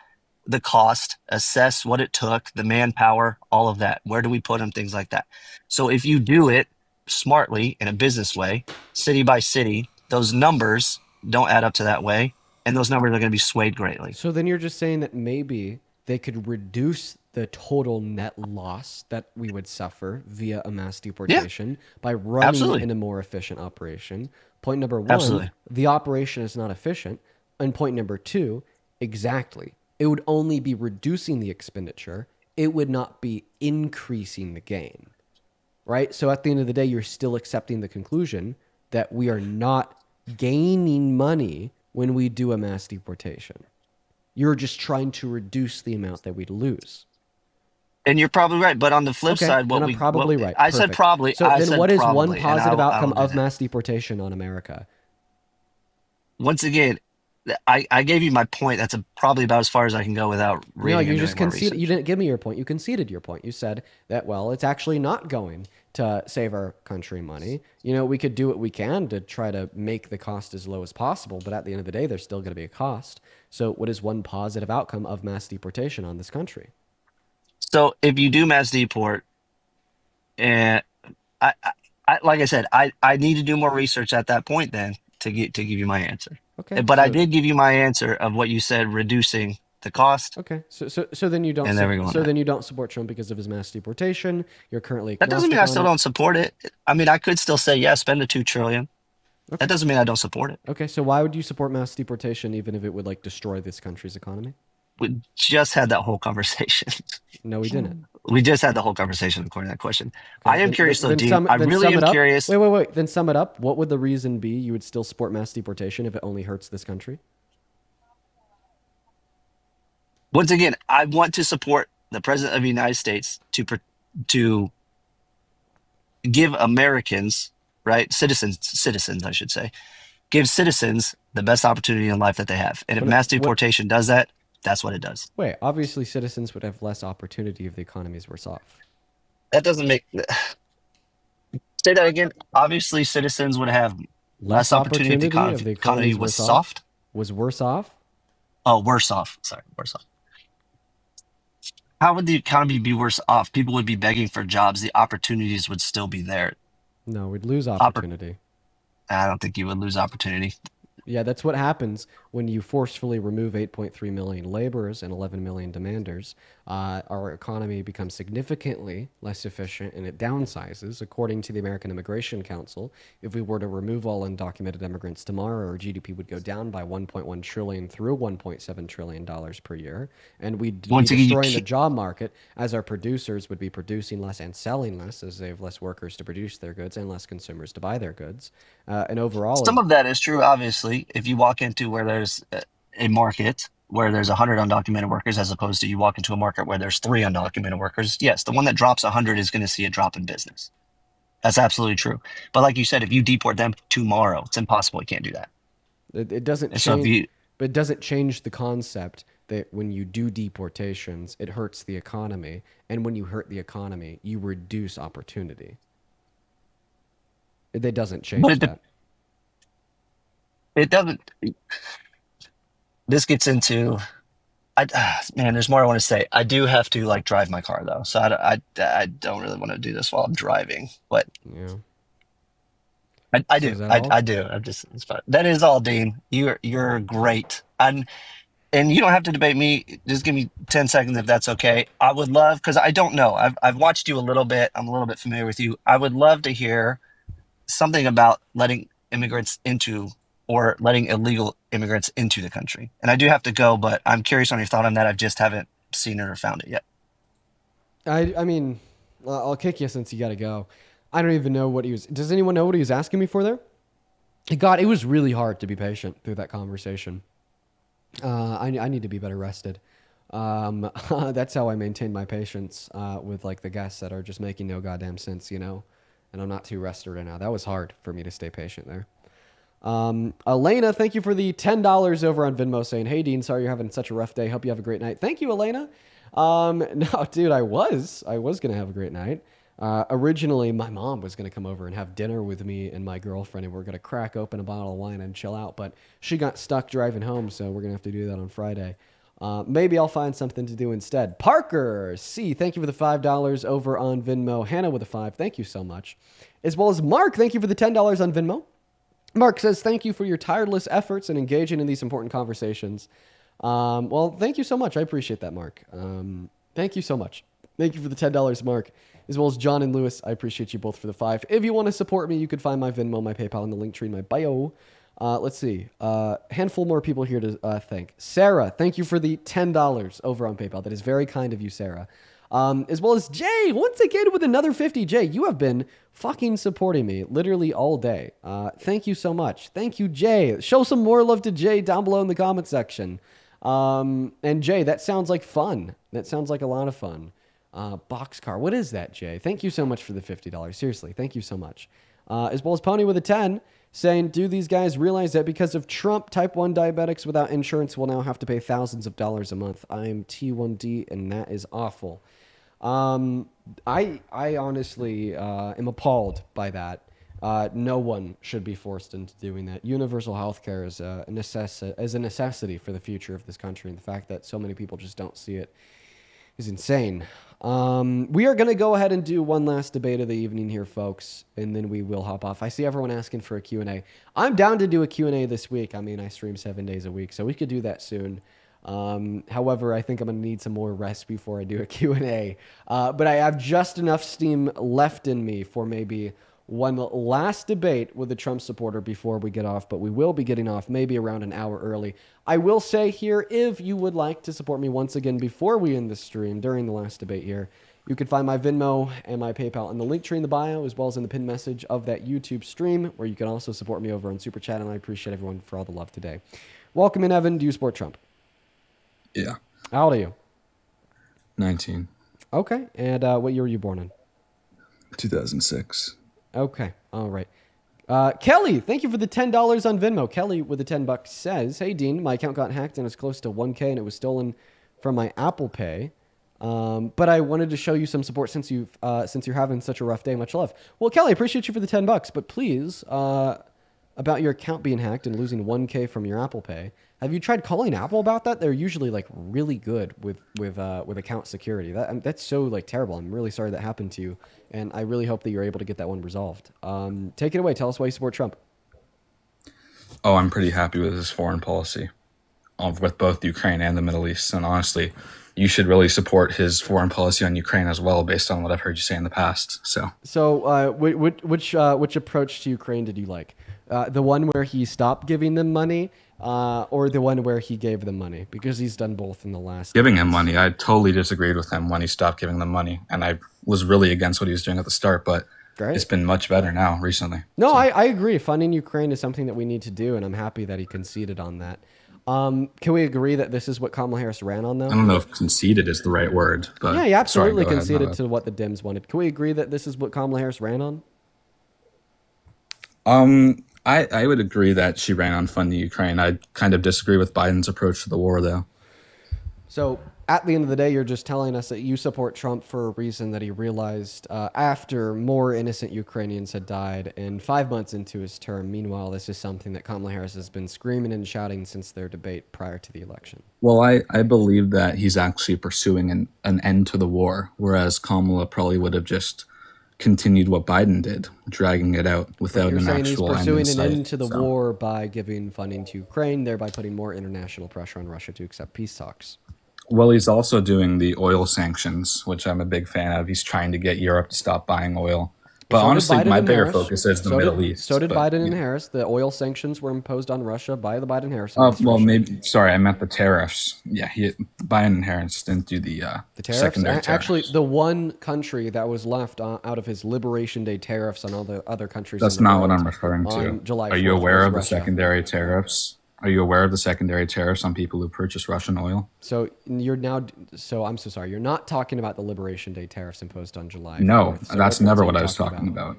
the cost, assess what it took, the manpower, all of that. Where do we put them? Things like that. So if you do it smartly in a business way, city by city, those numbers don't add up to that way, and those numbers are going to be swayed greatly. So then you're just saying that maybe they could reduce the total net loss that we would suffer via a mass deportation by running in a more efficient operation. Point number one, the operation is not efficient. And point number two, exactly. It would only be reducing the expenditure. It would not be increasing the gain, right? So at the end of the day, you're still accepting the conclusion that we are not gaining money when we do a mass deportation. You're just trying to reduce the amount that we'd lose. And you're probably right. But on the flip side, I'm probably right. I said probably. So then what is one positive outcome of mass deportation on America? Once again, I gave you my point. That's probably about as far as I can go without reading. No, you just conceded. You didn't give me your point. You conceded your point. You said that, well, it's actually not going to save our country money. You know, we could do what we can to try to make the cost as low as possible, but at the end of the day, there's still going to be a cost. So what is one positive outcome of mass deportation on this country? So if you do mass deport, and I like I said, I need to do more research at that point then to give you my answer. Okay. But I did give you my answer of what you said, reducing the cost. Okay. So then you don't. Then you don't support Trump because of his mass deportation. You're currently. That doesn't mean I still don't support it. I mean, I could still say yes, spend the $2 trillion. Okay. That doesn't mean I don't support it. Okay. So why would you support mass deportation even if it would like destroy this country's economy? We just had that whole conversation. No, we didn't. We just had the whole conversation according to that question. Okay, I am curious though, Dean. I really am curious. Wait. Then sum it up. What would the reason be you would still support mass deportation if it only hurts this country? Once again, I want to support the President of the United States to give Americans, right, citizens, I should say, give citizens the best opportunity in life that they have. And if mass deportation does that, that's what it does. Wait, obviously citizens would have less opportunity if the economies were soft. That doesn't make... Say that again. Obviously citizens would have less opportunity if the economy was soft. Was worse off? Oh, worse off. Sorry, worse off. How would the economy be worse off? People would be begging for jobs. The opportunities would still be there. No, we'd lose Oppor- opportunity. I don't think you would lose opportunity. Yeah, that's what happens when you forcefully remove 8.3 million laborers and 11 million demanders. Our economy becomes significantly less efficient and it downsizes. According to the American Immigration Council, if we were to remove all undocumented immigrants tomorrow, our GDP would go down by 1.1 trillion through 1.7 trillion dollars per year, and we'd be Once again, destroying the job market as our producers would be producing less and selling less as they have less workers to produce their goods and less consumers to buy their goods. And overall, some of that is true, obviously. If you walk into where there's a market where there's 100 undocumented workers as opposed to you walk into a market where there's 3 undocumented workers, yes, the one that drops 100 is going to see a drop in business. That's absolutely true. But like you said, if you deport them tomorrow, it's impossible. You can't do that. It doesn't And so if change, you, but it doesn't change the concept that when you do deportations, it hurts the economy, and when you hurt the economy, you reduce opportunity. It doesn't change but that. it doesn't. This gets into, man, there's more I want to say. I do have to like drive my car though, so I don't really want to do this while I'm driving, but Yeah. I So do. is that all? I do. I'm just, it's fine. That is all, Dean. You're great. And you don't have to debate me. Just give me 10 seconds if that's okay. I would love, because I don't know. I've watched you a little bit. I'm a little bit familiar with you. I would love to hear something about letting immigrants into or letting illegal immigrants into the country. And I do have to go, but I'm curious on your thought on that. I just haven't seen it or found it yet. I mean, I'll kick you since you got to go. I don't even know what he was. Does anyone know what he was asking me for there? God, it was really hard to be patient through that conversation. I need to be better rested. That's how I maintain my patience with like the guests that are just making no goddamn sense, you know. And I'm not too rested right now. That was hard for me to stay patient there. Elena, thank you for the $10 over on Venmo saying, "Hey Dean, sorry you're having such a rough day. Hope you have a great night." Thank you, Elena. No, dude, I was gonna have a great night. Originally, my mom was gonna come over and have dinner with me and my girlfriend, and we're gonna crack open a bottle of wine and chill out. But she got stuck driving home, so we're gonna have to do that on Friday. Maybe I'll find something to do instead. Parker C, thank you for the $5 over on Venmo. Hannah with a 5, thank you so much. As well as Mark, thank you for the $10 on Venmo. Mark says, "Thank you for your tireless efforts and engaging in these important conversations." Well, thank you so much. I appreciate that, Mark. Thank you so much. Thank you for the $10, Mark. As well as John and Lewis, I appreciate you both for the 5. If you want to support me, you can find my Venmo, my PayPal, and the link tree in my bio. Let's see. Handful more people here to thank. Sarah, thank you for the $10 over on PayPal. That is very kind of you, Sarah. As well as Jay, once again with another 50. Jay, you have been fucking supporting me literally all day. Thank you so much. Thank you, Jay. Show some more love to Jay down below in the comment section. And Jay, that sounds like fun. That sounds like a lot of fun. Boxcar, what is that, Jay? Thank you so much for the $50. Seriously, thank you so much. As well as Pony with a 10 saying, "Do these guys realize that because of Trump, type 1 diabetics without insurance will now have to pay thousands of dollars a month? I am T1D and that is awful." I honestly am appalled by that. No one should be forced into doing that. Universal health care is a necessity for the future of this country, and the fact that so many people just don't see it is insane. We are going to go ahead and do one last debate of the evening here, folks, and then we will hop off. I see everyone asking for a Q&A. I'm down to do a Q&A this week. I mean, I stream 7 days a week, so we could do that soon. However, I think I'm going to need some more rest before I do a Q&A. But I have just enough steam left in me for maybe one last debate with a Trump supporter before we get off, but we will be getting off maybe around an hour early. I will say here, if you would like to support me once again before we end the stream during the last debate here, you can find my Venmo and my PayPal in the link tree in the bio, as well as in the pinned message of that YouTube stream, where you can also support me over on Super Chat, and I appreciate everyone for all the love today. Welcome in, Evan. Do you support Trump? Yeah. How old are you? 19. Okay. And what year were you born in? 2006. Okay. All right. Kelly, thank you for the $10 on Venmo. Kelly with the $10 says, "Hey Dean, my account got hacked and it's close to 1K and it was stolen from my Apple Pay. But I wanted to show you some support since you're having such a rough day. Much love." Well, Kelly, I appreciate you for the $10, but please about your account being hacked and losing 1K from your Apple Pay. Have you tried calling Apple about that? They're usually like really good with account security. That's so like terrible. I'm really sorry that happened to you, and I really hope that you're able to get that one resolved. Take it away. Tell us why you support Trump. Oh, I'm pretty happy with his foreign policy with both Ukraine and the Middle East. And honestly, you should really support his foreign policy on Ukraine as well, based on what I've heard you say in the past. So, which approach to Ukraine did you like? The one where he stopped giving them money, or the one where he gave them money? Because he's done both in the last. Giving him money, I totally disagreed with him when he stopped giving them money, and I was really against what he was doing at the start. But it's been much better now recently. No, I agree. Funding Ukraine is something that we need to do, and I'm happy that he conceded on that. Can we agree that this is what Kamala Harris ran on, though? I don't know if conceded is the right word, but yeah, he absolutely sorry, conceded to what the Dems wanted. Can we agree that this is what Kamala Harris ran on? I would agree that she ran on funding Ukraine. I kind of disagree with Biden's approach to the war, though. So at the end of the day, you're just telling us that you support Trump for a reason that he realized after more innocent Ukrainians had died and 5 months into his term. Meanwhile, this is something that Kamala Harris has been screaming and shouting since their debate prior to the election. Well, I believe that he's actually pursuing an end to the war, whereas Kamala probably would have just continued what Biden did, dragging it out without an actual end in sight. You're saying he's pursuing an end to the war by giving funding to Ukraine, thereby putting more international pressure on Russia to accept peace talks. Well, he's also doing the oil sanctions, which I'm a big fan of. He's trying to get Europe to stop buying oil. But honestly, my bigger focus is the Middle East. So did Biden and Harris. The oil sanctions were imposed on Russia by the Biden-Harris administration. Well, maybe. Sorry, I meant the tariffs. Yeah, Biden and Harris didn't do the tariffs. Secondary tariffs. Actually, the one country that was left out of his Liberation Day tariffs on all the other countries. That's not what I'm referring to. July 4th, Are you aware of the Russia. secondary tariffs? Are you aware of the secondary tariffs on people who purchase Russian oil? So I'm so sorry. You're not talking about the Liberation Day tariffs imposed on July 4th. No, So that's never what I was talking about.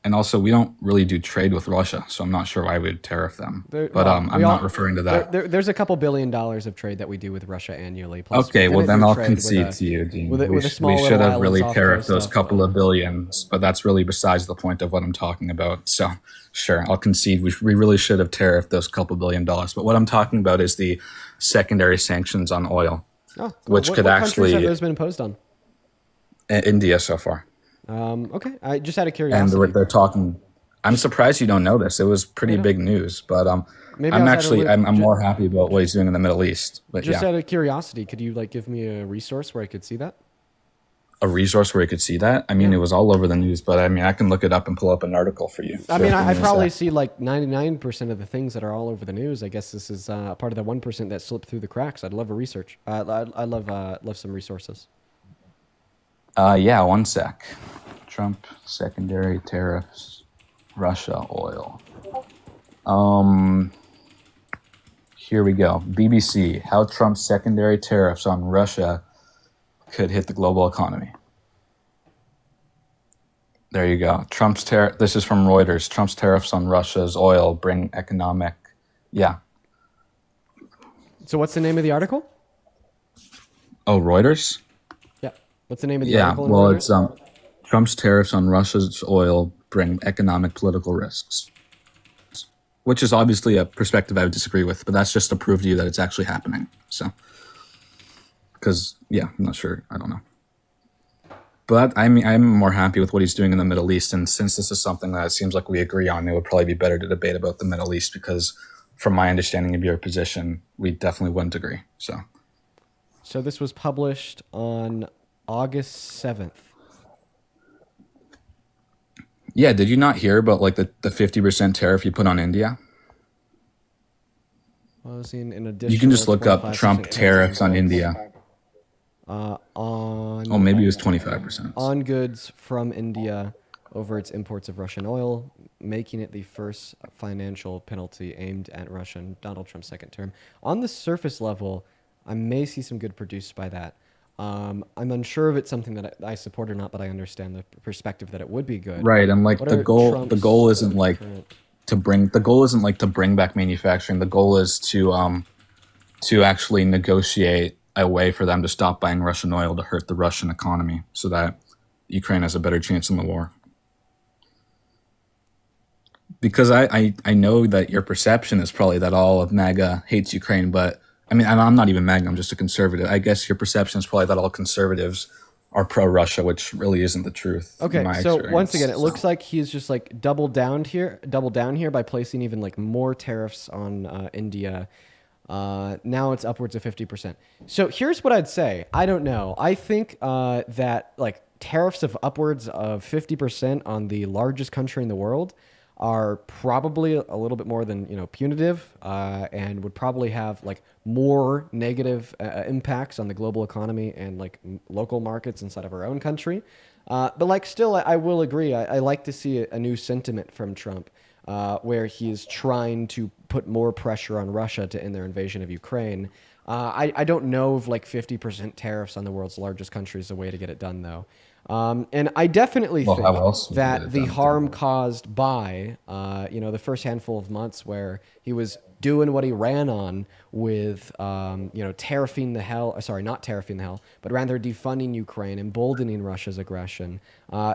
And also, we don't really do trade with Russia, so I'm not sure why we'd tariff them. I'm not referring to that. There's a couple $1 billion of trade that we do with Russia annually. Plus Okay, well then I'll concede to you, Dean. We should have really tariffed those couple of billions, but that's really besides the point of what I'm talking about. So sure, I'll concede we really should have tariffed those couple $1 billion. But what I'm talking about is the secondary sanctions on oil, which could what actually. Countries have those been imposed on? India so far. Okay, I just had a curiosity. And they're talking. I'm surprised you don't know this. It was pretty big news, but I'm more happy about what he's doing in the Middle East. But just out of curiosity, could you give me a resource where I could see that? A resource where you could see that? I mean, it was all over the news, but I can look it up and pull up an article for you. I probably see 99% of the things that are all over the news. I guess this is part of the 1% that slipped through the cracks. I'd love a research. I love some resources. Yeah, one sec. Trump secondary tariffs, Russia oil. Here we go. BBC, how Trump's secondary tariffs on Russia could hit the global economy. There you go. This is from Reuters. Trump's tariffs on Russia's oil bring economic. Yeah. So what's the name of the article? Oh, Reuters? Yeah. What's the name of the article? Well, it's Trump's tariffs on Russia's oil bring economic political risks, which is obviously a perspective I would disagree with, but that's just to prove to you that it's actually happening. So, because, I'm not sure. I don't know. But I'm more happy with what he's doing in the Middle East. And since this is something that it seems like we agree on, it would probably be better to debate about the Middle East because from my understanding of your position, we definitely wouldn't agree. So this was published on August 7th. Yeah, did you not hear about the 50% tariff you put on India? You can just look up Trump tariffs on India. Maybe it was 25%. On goods from India over its imports of Russian oil, making it the first financial penalty aimed at Russia in Donald Trump's second term. On the surface level, I may see some good produced by that. I'm unsure if it's something that I support or not, but I understand the perspective that it would be good. Right, and the goal isn't to bring back manufacturing. The goal is to actually negotiate a way for them to stop buying Russian oil to hurt the Russian economy, so that Ukraine has a better chance in the war. Because I know that your perception is probably that all of MAGA hates Ukraine, but I mean, and I'm not even MAGA, I'm just a conservative. I guess your perception is probably that all conservatives are pro-Russia, which really isn't the truth in Okay, my so experience. once again, it So, looks like he's just like double down here by placing even like more tariffs on India. Now it's upwards of 50%. So here's what I'd say. I don't know. I think that like tariffs of upwards of 50% on the largest country in the world are probably a little bit more than punitive, and would probably have like more negative impacts on the global economy and like local markets inside of our own country. But like still, I will agree. I like to see a new sentiment from Trump, where he's trying to put more pressure on Russia to end their invasion of Ukraine. I don't know if like 50% tariffs on the world's largest country is the way to get it done, though. And I definitely well, how think else would you get that it the done? harm caused by, the first handful of months where he was doing what he ran on with, tariffing the hell, sorry, not tariffing the hell, but rather defunding Ukraine, emboldening Russia's aggression,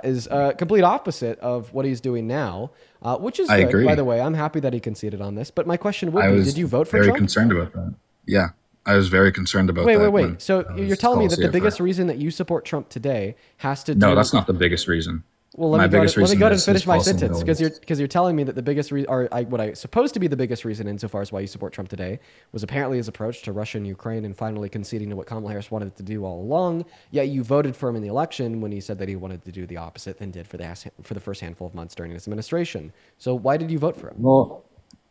is a complete opposite of what he's doing now, which is I good, by agree. the way. I'm happy that he conceded on this. But my question would I be, was did you vote for very Trump? concerned about that. Yeah, I was very concerned about that when Wait. So that was you're his telling me that policy the at biggest first. reason that you support Trump today has to No, do. that's not the biggest reason. Well, My biggest let me reason go ahead and is his finish my policy in the sentence, Middle East. because you're telling me that the biggest reason, or what I supposed to be the biggest reason insofar as why you support Trump today, was apparently his approach to Russia and Ukraine and finally conceding to what Kamala Harris wanted to do all along. Yet you voted for him in the election when he said that he wanted to do the opposite than did for the first handful of months during his administration. So why did you vote for him? Well,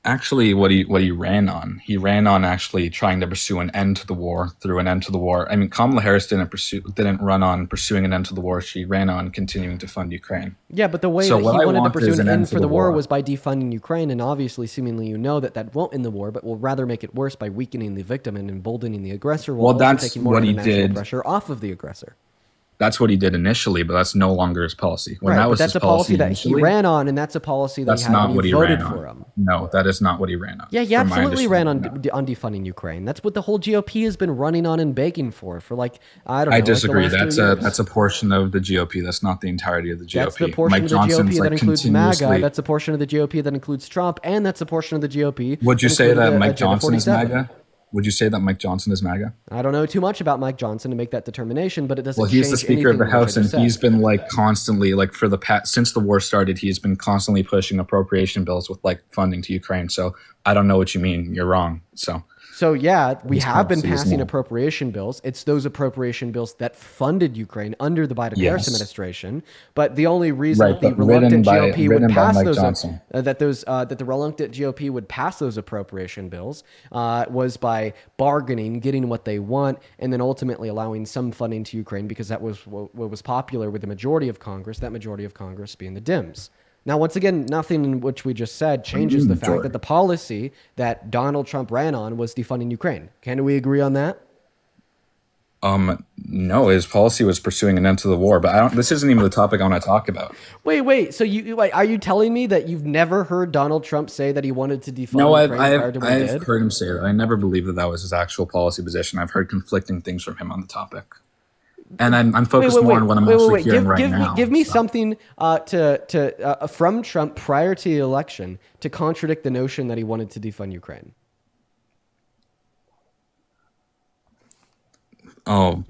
actually, what he ran on actually trying to pursue an end to the war through an end to the war. I mean, Kamala Harris didn't run on pursuing an end to the war. She ran on continuing to fund Ukraine. Yeah, but the way So that what he I wanted to want pursue is an an end end to for the the war war. was by defunding Ukraine, and obviously, seemingly, you know that won't end the war, but will rather make it worse by weakening the victim and emboldening the aggressor, while Well, also that's taking more what he international did. pressure off of the aggressor. That's what he did initially, but that's no longer his policy. When Right, that but was that's his a policy policy that he initially, ran on, and that's a policy that he that's had when not you what he voted ran for on. him. No, that is not what he ran on. Yeah, he from my absolutely ran on understanding, no. on defunding Ukraine. That's what the whole GOP has been running on and begging for like, I don't know, I like the disagree. last 3 That's years. a portion of the GOP. That's not the entirety of the That's the GOP. portion Mike of the Johnson's GOP that like includes MAGA. continuously. That's a portion of the GOP that includes Trump, and that's a portion of the GOP Would you that say included that Mike Agenda Johnson is 47. MAGA? Would you say that Mike Johnson is MAGA? I don't know too much about Mike Johnson to make that determination, but it doesn't Well, he's the change Speaker of anything the in what I House, and just he's said. been like constantly, like for the past since the war started, he's been constantly pushing appropriation bills with like funding to Ukraine. So I don't know what you mean. You're wrong. So yeah, we His have been policy is passing no. appropriation bills. It's those appropriation bills that funded Ukraine under the Biden-Harris Yes. administration. But the only reason Right, that the but written reluctant by GOP would pass Mike those Johnson. that the reluctant GOP would pass those appropriation bills was by bargaining, getting what they want, and then ultimately allowing some funding to Ukraine because that was what was popular with the majority of Congress. That majority of Congress being the Dems. Now, once again, nothing in which we just said changes the fact that the policy that Donald Trump ran on was defunding Ukraine. Can we agree on that? No, his policy was pursuing an end to the war, but I don't. This isn't even the topic I want to talk about. Wait. So are you telling me that you've never heard Donald Trump say that he wanted to defund No, Ukraine prior to what he I've did? heard him say that. I never believed that that was his actual policy position. I've heard conflicting things from him on the topic, and I'm focused more on what I'm actually hearing right now. Give me something from Trump prior to the election to contradict the notion that he wanted to defund Ukraine. Oh.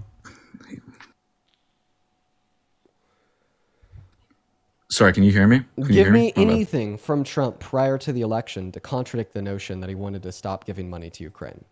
Sorry, can you hear me? Can you Give hear me My bad. anything from Trump prior to the election to contradict the notion that he wanted to stop giving money to Ukraine.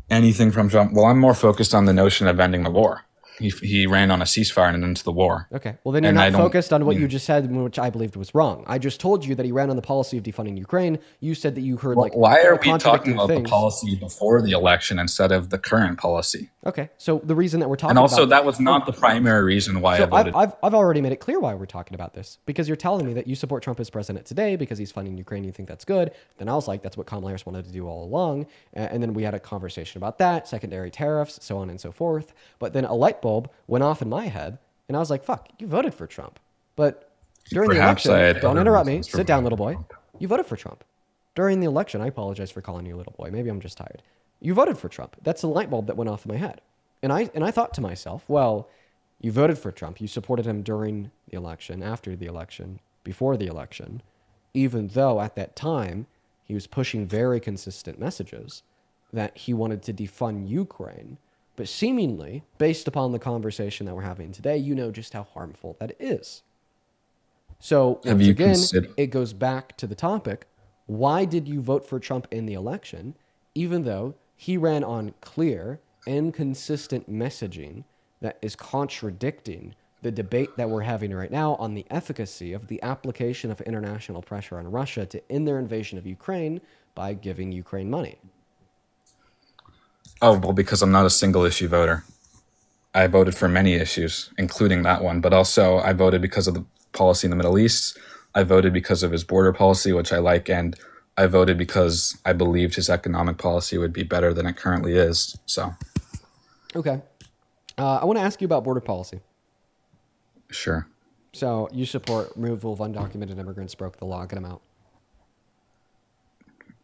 Anything from Trump? Well, I'm more focused on the notion of ending the war. He ran on a ceasefire and an end to the war. Okay, well then you're And I not don't- focused on what you just said, which I believed was wrong. I just told you that he ran on the policy of defunding Ukraine. You said that you heard Well, like why are we talking contradicting about things. the policy before the election instead of the current policy? Okay, so the reason that we're talking And also, about that was not the primary reason why I So voted. I've already made it clear why we're talking about this, because you're telling me that you support Trump as president today because he's funding Ukraine. You think that's good. Then I was like, that's what Kamala Harris wanted to do all along. And then we had a conversation about that, secondary tariffs, so on and so forth. But then a light bulb went off in my head, and I was like, fuck, you voted for Trump. But during Perhaps the I had election, don't other interrupt me. reasons for Sit down, voting little boy. You voted for Trump. During the election, I apologize for calling you a little boy. Maybe I'm just tired. You voted for Trump. That's the light bulb that went off in my head. And I thought to myself, well, you voted for Trump. You supported him during the election, after the election, before the election. even though at that time he was pushing very consistent messages that he wanted to defund Ukraine. But seemingly, based upon the conversation that we're having today, you know just how harmful that is. So Have once you again, considered? it goes back to the topic. Why did you vote for Trump in the election, even though he ran on clear and consistent messaging that is contradicting the debate that we're having right now on the efficacy of the application of international pressure on Russia to end their invasion of Ukraine by giving Ukraine money? Oh, well, because I'm not a single issue voter. I voted for many issues, including that one, but also I voted because of the policy in the Middle East. I voted because of his border policy, which I like, and I voted because I believed his economic policy would be better than it currently is. So, Okay. I want to ask you about border policy. sure. So you support removal of undocumented immigrants, broke the law, get them out.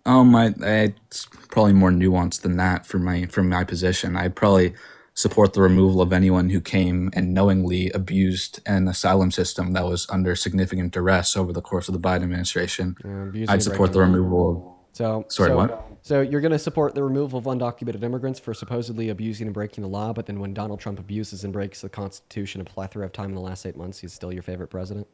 It's probably more nuanced than that from my position. I probably support the removal of anyone who came and knowingly abused an asylum system that was under significant duress over the course of the Biden administration. Abusing I'd and support the breaking the removal law. So, Sorry, what? So you're going to support the removal of undocumented immigrants for supposedly abusing and breaking the law, but then when Donald Trump abuses and breaks the Constitution a plethora of time in the last 8 months, he's still your favorite president?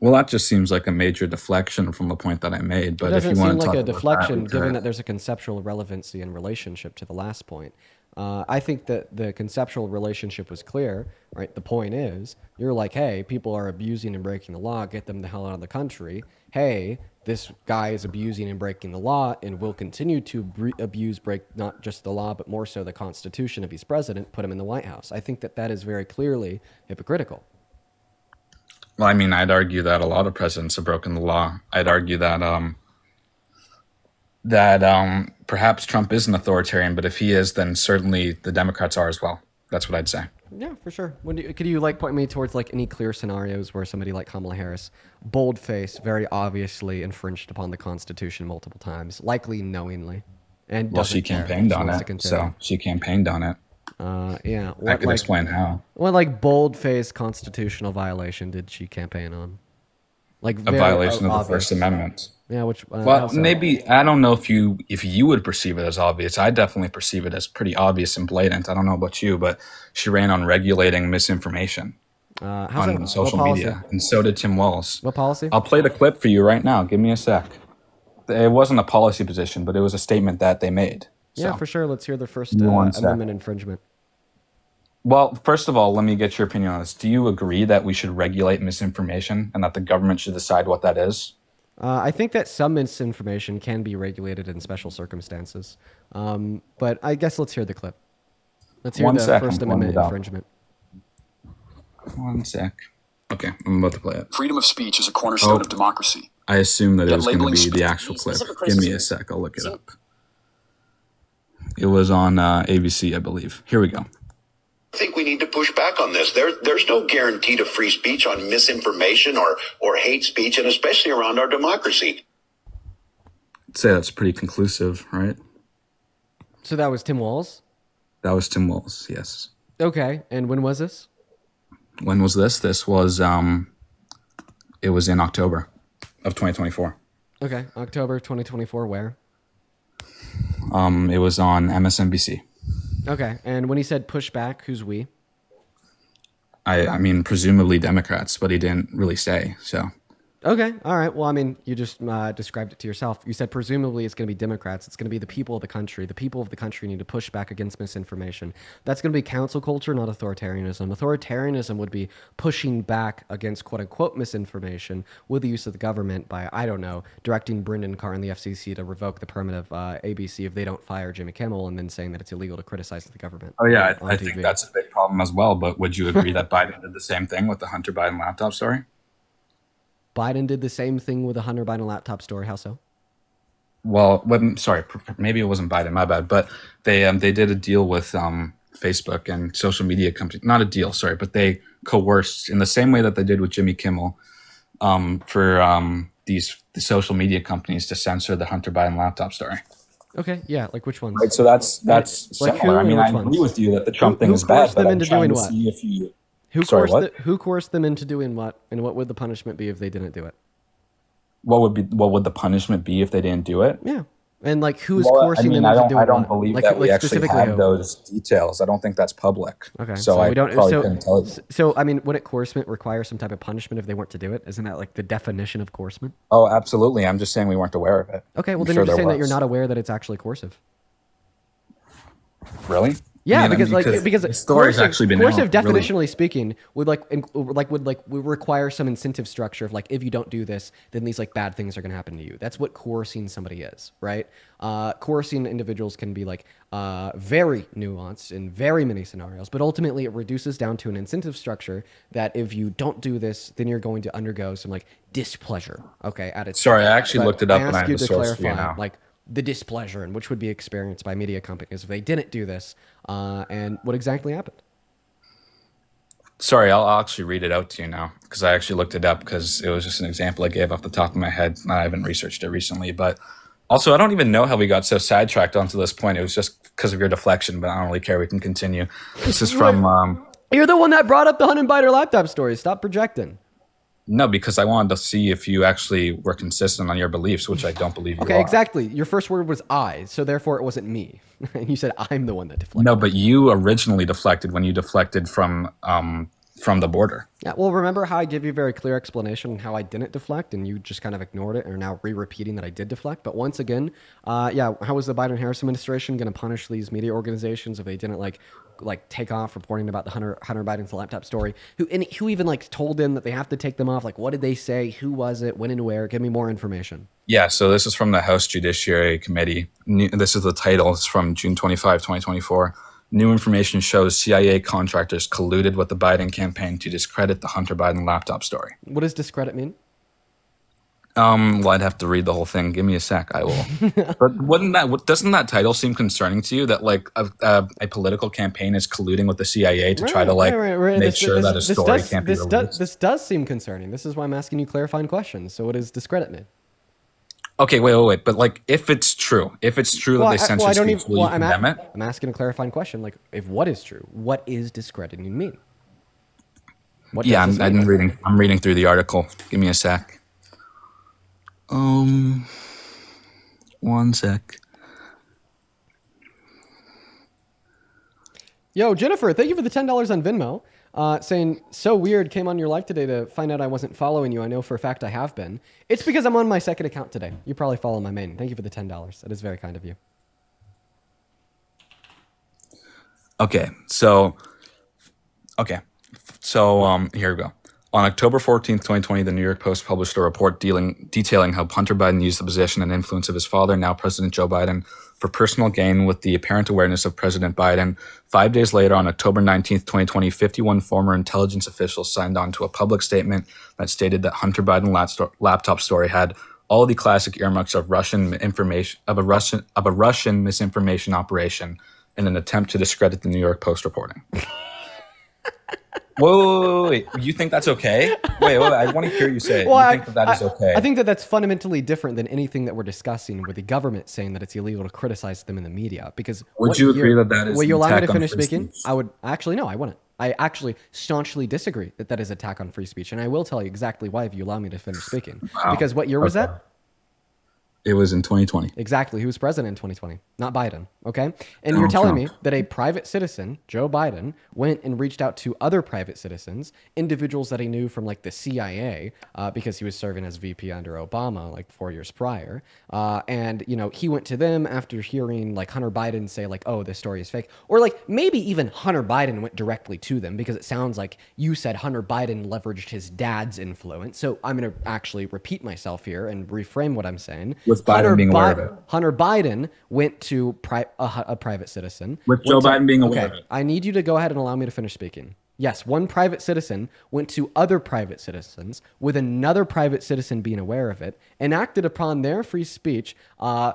Well, that just seems like a major deflection from the point that I made. But It if you doesn't want seem to like talk a about deflection, that, we given could. that there's a conceptual relevancy in relationship to the last point. I think that the conceptual relationship was clear, right? The point is, you're like, hey, people are abusing and breaking the law, get them the hell out of the country. Hey, this guy is abusing and breaking the law and will continue to abuse, break not just the law, but more so the Constitution if he's president, put him in the White House. I think that that is very clearly hypocritical. Well, I mean, I'd argue that a lot of presidents have broken the law. I'd argue that perhaps Trump is an authoritarian, but if he is, then certainly the Democrats are as well. That's what I'd say. Yeah, for sure. Could you like point me towards like any clear scenarios where somebody like Kamala Harris, bold face, very obviously infringed upon the Constitution multiple times, likely knowingly, and Well, she doesn't care, campaigned just on wants to it, continue. so she campaigned on it. Yeah. I could explain how. What like bold face constitutional violation did she campaign on? Like A very violation of the obvious. First Amendment. Yeah, which Well, how so? maybe I don't know if you would perceive it as obvious. I definitely perceive it as pretty obvious and blatant. I don't know about you, but she ran on regulating misinformation How's on that? social What policy? media, and so did Tim Walz. What policy? I'll play the clip for you right now. Give me a sec. It wasn't a policy position, but it was a statement that they made. Yeah, So, for sure. Let's hear the first give me 1 sec. amendment infringement. Well, first of all, let me get your opinion on this. Do you agree that we should regulate misinformation and that the government should decide what that is? I think that some misinformation can be regulated in special circumstances. But I guess let's hear the clip. Let's hear 1 the sec, First I'm pulling Amendment it up. infringement. 1 sec. Okay, I'm about to play it. Freedom of speech is a cornerstone of democracy. I assume that it Yet was going to labeling be the spe- actual clip. specific Give me a criticism- sec. I'll look it up. It was on ABC, I believe. Here we go. I think we need to push back on this. There's no guarantee to free speech on misinformation or hate speech, and especially around our democracy. I'd say that's pretty conclusive, right? So that was Tim Walz? That was Tim Walz, yes. Okay. And when was this? When was this? This was, it was in October of 2024. Okay. October 2024. Where? It was on MSNBC. Okay. And when he said push back, who's we? I mean, presumably Democrats, but he didn't really say, so. Okay. All right. Well, I mean, you just described it to yourself. You said presumably it's going to be Democrats. It's going to be the people of the country. The people of the country need to push back against misinformation. That's going to be council culture, not authoritarianism. Authoritarianism would be pushing back against quote unquote misinformation with the use of the government by, I don't know, directing Brendan Carr and the FCC to revoke the permit of ABC if they don't fire Jimmy Kimmel and then saying that it's illegal to criticize the government. Oh, yeah, on I TV. think that's a big problem as well, but would you agree that Biden did the same thing with the Hunter Biden laptop story? Biden did the same thing with a Hunter Biden laptop story. How so? Well, sorry, maybe it wasn't Biden, my bad, but they did a deal with Facebook and social media companies. Not a deal, sorry, but they coerced in the same way that they did with Jimmy Kimmel for the social media companies to censor the Hunter Biden laptop story. Okay, yeah, like which ones? Right, so that's Like similar. who I mean, and I which agree ones? with you that the Trump thing is bad, coerced but them I'm into trying doing to what? see if you. Who Sorry, coerced what? who coerced them into doing what, and what would the punishment be if they didn't do it? what would the punishment be if they didn't do it? Yeah. And like, who is Well, I coercing mean, them into doing I don't what? believe Like, that we actually specifically have who? those details. I don't think that's public. Okay, So I we don't. probably couldn't tell you. So I mean, wouldn't coercement require some type of punishment if they weren't to do it? Isn't that like the definition of coercement? Oh, absolutely. I'm just saying we weren't aware of it. Okay, well I'm then sure you're just there saying that you're was. not aware that it's actually coercive. Really? Yeah, I mean, because the story's coercive, actually been coercive out, really. definitionally speaking, would require some incentive structure of like, if you don't do this, then these like bad things are going to happen to you. That's what coercing somebody is, right? Coercing individuals can be like very nuanced in very many scenarios, but ultimately it reduces down to an incentive structure that if you don't do this, then you're going to undergo some like displeasure. Okay, at its Sorry, I actually but looked it up I and I ask have you the to source for you clarify now. like the displeasure and which would be experienced by media companies if they didn't do this, and what exactly happened. Sorry, I'll actually read it out to you now because I actually looked it up because it was just an example I gave off the top of my head. I haven't researched it recently, but also I don't even know how we got so sidetracked onto this point. It was just because of your deflection, but I don't really care. We can continue. This is from You're the one that brought up the Hunt and Biter laptop story. Stop projecting. no, because I wanted to see if you actually were consistent on your beliefs, which I don't believe you Okay, are. exactly. Your first word was I, so therefore it wasn't me. And you said I'm the one that deflected. No, but you originally deflected when you deflected from the border. Yeah, well, remember how I gave you a very clear explanation on how I didn't deflect, and you just kind of ignored it and are now re-repeating that I did deflect. But once again, how was the Biden-Harris administration going to punish these media organizations if they didn't like take off reporting about the Hunter Biden's laptop story? Who even like told them that they have to take them off? Like, what did they say? Who was it? When and where? Give me more information. Yeah, so this is from the House Judiciary Committee. This is the title. It's from June 25, 2024. New information shows CIA contractors colluded with the Biden campaign to discredit the Hunter Biden laptop story. What does discredit mean? Well, I'd have to read the whole thing. Give me a sec. I will. But doesn't that title seem concerning to you? That like a political campaign is colluding with the CIA to try to make sure that a story can't be released? This does seem concerning. This is why I'm asking you clarifying questions. So what does discredit mean? Okay, wait. But like, if it's true that they censored speech, will you condemn it? I'm asking a clarifying question. Like, if what is true, what is discrediting mean? I'm reading through the article. Give me a sec. One sec. Yo, Jennifer, thank you for the $10 on Venmo. Saying, so weird, came on your live today to find out I wasn't following you. I know for a fact I have been. It's because I'm on my second account today. You probably follow my main. Thank you for the $10. That is very kind of you. Okay, so here we go. On October 14th, 2020, the New York Post published a report detailing how Hunter Biden used the position and influence of his father, now President Joe Biden, for personal gain with the apparent awareness of President Biden. 5 days later, on October 19th, 2020, 51 former intelligence officials signed on to a public statement that stated that Hunter Biden laptop story had all the classic earmarks of a Russian misinformation operation in an attempt to discredit the New York Post reporting. Wait. You think that's okay? Wait. I want to hear you say it. Well, you think that is okay? I think that's fundamentally different than anything that we're discussing with the government saying that it's illegal to criticize them in the media. Because would you agree that is? Will you allow me to attack on finish free speaking? speech? I would actually no, I wouldn't. I actually staunchly disagree that is attack on free speech, and I will tell you exactly why if you allow me to finish speaking. Wow. Because what year was that? It was in 2020. Exactly. Who was president in 2020? Not Biden. Okay. And you're telling me that a private citizen, Joe Biden, went and reached out to other private citizens, individuals that he knew from like the CIA, because he was serving as VP under Obama like 4 years prior. And, he went to them after hearing like Hunter Biden say like, oh, this story is fake. Or like maybe even Hunter Biden went directly to them because it sounds like you said Hunter Biden leveraged his dad's influence. So I'm going to actually repeat myself here and reframe what I'm saying. With Biden being aware of it. Hunter Biden went to a private citizen. With Joe Biden being aware of it. I need you to go ahead and allow me to finish speaking. Yes, one private citizen went to other private citizens with another private citizen being aware of it and acted upon their free speech to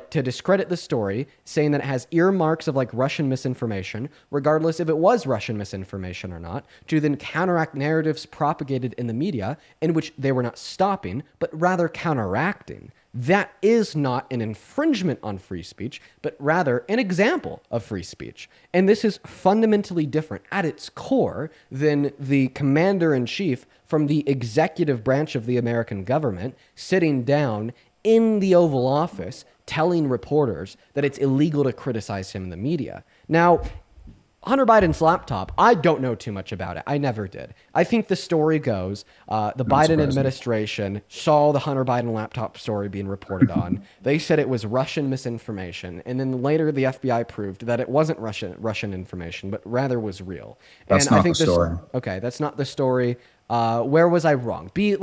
discredit the story, saying that it has earmarks of like Russian misinformation, regardless if it was Russian misinformation or not, to then counteract narratives propagated in the media in which they were not stopping, but rather counteracting. that is not an infringement on free speech, but rather an example of free speech. And this is fundamentally different at its core than the commander-in-chief from the executive branch of the American government sitting down in the Oval Office telling reporters that it's illegal to criticize him in the media. Now, Hunter Biden's laptop, I don't know too much about it. I never did. I think the story goes, the Biden administration saw the Hunter Biden laptop story being reported on. They said it was Russian misinformation. And then later the FBI proved that it wasn't Russian information, but rather was real. That's and not I think the story. Okay, that's not the story. Where was I wrong? Be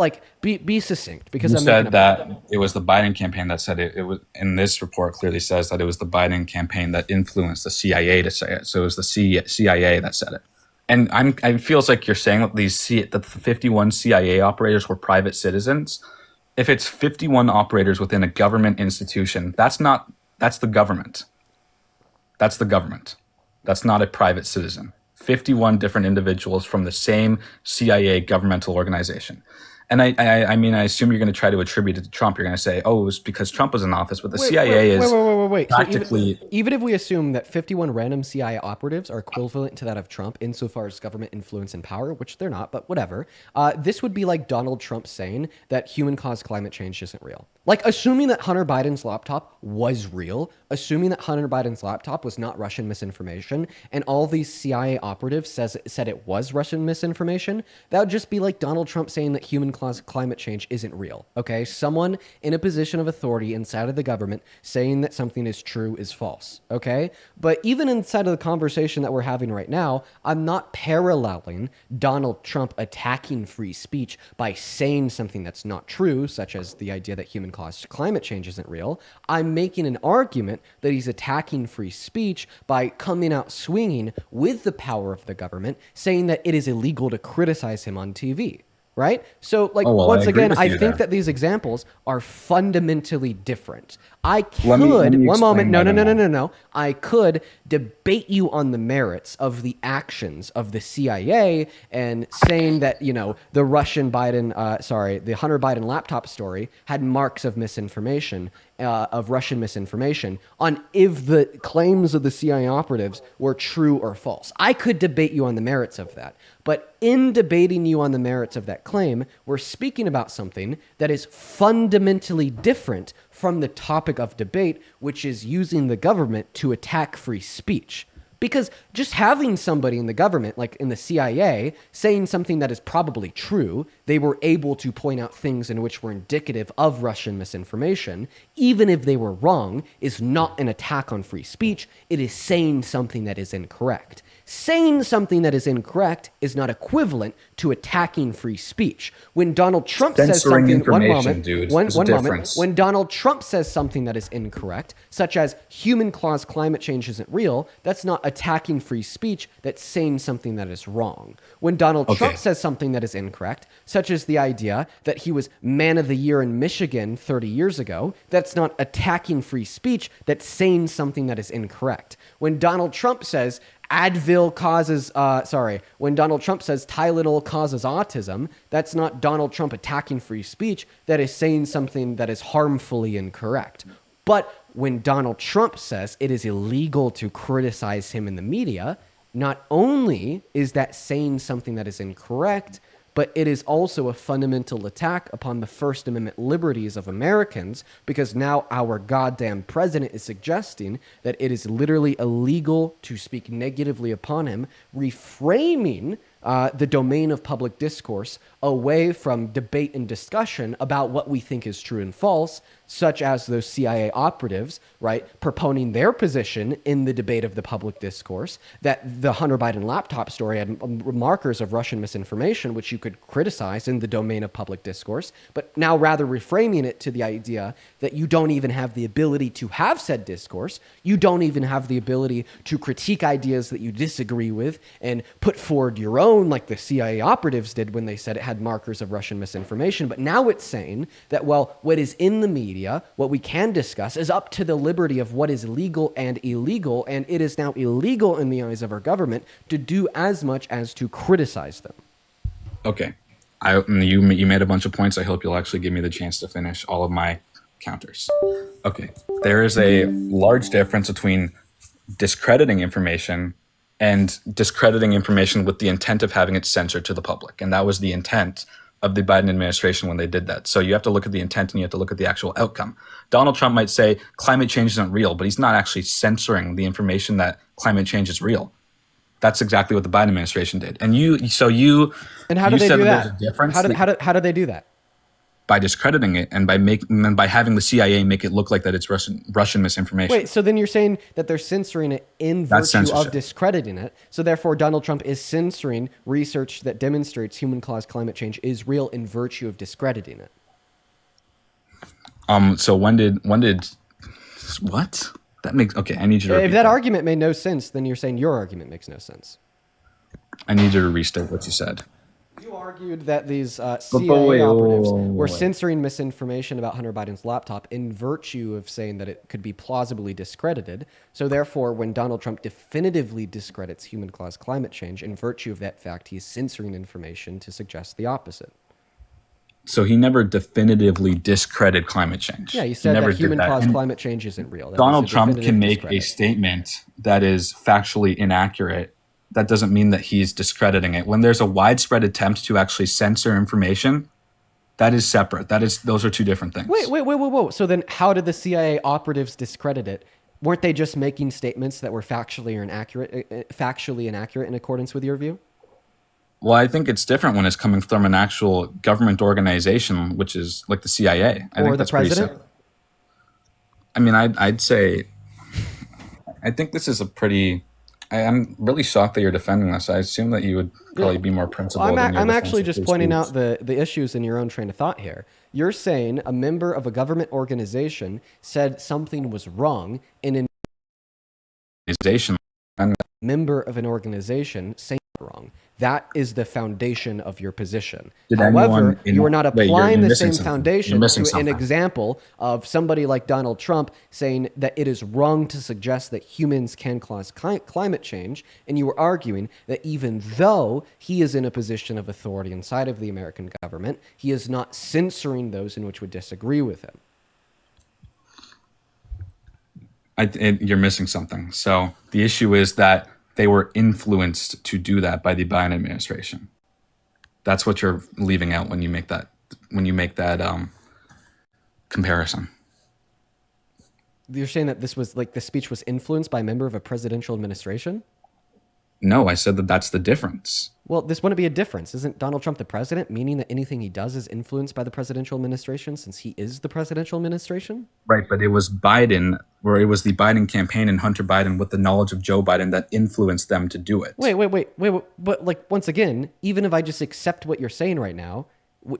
succinct, because You I'm making said that it was the Biden campaign that said it. It was, in this report clearly says that it was the Biden campaign that influenced the CIA to say it. So it was the CIA that said it. And it feels like you're saying that that the 51 CIA operators were private citizens. If it's 51 operators within a government institution, that's the government. That's the government. That's not a private citizen. 51 different individuals from the same CIA governmental organization. And I mean, I assume you're going to try to attribute it to Trump. You're going to say, oh, it was because Trump was in office, but the CIA is practically... So even if we assume that 51 random CIA operatives are equivalent to that of Trump insofar as government influence and power, which they're not, but whatever, this would be like Donald Trump saying that human-caused climate change isn't real. Like, assuming that Hunter Biden's laptop was real, assuming that Hunter Biden's laptop was not Russian misinformation, and all these CIA operatives said it was Russian misinformation, that would just be like Donald Trump saying that human-caused climate change isn't real, okay? Someone in a position of authority inside of the government saying that something is true is false, okay? But even inside of the conversation that we're having right now, I'm not paralleling Donald Trump attacking free speech by saying something that's not true, such as the idea that human-caused climate change isn't real. I'm making an argument that he's attacking free speech by coming out swinging with the power of the government, saying that it is illegal to criticize him on TV. Right? So, like, once again, I think that these examples are fundamentally different. I could, one moment, no. I could debate you on the merits of the actions of the CIA and saying that, you know, the the Hunter Biden laptop story had marks of misinformation, of Russian misinformation, on if the claims of the CIA operatives were true or false. I could debate you on the merits of that. But in debating you on the merits of that claim, we're speaking about something that is fundamentally different from the topic of debate, which is using the government to attack free speech. Because just having somebody in the government, like in the CIA, saying something that is probably true, they were able to point out things in which were indicative of Russian misinformation, even if they were wrong, is not an attack on free speech. It is saying something that is incorrect. Saying something that is incorrect is not equivalent to attacking free speech. When Donald Trump says something, one moment, when Donald Trump says something that is incorrect, such as human-caused climate change isn't real, that's not attacking free speech, that's saying something that is wrong. When Donald Trump says something that is incorrect, such as the idea that he was man of the year in Michigan 30 years ago, that's not attacking free speech, that's saying something that is incorrect. When Donald Trump says when Donald Trump says Tylenol causes autism, that's not Donald Trump attacking free speech, that is saying something that is harmfully incorrect. But when Donald Trump says it is illegal to criticize him in the media, not only is that saying something that is incorrect, but it is also a fundamental attack upon the First Amendment liberties of Americans, because now our goddamn president is suggesting that it is literally illegal to speak negatively upon him, reframing the domain of public discourse away from debate and discussion about what we think is true and false, such as those CIA operatives, right, proponing their position in the debate of the public discourse, that the Hunter Biden laptop story had markers of Russian misinformation, which you could criticize in the domain of public discourse, but now rather reframing it to the idea that you don't even have the ability to have said discourse, you don't even have the ability to critique ideas that you disagree with and put forward your own, like the CIA operatives did when they said it had markers of Russian misinformation. But now it's saying that, well, what is in the media, what we can discuss, is up to the liberty of what is legal and illegal, and it is now illegal in the eyes of our government to do as much as to criticize them. Okay. You made a bunch of points. I hope you'll actually give me the chance to finish all of my counters. Okay, there is a large difference between discrediting information and discrediting information with the intent of having it censored to the public. And that was the intent of the Biden administration when they did that. So you have to look at the intent and you have to look at the actual outcome. Donald Trump might say climate change isn't real, but he's not actually censoring the information that climate change is real. That's exactly what the Biden administration did. And And how do they do that? There's a difference. How do they do that? By discrediting it and by having the CIA make it look like that it's Russian misinformation. Wait, so then you're saying that they're censoring it in That's virtue of censorship. discrediting it. So therefore, Donald Trump is censoring research that demonstrates human-caused climate change is real in virtue of discrediting it. So when did what? That makes okay. I need you to. If that argument made no sense, then you're saying your argument makes no sense. I need you to restate what you said. You argued that these CIA wait, operatives whoa. were censoring misinformation about Hunter Biden's laptop in virtue of saying that it could be plausibly discredited. So therefore, when Donald Trump definitively discredits human-caused climate change, in virtue of that fact, he's censoring information to suggest the opposite. So he never definitively discredited climate change. Yeah, you said never that did human-caused climate change isn't real. That Donald was a Trump definitive can make discredit. a statement that is factually inaccurate. That doesn't mean that he's discrediting it. When there's a widespread attempt to actually censor information, that is separate. Those are two different things. Wait. So then how did the CIA operatives discredit it? Weren't they just making statements that were factually inaccurate in accordance with your view? Well, I think it's different when it's coming from an actual government organization, which is like the CIA. I Or think the that's pretty president? separate. I mean, I'd say, I think this is a pretty. I'm really shocked that you're defending this. I assume that you would probably be more principled. I'm actually just pointing out the issues in your own train of thought here. You're saying a member of a government organization said something was wrong in an organization. Member of an organization saying it wrong. That is the foundation of your position. Did However, anyone in- you are not Wait, you're applying the missing same something. foundation You're missing to an something. example of somebody like Donald Trump saying that it is wrong to suggest that humans can cause climate change, and you were arguing that even though he is in a position of authority inside of the American government, he is not censoring those in which would disagree with him. You're missing something. So the issue is that they were influenced to do that by the Biden administration. That's what you're leaving out when you make that comparison. You're saying that this was like the speech was influenced by a member of a presidential administration? No, I said that that's the difference. Well, this wouldn't be a difference. Isn't Donald Trump the president, meaning that anything he does is influenced by the presidential administration since he is the presidential administration? Right, but it was Biden, or it was the Biden campaign and Hunter Biden with the knowledge of Joe Biden that influenced them to do it. Wait. But like, once again, even if I just accept what you're saying right now,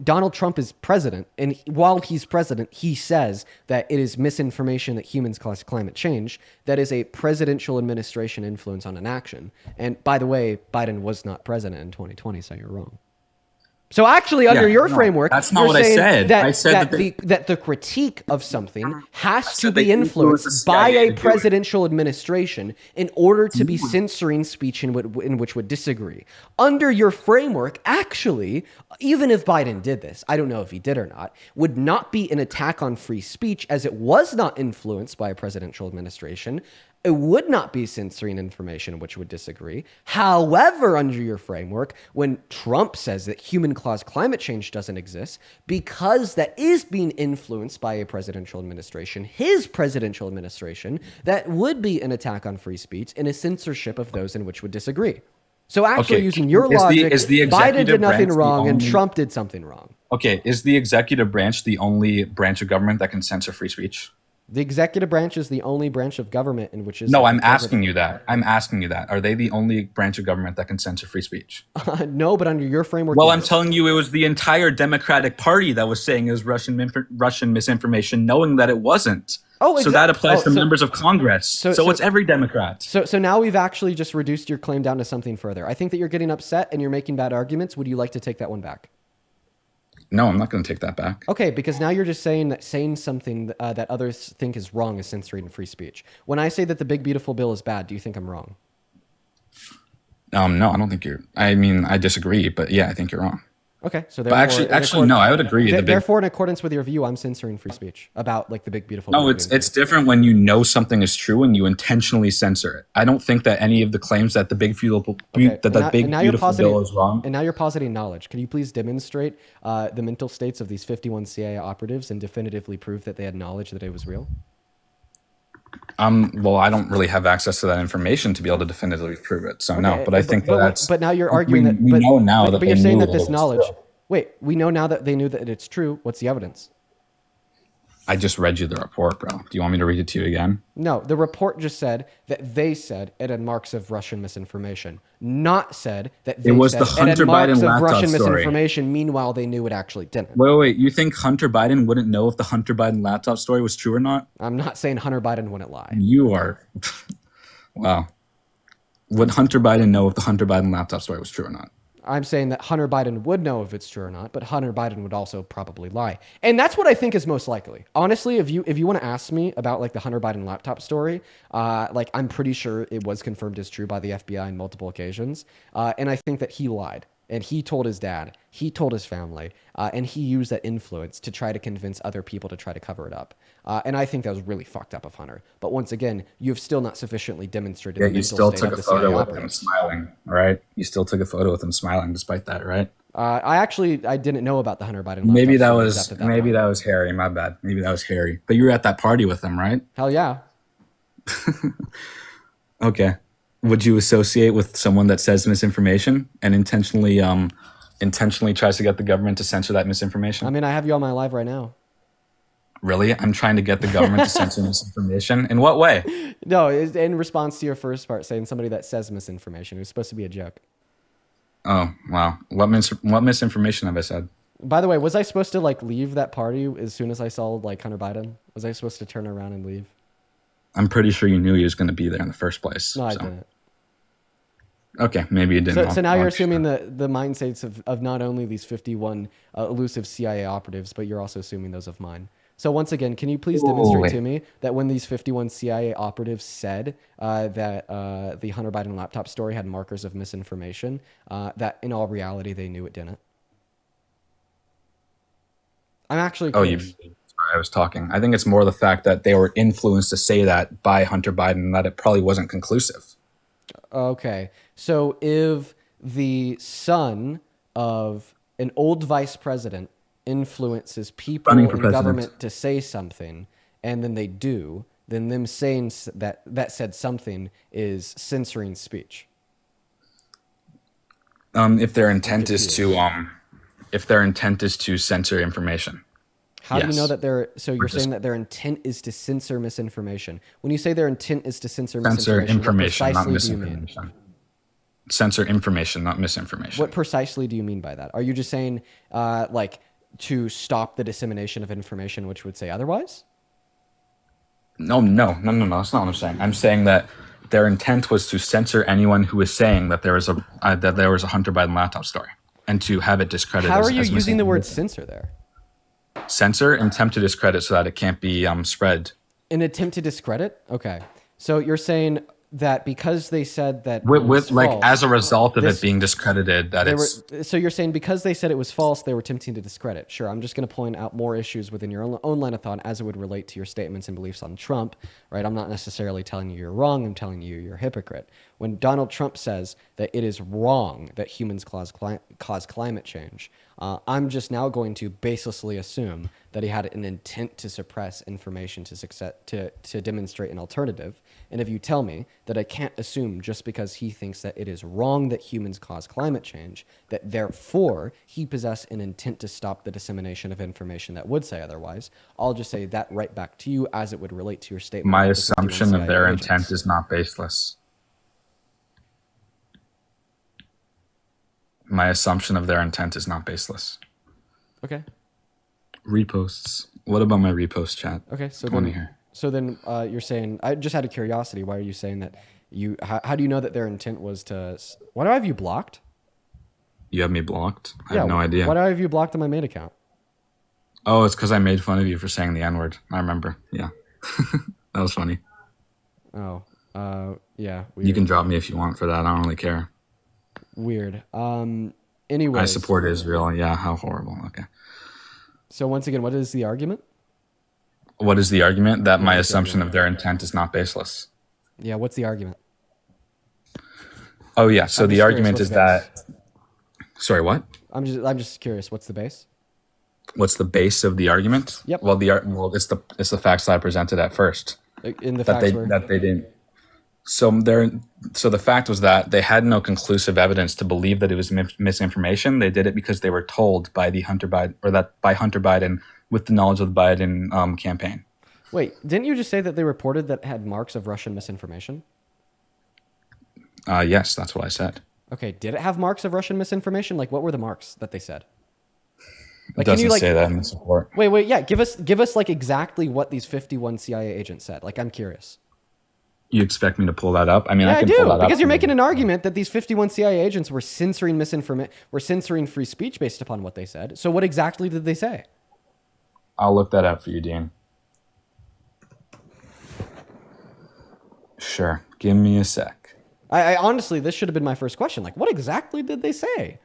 Donald Trump is president, and while he's president, he says that it is misinformation that humans cause climate change. That is a presidential administration influence on an action. And by the way, Biden was not president in 2020, so you're wrong. So actually, under your framework, that's not you're what I saying said. That, I said that the critique of something has to they be influenced the influenced by CIA a to do it. presidential administration in order to be censoring speech in which would disagree. Under your framework, actually, even if Biden did this, I don't know if he did or not, would not be an attack on free speech as it was not influenced by a presidential administration. It would not be censoring information which would disagree. However, under your framework, when Trump says that human-caused climate change doesn't exist, because that is being influenced by a presidential administration, his presidential administration, that would be an attack on free speech and a censorship of those in which would disagree. So actually, Okay, using your is logic, the Biden executive did nothing branch the wrong and only- Trump did something wrong. Okay, is the executive branch the only branch of government that can censor free speech? The executive branch is the only branch of government in which is... No, I'm asking you that. Are they the only branch of government that can censor free speech? No, but under your framework... Well, yes. I'm telling you, it was the entire Democratic Party that was saying it was Russian misinformation, knowing that it wasn't. Oh, so that applies to members of Congress. So it's every Democrat. So now we've actually just reduced your claim down to something further. I think that you're getting upset and you're making bad arguments. Would you like to take that one back? No, I'm not going to take that back. Okay, because now you're just saying something that others think is wrong is censoring free speech. When I say that the big beautiful bill is bad, do you think I'm wrong? No, I don't think you're. I mean, I disagree, but yeah, I think you're wrong. Okay, so But therefore, actually, no, I would agree. Therefore, in accordance with your view, I'm censoring free speech about like the big beautiful. No, it's different when you know something is true and you intentionally censor it. I don't think that any of the claims that the big beautiful bill is wrong. And now you're positing knowledge. Can you please demonstrate the mental states of these 51 CIA operatives and definitively prove that they had knowledge that it was real? Well, I don't really have access to that information to be able to definitively prove it. So no, but I think that's. But now you're arguing that. We know now that but you're they saying knew that this it was knowledge. true. Wait, we know now that they knew that it's true. What's the evidence? I just read you the report, bro. Do you want me to read it to you again? No, the report just said that they said it had marks of Russian misinformation, not said that they It was said the it had Hunter marks Biden of laptop Russian story. misinformation. Meanwhile, they knew it actually didn't. Wait. You think Hunter Biden wouldn't know if the Hunter Biden laptop story was true or not? I'm not saying Hunter Biden wouldn't lie. You are. Wow. Would Hunter Biden know if the Hunter Biden laptop story was true or not? I'm saying that Hunter Biden would know if it's true or not, but Hunter Biden would also probably lie. And that's what I think is most likely. Honestly, if you want to ask me about like the Hunter Biden laptop story, like I'm pretty sure it was confirmed as true by the FBI on multiple occasions. And I think that he lied. And he told his dad, he told his family, and he used that influence to try to convince other people to try to cover it up. And I think that was really fucked up of Hunter. But once again, you have still not sufficiently demonstrated the Yeah, you mental still state took of a the CIA photo with him operatives. smiling, right? You still took a photo with him smiling despite that, right? I didn't know about the Hunter Biden laptop Maybe that story was except at that point. that was Harry. My bad. Maybe that was Harry. But you were at that party with him, right? Hell yeah. Okay. Would you associate with someone that says misinformation and intentionally tries to get the government to censor that misinformation? I mean, I have you on my live right now. Really? I'm trying to get the government to censor misinformation? In what way? No, it's in response to your first part, saying somebody that says misinformation. It was supposed to be a joke. Oh, wow. What misinformation have I said? By the way, was I supposed to like leave that party as soon as I saw like Hunter Biden? Was I supposed to turn around and leave? I'm pretty sure you knew he was going to be there in the first place. No, I didn't. Okay, maybe you didn't. So now you're assuming the mind states of not only these 51 elusive CIA operatives, but you're also assuming those of mine. So once again, can you please demonstrate to me that when these 51 CIA operatives said that the Hunter Biden laptop story had markers of misinformation, that in all reality they knew it didn't? I'm actually curious. Sorry, I was talking. I think it's more the fact that they were influenced to say that by Hunter Biden, that it probably wasn't conclusive. Okay, so if the son of an old vice president influences people in government to say something, and then they do, then them saying that said something is censoring speech. If their intent is to censor information. How do you know that you're saying that their intent is to censor misinformation? When you say their intent is to censor information, not what precisely do you mean? misinformation. Censor information, not misinformation. What precisely do you mean by that? Are you just saying like to stop the dissemination of information which would say otherwise? No. That's not what I'm saying. I'm saying that their intent was to censor anyone who was saying that there was a Hunter Biden laptop story, and to have it discredited. How are you using the word censor there? Censor, attempt to discredit so that it can't be spread. An attempt to discredit? Okay. So you're saying that because they said that with like false, as a result of it being discredited, so you're saying because they said it was false, they were attempting to discredit. Sure, I'm just going to point out more issues within your own line of thought as it would relate to your statements and beliefs on Trump, right? I'm not necessarily telling you you're wrong. I'm telling you you're a hypocrite. When Donald Trump says that it is wrong that humans cause climate change, I'm just now going to baselessly assume that he had an intent to suppress information to demonstrate an alternative. And if you tell me that I can't assume just because he thinks that it is wrong that humans cause climate change, that therefore he possessed an intent to stop the dissemination of information that would say otherwise, I'll just say that right back to you as it would relate to your statement. My assumption of their intent is not baseless. My assumption of their intent is not baseless. Okay. Reposts. What about my repost chat? Okay, so then you're saying, I just out of curiosity, why are you saying that how do you know that their intent was to, why do I have you blocked? You have me blocked? I have no idea. Why do I have you blocked on my main account? Oh, it's because I made fun of you for saying the N-word. I remember. Yeah. That was funny. Oh, yeah. Weird. You can drop me if you want for that. I don't really care. Weird. Anyways. I support Israel. Yeah, how horrible. Okay. So once again, what is the argument? What is the argument? That my is the assumption argument? of their intent is not baseless. Yeah, what's the argument? Oh yeah, so I'm the just curious, argument what's is the base? that. Sorry, what? I'm just curious. What's the base? What's the base of the argument? Yep. Well, it's the facts that I presented at first. In the that facts they didn't. So the fact was that they had no conclusive evidence to believe that it was misinformation. They did it because they were told by Hunter Biden with the knowledge of the Biden campaign. Wait, didn't you just say that they reported that it had marks of Russian misinformation? Yes, that's what I said. Okay, did it have marks of Russian misinformation? Like, what were the marks that they said? It doesn't say that in the support. Wait, yeah, give us like exactly what these 51 CIA agents said. Like, I'm curious. You expect me to pull that up? I mean, Yeah, I can do, pull that up. because you're making an argument that these 51 CIA agents were censoring free speech based upon what they said. So what exactly did they say? I'll look that up for you, Dean. Sure. Give me a sec. I honestly, this should have been my first question. Like, what exactly did they say?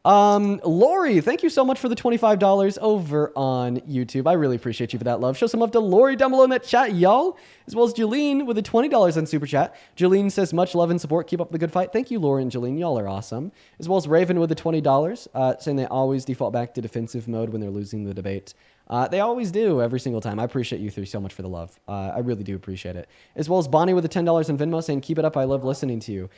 Lori, thank you so much for the $25 over on YouTube. I really appreciate you for that love. Show some love to Lori down below in that chat, y'all. As well as Jolene with the $20 on Super Chat. Jolene says, much love and support. Keep up the good fight. Thank you, Lori and Jolene. Y'all are awesome. As well as Raven with the $20, saying they always default back to defensive mode when they're losing the debate. They always do every single time. I appreciate you three so much for the love. I really do appreciate it. As well as Bonnie with the $10 in Venmo saying, keep it up. I love listening to you.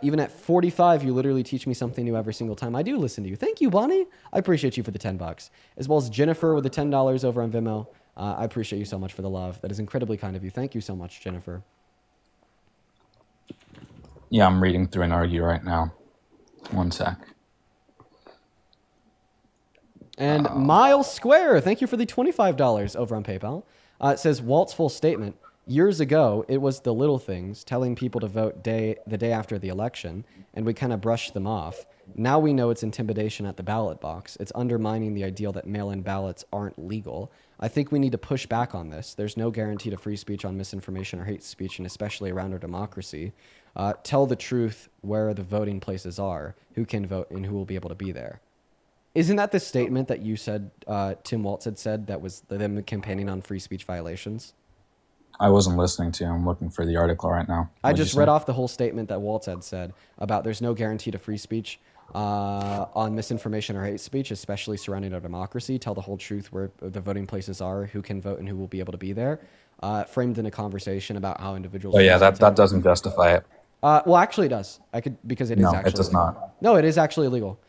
Even at 45, you literally teach me something new every single time I do listen to you. Thank you, Bonnie. I appreciate you for the $10. As well as Jennifer with the $10 over on Venmo. I appreciate you so much for the love. That is incredibly kind of you. Thank you so much, Jennifer. Yeah, I'm reading through an argue right now. One sec. And Miles Square, thank you for the $25 over on PayPal. It says, Walt's full statement. Years ago, it was the little things, telling people to vote the day after the election, and we kind of brushed them off. Now we know it's intimidation at the ballot box. It's undermining the ideal that mail-in ballots aren't legal. I think we need to push back on this. There's no guarantee to free speech on misinformation or hate speech, and especially around our democracy. Tell the truth where the voting places are, who can vote, and who will be able to be there. Isn't that the statement that you said, Tim Waltz had said, that was them campaigning on free speech violations? I wasn't listening to you. I'm looking for the article right now. I just read off the whole statement that Waltz had said about there's no guarantee to free speech on misinformation or hate speech, especially surrounding our democracy. Tell the whole truth where the voting places are, who can vote, and who will be able to be there. Framed in a conversation about how individuals... Oh yeah, that doesn't justify it. Well, actually it does. Because it is actually... No, it does not. No, it is actually illegal.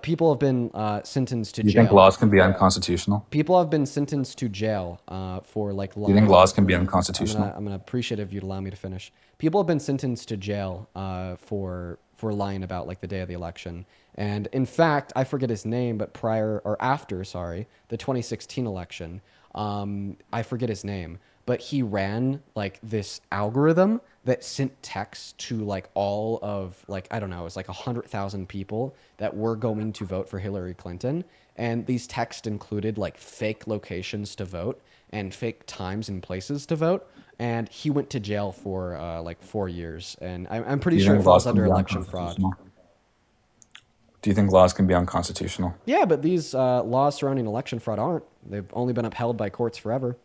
People have been sentenced to jail. You think laws can be unconstitutional? People have been sentenced to jail for like. Do you think laws can be unconstitutional? I'm gonna appreciate if you'd allow me to finish. People have been sentenced to jail for lying about like the day of the election. And in fact, I forget his name, but after the 2016 election, I forget his name, but he ran like this algorithm that sent texts to like all of like, I don't know, it was like 100,000 people that were going to vote for Hillary Clinton. And these texts included like fake locations to vote and fake times and places to vote. And he went to jail for like 4 years. And I'm pretty sure it falls under election fraud. Do you think laws can be unconstitutional? Yeah, but these laws surrounding election fraud aren't. They've only been upheld by courts forever.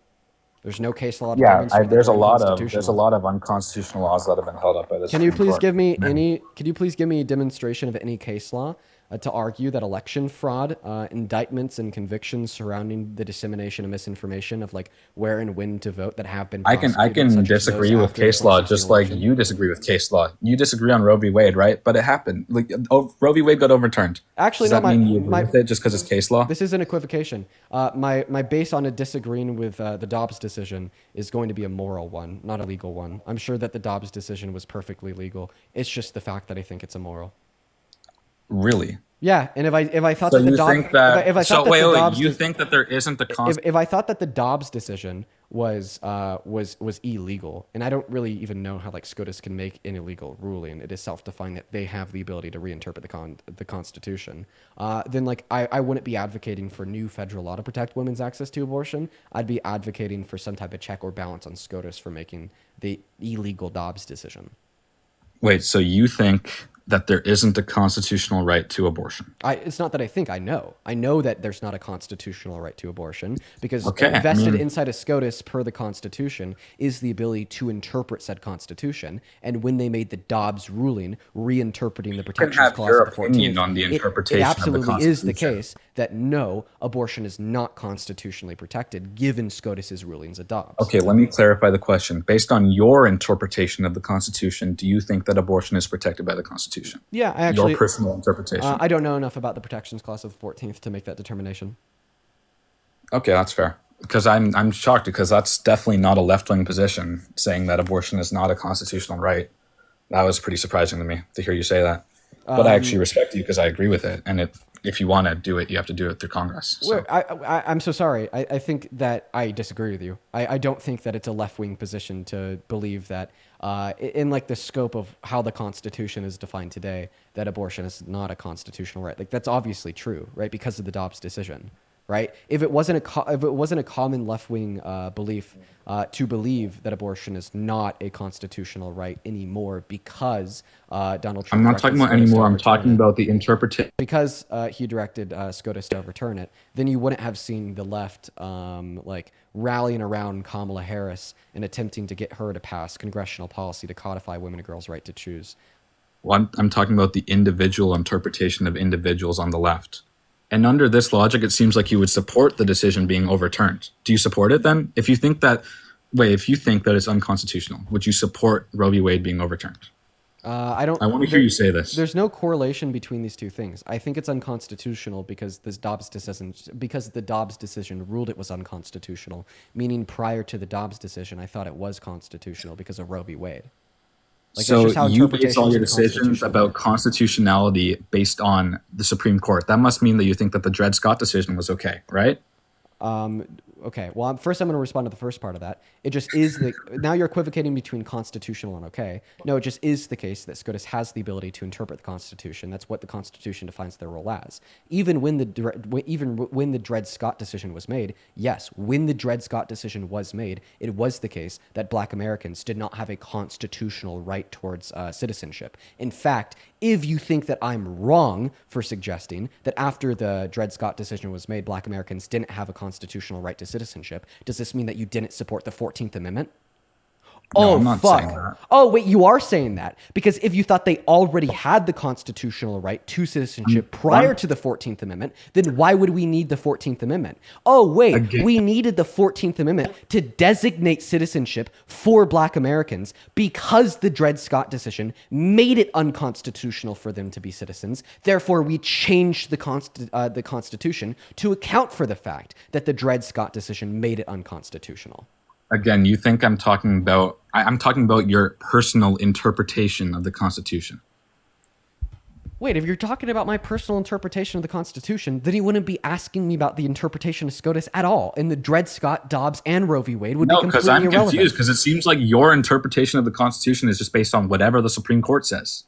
There's no case law to demonstrate there's that a they're lot of unconstitutional laws that have been held up by this. Can you please give me a demonstration of any case law to argue that election fraud, indictments and convictions surrounding the dissemination of misinformation of like where and when to vote that have been I can disagree with case law just like you disagree with case law. You disagree on Roe v. Wade, right? But it happened. Like Roe v. Wade got overturned. Actually, does that mean you agree with it just because it's case law? This is an equivocation. My base on disagreeing with the Dobbs decision is going to be a moral one, not a legal one. I'm sure that the Dobbs decision was perfectly legal. It's just the fact that I think it's immoral. Really? Yeah, and if I thought so that the Dobbs, you think that there isn't the if I thought that the Dobbs decision was illegal, and I don't really even know how like SCOTUS can make an illegal ruling. It is self-defined that they have the ability to reinterpret the Constitution. Then like I wouldn't be advocating for new federal law to protect women's access to abortion. I'd be advocating for some type of check or balance on SCOTUS for making the illegal Dobbs decision. Wait, so you think that there isn't a constitutional right to abortion? It's not that I think, I know. I know that there's not a constitutional right to abortion because Okay, I vested mean- inside a SCOTUS per the Constitution is the ability to interpret said Constitution. And when they made the Dobbs ruling, reinterpreting the Protections have Clause your of the 14th, opinion on the interpretation it of the absolutely is the Constitution. case that no, abortion is not constitutionally protected given SCOTUS's rulings of Dobbs. Okay, let me clarify the question. Based on your interpretation of the Constitution, do you think that abortion is protected by the Constitution? Yeah, I actually... Your personal interpretation. I don't know enough about the Protections Clause of the 14th to make that determination. Okay, that's fair. Because I'm shocked because that's definitely not a left-wing position, saying that abortion is not a constitutional right. That was pretty surprising to me to hear you say that. But I actually respect you because I agree with it. And if you want to do it, you have to do it through Congress. So. I'm so sorry. I think that I disagree with you. I don't think that it's a left-wing position to believe that in like the scope of how the Constitution is defined today, that abortion is not a constitutional right. Like that's obviously true, right? Because of the Dobbs decision, right? If it wasn't a common left-wing belief to believe that abortion is not a constitutional right anymore because Donald Trump... I'm not talking about anymore. I'm talking about the interpretation. Because he directed SCOTUS to overturn it, then you wouldn't have seen the left like rallying around Kamala Harris and attempting to get her to pass congressional policy to codify women and girls' right to choose. Well, I'm talking about the individual interpretation of individuals on the left. And under this logic, it seems like you would support the decision being overturned. Do you support it then? If you think that it's unconstitutional, would you support Roe v. Wade being overturned? I want to hear you say this. There's no correlation between these two things. I think it's unconstitutional because the Dobbs decision ruled it was unconstitutional, meaning prior to the Dobbs decision, I thought it was constitutional because of Roe v. Wade. Like, so that's just how you base all interpretations your of the decisions Constitution about work. constitutionality based on the Supreme Court. That must mean that you think that the Dred Scott decision was okay, right? Okay. Well, first I'm going to respond to the first part of that. It just is now you're equivocating between constitutional and okay. No, it just is the case that SCOTUS has the ability to interpret the Constitution. That's what the Constitution defines their role as. Even when the Dred Scott decision was made, yes, when the Dred Scott decision was made, it was the case that Black Americans did not have a constitutional right towards citizenship. In fact, if you think that I'm wrong for suggesting that after the Dred Scott decision was made, Black Americans didn't have a constitutional right to citizenship, does this mean that you didn't support the 14th Amendment? No, Oh, I'm not fuck. saying that. Oh, wait, you are saying that. Because if you thought they already had the constitutional right to citizenship prior to the 14th Amendment, then why would we need the 14th Amendment? Oh, wait, we needed the 14th Amendment to designate citizenship for Black Americans because the Dred Scott decision made it unconstitutional for them to be citizens. Therefore, we changed the Constitution to account for the fact that the Dred Scott decision made it unconstitutional. Again, you think I'm talking about your personal interpretation of the Constitution. Wait, if you're talking about my personal interpretation of the Constitution, then you wouldn't be asking me about the interpretation of SCOTUS at all. And the Dred Scott, Dobbs, and Roe v. Wade would be completely because I'm irrelevant. confused because it seems like your interpretation of the Constitution is just based on whatever the Supreme Court says.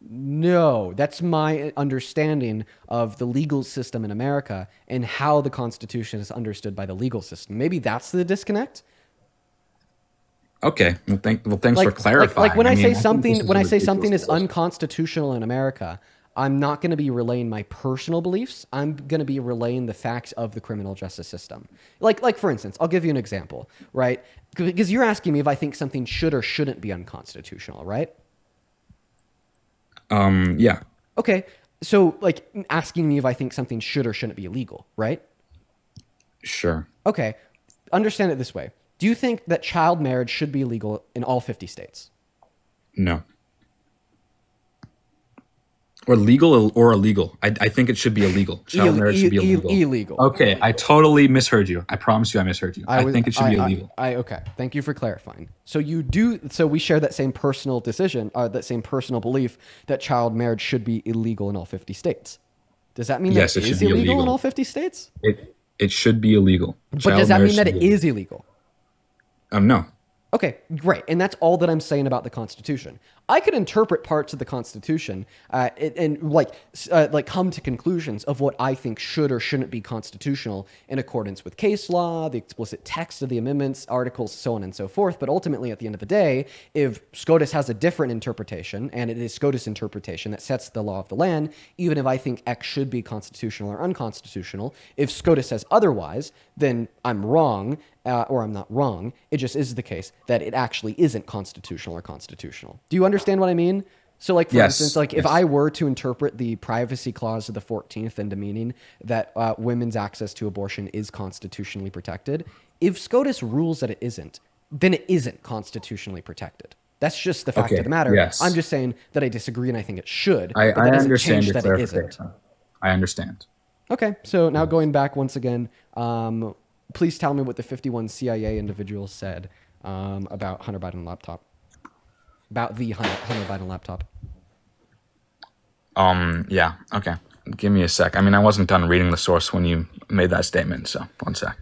No, that's my understanding of the legal system in America and how the Constitution is understood by the legal system. Maybe that's the disconnect. Okay, well, thanks for clarifying. Like when I say think something, this is when a I say ridiculous something is position. unconstitutional in America, I'm not going to be relaying my personal beliefs. I'm going to be relaying the facts of the criminal justice system. Like for instance, I'll give you an example, right? Because you're asking me if I think something should or shouldn't be unconstitutional, right? Yeah. Okay, so like asking me if I think something should or shouldn't be illegal, right? Sure. Okay, understand it this way. Do you think that child marriage should be illegal in all 50 states? No. Or legal or illegal. I think it should be illegal. Child marriage should be illegal. Illegal. Okay, I totally misheard you. I promise you I misheard you. I think it should be illegal. Okay, thank you for clarifying. So we share that same personal decision, that same personal belief that child marriage should be illegal in all 50 states. Does that mean Yes, that it it is should be illegal in illegal. all 50 states? It should be illegal. But Child does that marriage mean that should it be is illegal? No. Okay, great. And that's all that I'm saying about the Constitution. I could interpret parts of the Constitution and come to conclusions of what I think should or shouldn't be constitutional in accordance with case law, the explicit text of the amendments, articles, so on and so forth. But ultimately, at the end of the day, if SCOTUS has a different interpretation, and it is SCOTUS interpretation that sets the law of the land, even if I think X should be constitutional or unconstitutional, if SCOTUS says otherwise, then I'm wrong, or I'm not wrong. It just is the case that it actually isn't constitutional or constitutional. Do you understand what I mean? So, like, for instance, like if I were to interpret the privacy clause of the 14th into meaning that women's access to abortion is constitutionally protected, if SCOTUS rules that it isn't, then it isn't constitutionally protected. That's just the fact of the matter. Yes. I'm just saying that I disagree and I think it should. I but that doesn't understand change your that it isn't. clarification. I understand. Okay, so now going back once again, please tell me what the 51 CIA individuals said about Hunter Biden laptop. About the Hunter Biden laptop. Yeah, okay. Give me a sec. I mean, I wasn't done reading the source when you made that statement, so one sec.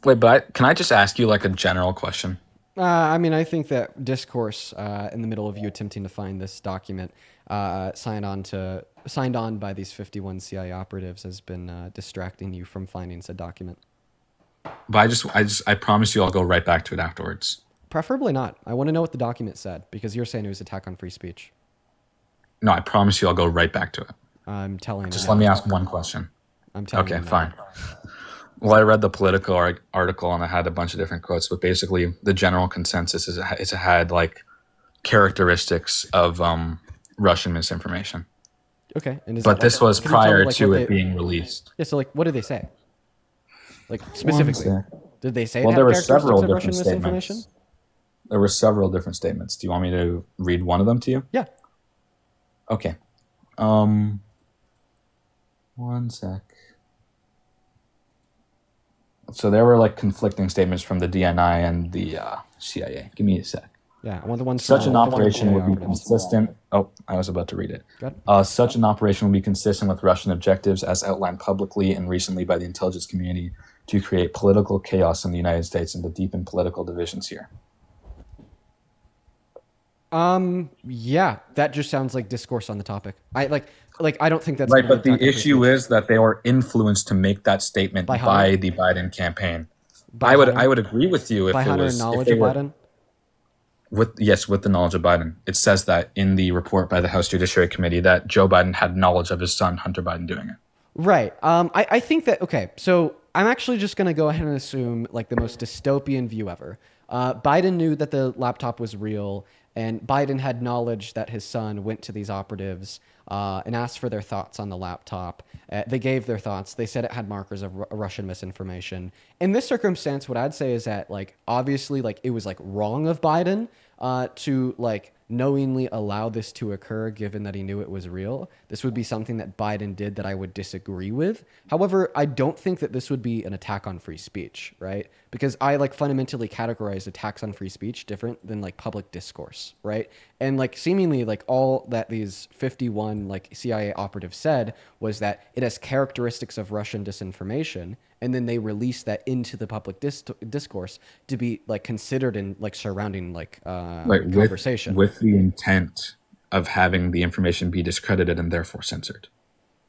Wait, but can I just ask you like a general question? I mean, I think that discourse in the middle of you attempting to find this document signed on by these 51 CIA operatives has been distracting you from finding said document. But I promise you I'll go right back to it afterwards. Preferably not. I want to know what the document said because you're saying it was attack on free speech. No, I promise you I'll go right back to it. I'm telling you. Just let me ask one question. I'm telling you. Okay, fine. Well, I read the Politico article and I had a bunch of different quotes, but basically the general consensus is it had like characteristics of Russian misinformation. Okay. And but this was prior to it being released. Yeah, so like what did they say? Like specifically. Did they say there were characteristics several of Russian different misinformation? statements. There were several different statements. Do you want me to read one of them to you? Yeah. Okay. One sec. So there were like conflicting statements from the DNI and the CIA. Give me a sec. Yeah, I want the ones. Such an operation would be consistent. Oh, I was about to read it. Such an operation would be consistent with Russian objectives as outlined publicly and recently by the intelligence community to create political chaos in the United States and to deepen political divisions here. Yeah, that just sounds like discourse on the topic. I don't think that's right. But the issue is that they were influenced to make that statement by the Biden campaign. I would agree with you if it was knowledge of Biden. With the knowledge of Biden, it says that in the report by the House Judiciary Committee that Joe Biden had knowledge of his son Hunter Biden doing it. Right. I think that okay. So I'm actually just going to go ahead and assume like the most dystopian view ever. Biden knew that the laptop was real. And Biden had knowledge that his son went to these operatives and asked for their thoughts on the laptop. They gave their thoughts. They said it had markers of Russian misinformation. In this circumstance, what I'd say is that, like, obviously, like, it was like wrong of Biden to like knowingly allow this to occur, given that he knew it was real. This would be something that Biden did that I would disagree with. However, I don't think that this would be an attack on free speech, right? Because I like fundamentally categorize attacks on free speech different than like public discourse, right? And like seemingly like all that these 51 like CIA operatives said was that it has characteristics of Russian disinformation, and then they release that into the public discourse to be like considered in like surrounding like conversation with the intent of having the information be discredited and therefore censored.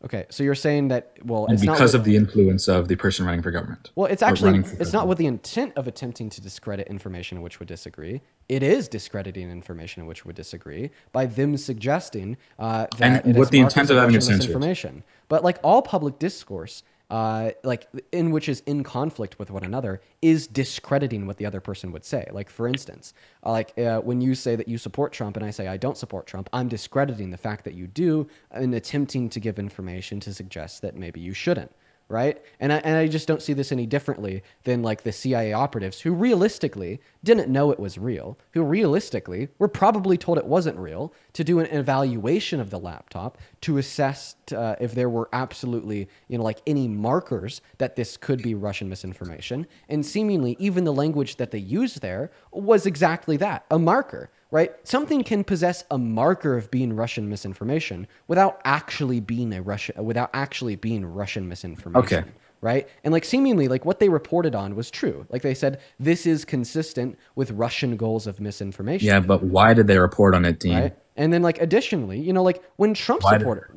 Okay, so you're saying that, well, and it's because not of the influence of the person running for government. Well, it's actually, it's not with the intent of attempting to discredit information in which would disagree. It is discrediting information in which would disagree by them suggesting that and it with is the intent of having it censored. Misinformation. But like all public discourse, like in which is in conflict with one another, is discrediting what the other person would say. Like for instance, when you say that you support Trump and I say I don't support Trump, I'm discrediting the fact that you do and attempting to give information to suggest that maybe you shouldn't. Right? And I just don't see this any differently than like the CIA operatives who realistically didn't know it was real, who realistically were probably told it wasn't real, to do an evaluation of the laptop, to assess if there were absolutely, like any markers that this could be Russian misinformation. And seemingly, even the language that they used there was exactly that, a marker, right? Something can possess a marker of being Russian misinformation without actually being Russian misinformation. Okay. Right? And like seemingly like what they reported on was true. Like they said, this is consistent with Russian goals of misinformation. Yeah, but why did they report on it, Dean? Right? And then like additionally, like when Trump Why supporters,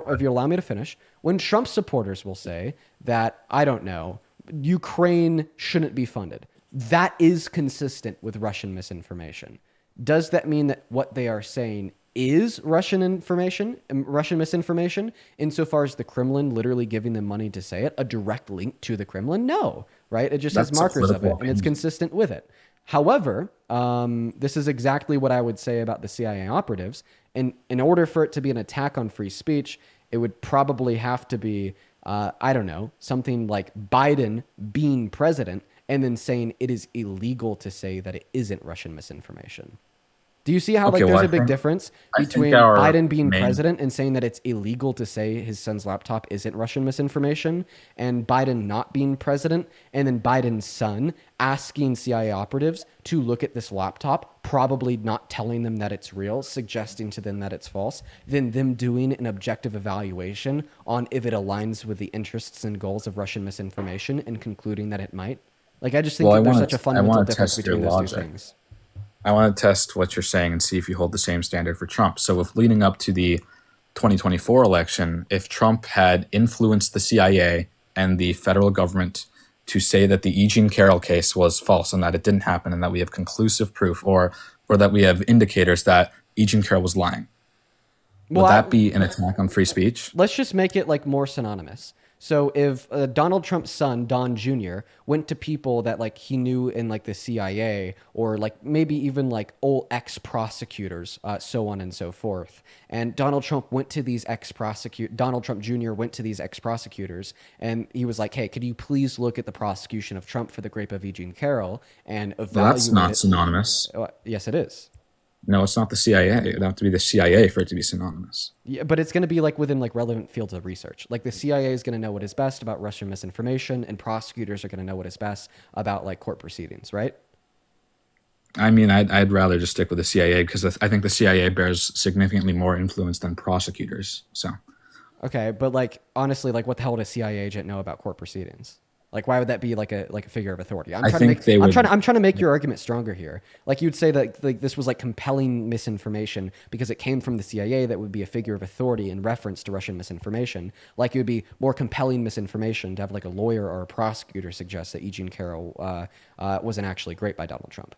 if you allow me to finish, when Trump supporters will say that, I don't know, Ukraine shouldn't be funded, that is consistent with Russian misinformation. Does that mean that what they are saying is Russian misinformation, insofar as the Kremlin literally giving them money to say it, a direct link to the Kremlin? No, right? It just has markers of it, and it's consistent with it. However, this is exactly what I would say about the CIA operatives. And in order for it to be an attack on free speech, it would probably have to be, I don't know, something like Biden being president and then saying it is illegal to say that it isn't Russian misinformation. Do you see how there's a big difference between Biden being president and saying that it's illegal to say his son's laptop isn't Russian misinformation, and Biden not being president, and then Biden's son asking CIA operatives to look at this laptop, probably not telling them that it's real, suggesting to them that it's false, then them doing an objective evaluation on if it aligns with the interests and goals of Russian misinformation and concluding that it might? Like, I just think that there's such a fundamental difference between those two things. I want to test what you're saying and see if you hold the same standard for Trump. So if leading up to the 2024 election, if Trump had influenced the CIA and the federal government to say that the E. Jean Carroll case was false and that it didn't happen and that we have conclusive proof or that we have indicators that E. Jean Carroll was lying, would that be an attack on free speech? Let's just make it like more synonymous. So if Donald Trump's son, Don Jr., went to people that like he knew in like the CIA or like maybe even like old ex-prosecutors, so on and so forth, and Donald Trump Jr. went to these ex-prosecutors and he was like, hey, could you please look at the prosecution of Trump for the rape of E. Jean Carroll and evaluate Well, that's not synonymous. Yes, it is. No, it's not the CIA. It would have to be the CIA for it to be synonymous. Yeah, but it's going to be like within like relevant fields of research. Like the CIA is going to know what is best about Russian misinformation, and prosecutors are going to know what is best about like court proceedings, right? I mean, I'd rather just stick with the CIA because I think the CIA bears significantly more influence than prosecutors. So, okay, but like honestly, like what the hell would a CIA agent know about court proceedings? Like, why would that be like a figure of authority? I'm trying to make your argument stronger here. Like, you'd say that like this was like compelling misinformation because it came from the CIA. That would be a figure of authority in reference to Russian misinformation. Like, it would be more compelling misinformation to have like a lawyer or a prosecutor suggest that E. Jean Carroll wasn't actually raped by Donald Trump.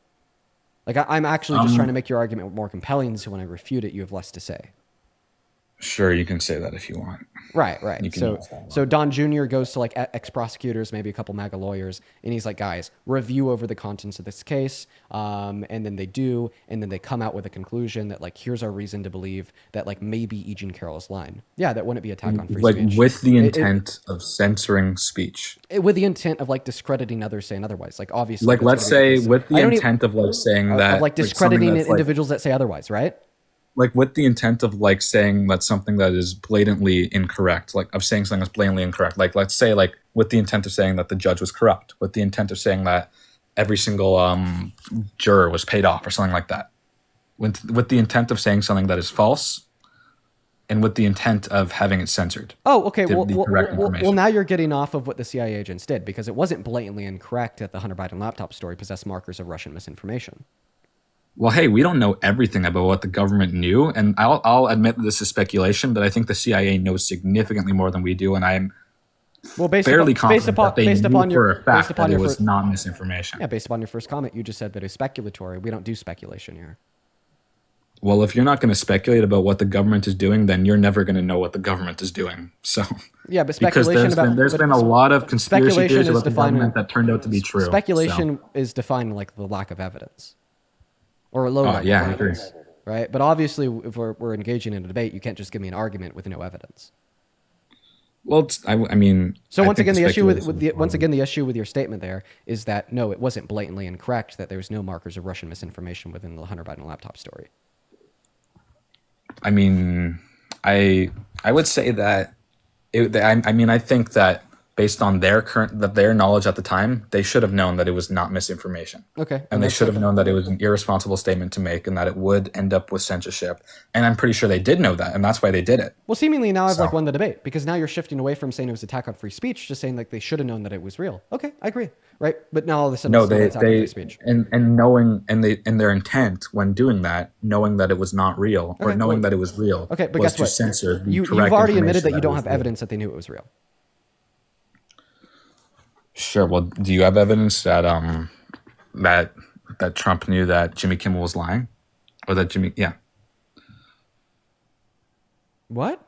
Like, I'm actually just trying to make your argument more compelling, so when I refute it, you have less to say. Sure, you can say that if you want. Right. So Don Jr. goes to like ex-prosecutors, maybe a couple MAGA lawyers, and he's like, guys, review over the contents of this case. And then they do, and then they come out with a conclusion that like, here's our reason to believe that like maybe E. Jean Carroll's lying. Yeah, that wouldn't be attack on free speech. Like with the intent of censoring speech. With the intent of like discrediting others saying otherwise. Like obviously. Like let's say with the intent of like saying that. Of like discrediting individuals that say otherwise, right? Like with the intent of like saying that something that is blatantly incorrect, like of saying something that's blatantly incorrect. Like let's say like with the intent of saying that the judge was corrupt, with the intent of saying that every single juror was paid off or something like that. With the intent of saying something that is false and with the intent of having it censored. Oh, okay. Well, now you're getting off of what the CIA agents did because it wasn't blatantly incorrect that the Hunter Biden laptop story possessed markers of Russian misinformation. Well, hey, we don't know everything about what the government knew, and I'll admit that this is speculation, but I think the CIA knows significantly more than we do, and I'm fairly confident that they knew for a fact that it was not misinformation. Yeah, based upon your first comment, you just said that it's speculatory. We don't do speculation here. Well, if you're not going to speculate about what the government is doing, then you're never going to know what the government is doing. So yeah, but speculation because there's been a lot of conspiracy theories about the government that turned out to be true. Speculation is defined like the lack of evidence. Or a low number of evidence, right? But obviously, if we're engaging in a debate, you can't just give me an argument with no evidence. Well, I mean. So once again, the issue with your statement there is that no, it wasn't blatantly incorrect that there's no markers of Russian misinformation within the Hunter Biden laptop story. I mean, I would say that I think that based on their knowledge at the time, they should have known that it was not misinformation. Okay. And they should have known that it was an irresponsible statement to make and that it would end up with censorship. And I'm pretty sure they did know that, and that's why they did it. Well, seemingly now I've like won the debate because now you're shifting away from saying it was attack on free speech to saying like they should have known that it was real. Okay, I agree. Right? But now all of a sudden No, it's not they attack on free speech. and knowing and their intent when doing that, knowing that it was not real or knowing that it was real, Okay, but was guess to what? censor the You've correct already admitted information that you don't it have was real. evidence that they knew it was real. Sure. Well, do you have evidence that that Trump knew that Jimmy Kimmel was lying, or that Yeah. What?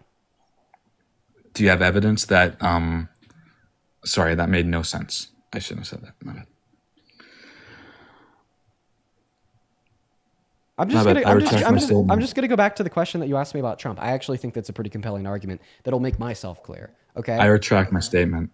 Do you have evidence that? Sorry, that made no sense. I shouldn't have said that. My bad. I'm just gonna go back to the question that you asked me about Trump. I actually think that's a pretty compelling argument that'll make myself clear. Okay. I retract my statement.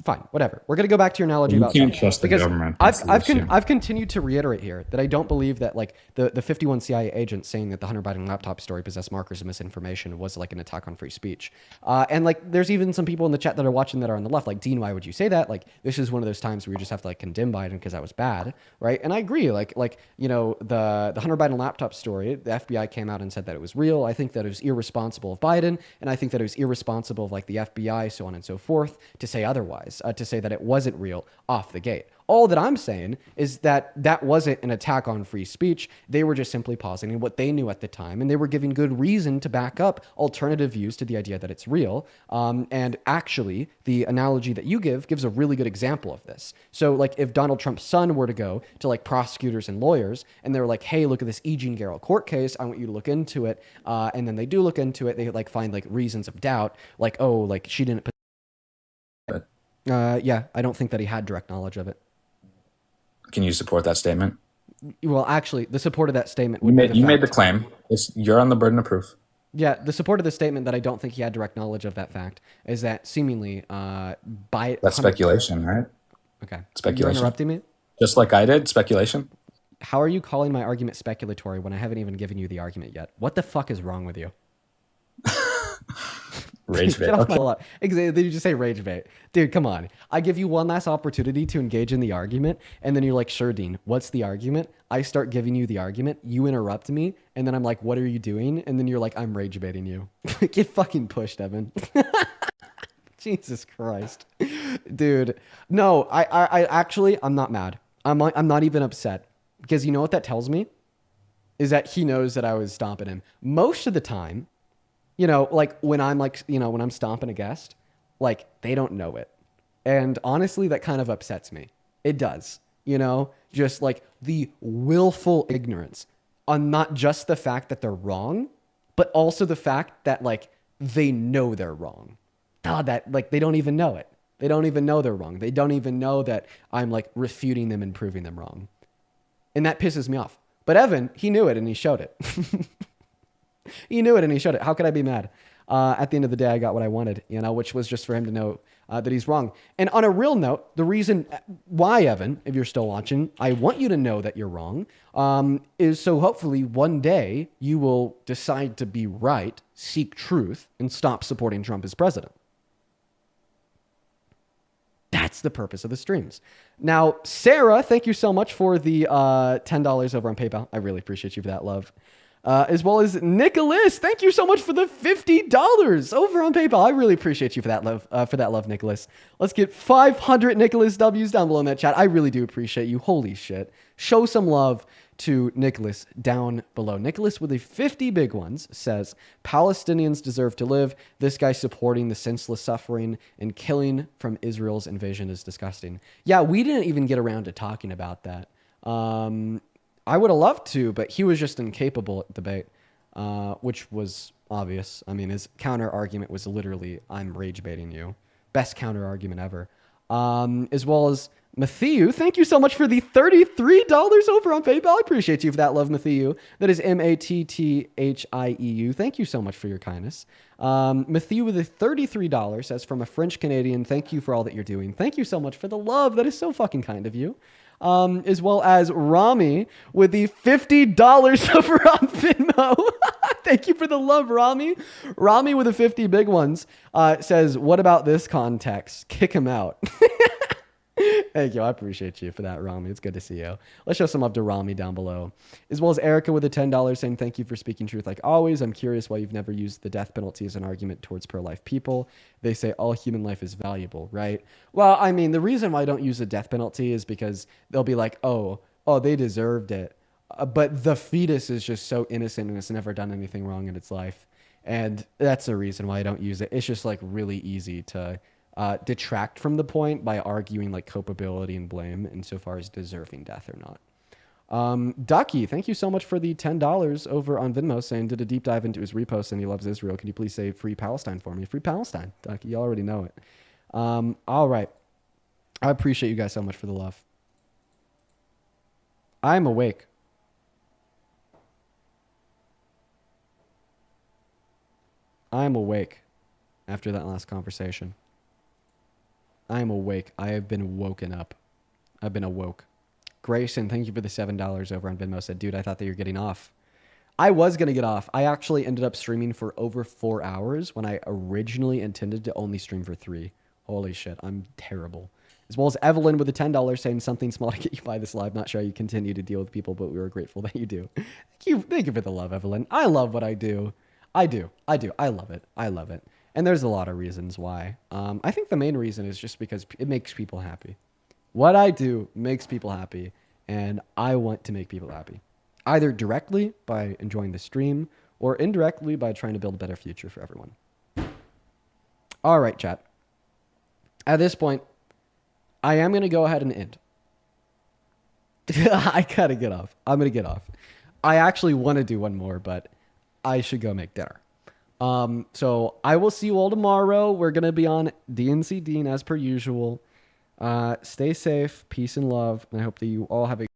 Fine, whatever. We're gonna go back to your analogy You about can't Trump, trust the because government. That's the issue. I've continued to reiterate here that I don't believe that like the 51 CIA agents saying that the Hunter Biden laptop story possessed markers of misinformation was like an attack on free speech. And like there's even some people in the chat that are watching that are on the left, like, Dean, why would you say that? Like, this is one of those times where you just have to like condemn Biden because that was bad, right? And I agree. Like you know, the Hunter Biden laptop story, the FBI came out and said that it was real. I think that it was irresponsible of Biden, and I think that it was irresponsible of like the FBI, so on and so forth, to say otherwise, to say that it wasn't real off the gate. All that I'm saying is that that wasn't an attack on free speech. They were just simply positing what they knew at the time, and they were giving good reason to back up alternative views to the idea that it's real. And actually, the analogy that you give gives a really good example of this. So, like, if Donald Trump's son were to go to like prosecutors and lawyers, and they were like, "Hey, look at this E. Jean Garrel court case. I want you to look into it," and then they do look into it, they like find like reasons of doubt, like, oh, like she didn't. Yeah, I don't think that he had direct knowledge of it. Can you support that statement? Well, actually, the support of that statement You would made the claim. You're on the burden of proof. Yeah, the support of the statement that I don't think he had direct knowledge of that fact is that seemingly by That's speculation, right? Okay. Speculation. You're interrupting me? Just like I did, speculation. How are you calling my argument speculatory when I haven't even given you the argument yet? What the fuck is wrong with you? Rage bait. Get off Okay. my lawn. Did you just say rage bait? Dude, come on. I give you one last opportunity to engage in the argument, and then you're like, sure, Dean, what's the argument? I start giving you the argument, you interrupt me, and then I'm like, what are you doing? And then you're like, I'm rage baiting you. Get fucking pushed, Evan. Jesus Christ. Dude. No, I actually, I'm not mad. I'm not even upset. Because you know what that tells me? Is that he knows that I was stomping him. Most of the time, you know, like when I'm like, you know, when I'm stomping a guest, like they don't know it. And honestly, that kind of upsets me. It does, you know, just like the willful ignorance on not just the fact that they're wrong, but also the fact that like they know they're wrong. That like they don't even know it. They don't even know they're wrong. They don't even know that I'm like refuting them and proving them wrong. And that pisses me off. But Evan, he knew it and he showed it. He knew it and he showed it. How could I be mad? At the end of the day, I got what I wanted, you know, which was just for him to know that he's wrong. And on a real note, the reason why, Evan, if you're still watching, I want you to know that you're wrong, is so hopefully one day you will decide to be right, seek truth, and stop supporting Trump as president. That's the purpose of the streams. Now, Sarah, thank you so much for the $10 over on PayPal. I really appreciate you for that, love. As well as Nicholas, thank you so much for the $50 over on PayPal. I really appreciate you for that love, Nicholas. Let's get 500 Nicholas W's down below in that chat. I really do appreciate you. Holy shit. Show some love to Nicholas down below. Nicholas with the 50 big ones says, Palestinians deserve to live. This guy supporting the senseless suffering and killing from Israel's invasion is disgusting. Yeah, we didn't even get around to talking about that. I would have loved to, but he was just incapable at debate, which was obvious. I mean, his counter argument was literally, I'm rage baiting you. Best counter argument ever. As well as Matthew, thank you so much for the $33 over on PayPal. I appreciate you for that love, Matthew. That is Matthieu. Thank you so much for your kindness. Matthew with the $33 says, from a French Canadian, thank you for all that you're doing. Thank you so much for the love. That is so fucking kind of you. As well as Rami with the $50 over on Venmo. Thank you for the love, Rami. Rami with the 50 big ones says, what about this context? Kick him out. Thank you. I appreciate you for that, Rami. It's good to see you. Let's show some love to Rami down below. As well as Erica with the $10 saying, thank you for speaking truth like always. I'm curious why you've never used the death penalty as an argument towards pro-life people. They say all human life is valuable, right? Well, I mean, the reason why I don't use the death penalty is because they'll be like, oh, they deserved it. But the fetus is just so innocent and it's never done anything wrong in its life. And that's the reason why I don't use it. It's just like really easy to detract from the point by arguing like culpability and blame insofar as deserving death or not. Ducky, thank you so much for the $10 over on Venmo saying did a deep dive into his repost and he loves Israel. Can you please say free Palestine for me? Free Palestine, Ducky, you already know it. All right. I appreciate you guys so much for the love. I'm awake. I'm awake after that last conversation. I am awake. I have been woken up. I've been awoke. Grayson, thank you for the $7 over on Venmo. Said, dude, I thought that you were getting off. I was going to get off. I actually ended up streaming for over 4 hours when I originally intended to only stream for 3. Holy shit, I'm terrible. As well as Evelyn with the $10 saying something small to get you by this live. Not sure how you continue to deal with people, but we were grateful that you do. Thank you for the love, Evelyn. I love what I do. I do. I love it. I love it. And there's a lot of reasons why. I think the main reason is just because it makes people happy. What I do makes people happy, and I want to make people happy. Either directly by enjoying the stream, or indirectly by trying to build a better future for everyone. All right, chat. At this point, I am going to go ahead and end. I gotta get off. I'm going to get off. I actually want to do one more, but I should go make dinner. So I will see you all tomorrow. We're going to be on DNC Dean as per usual. Stay safe, peace and love. And I hope that you all have a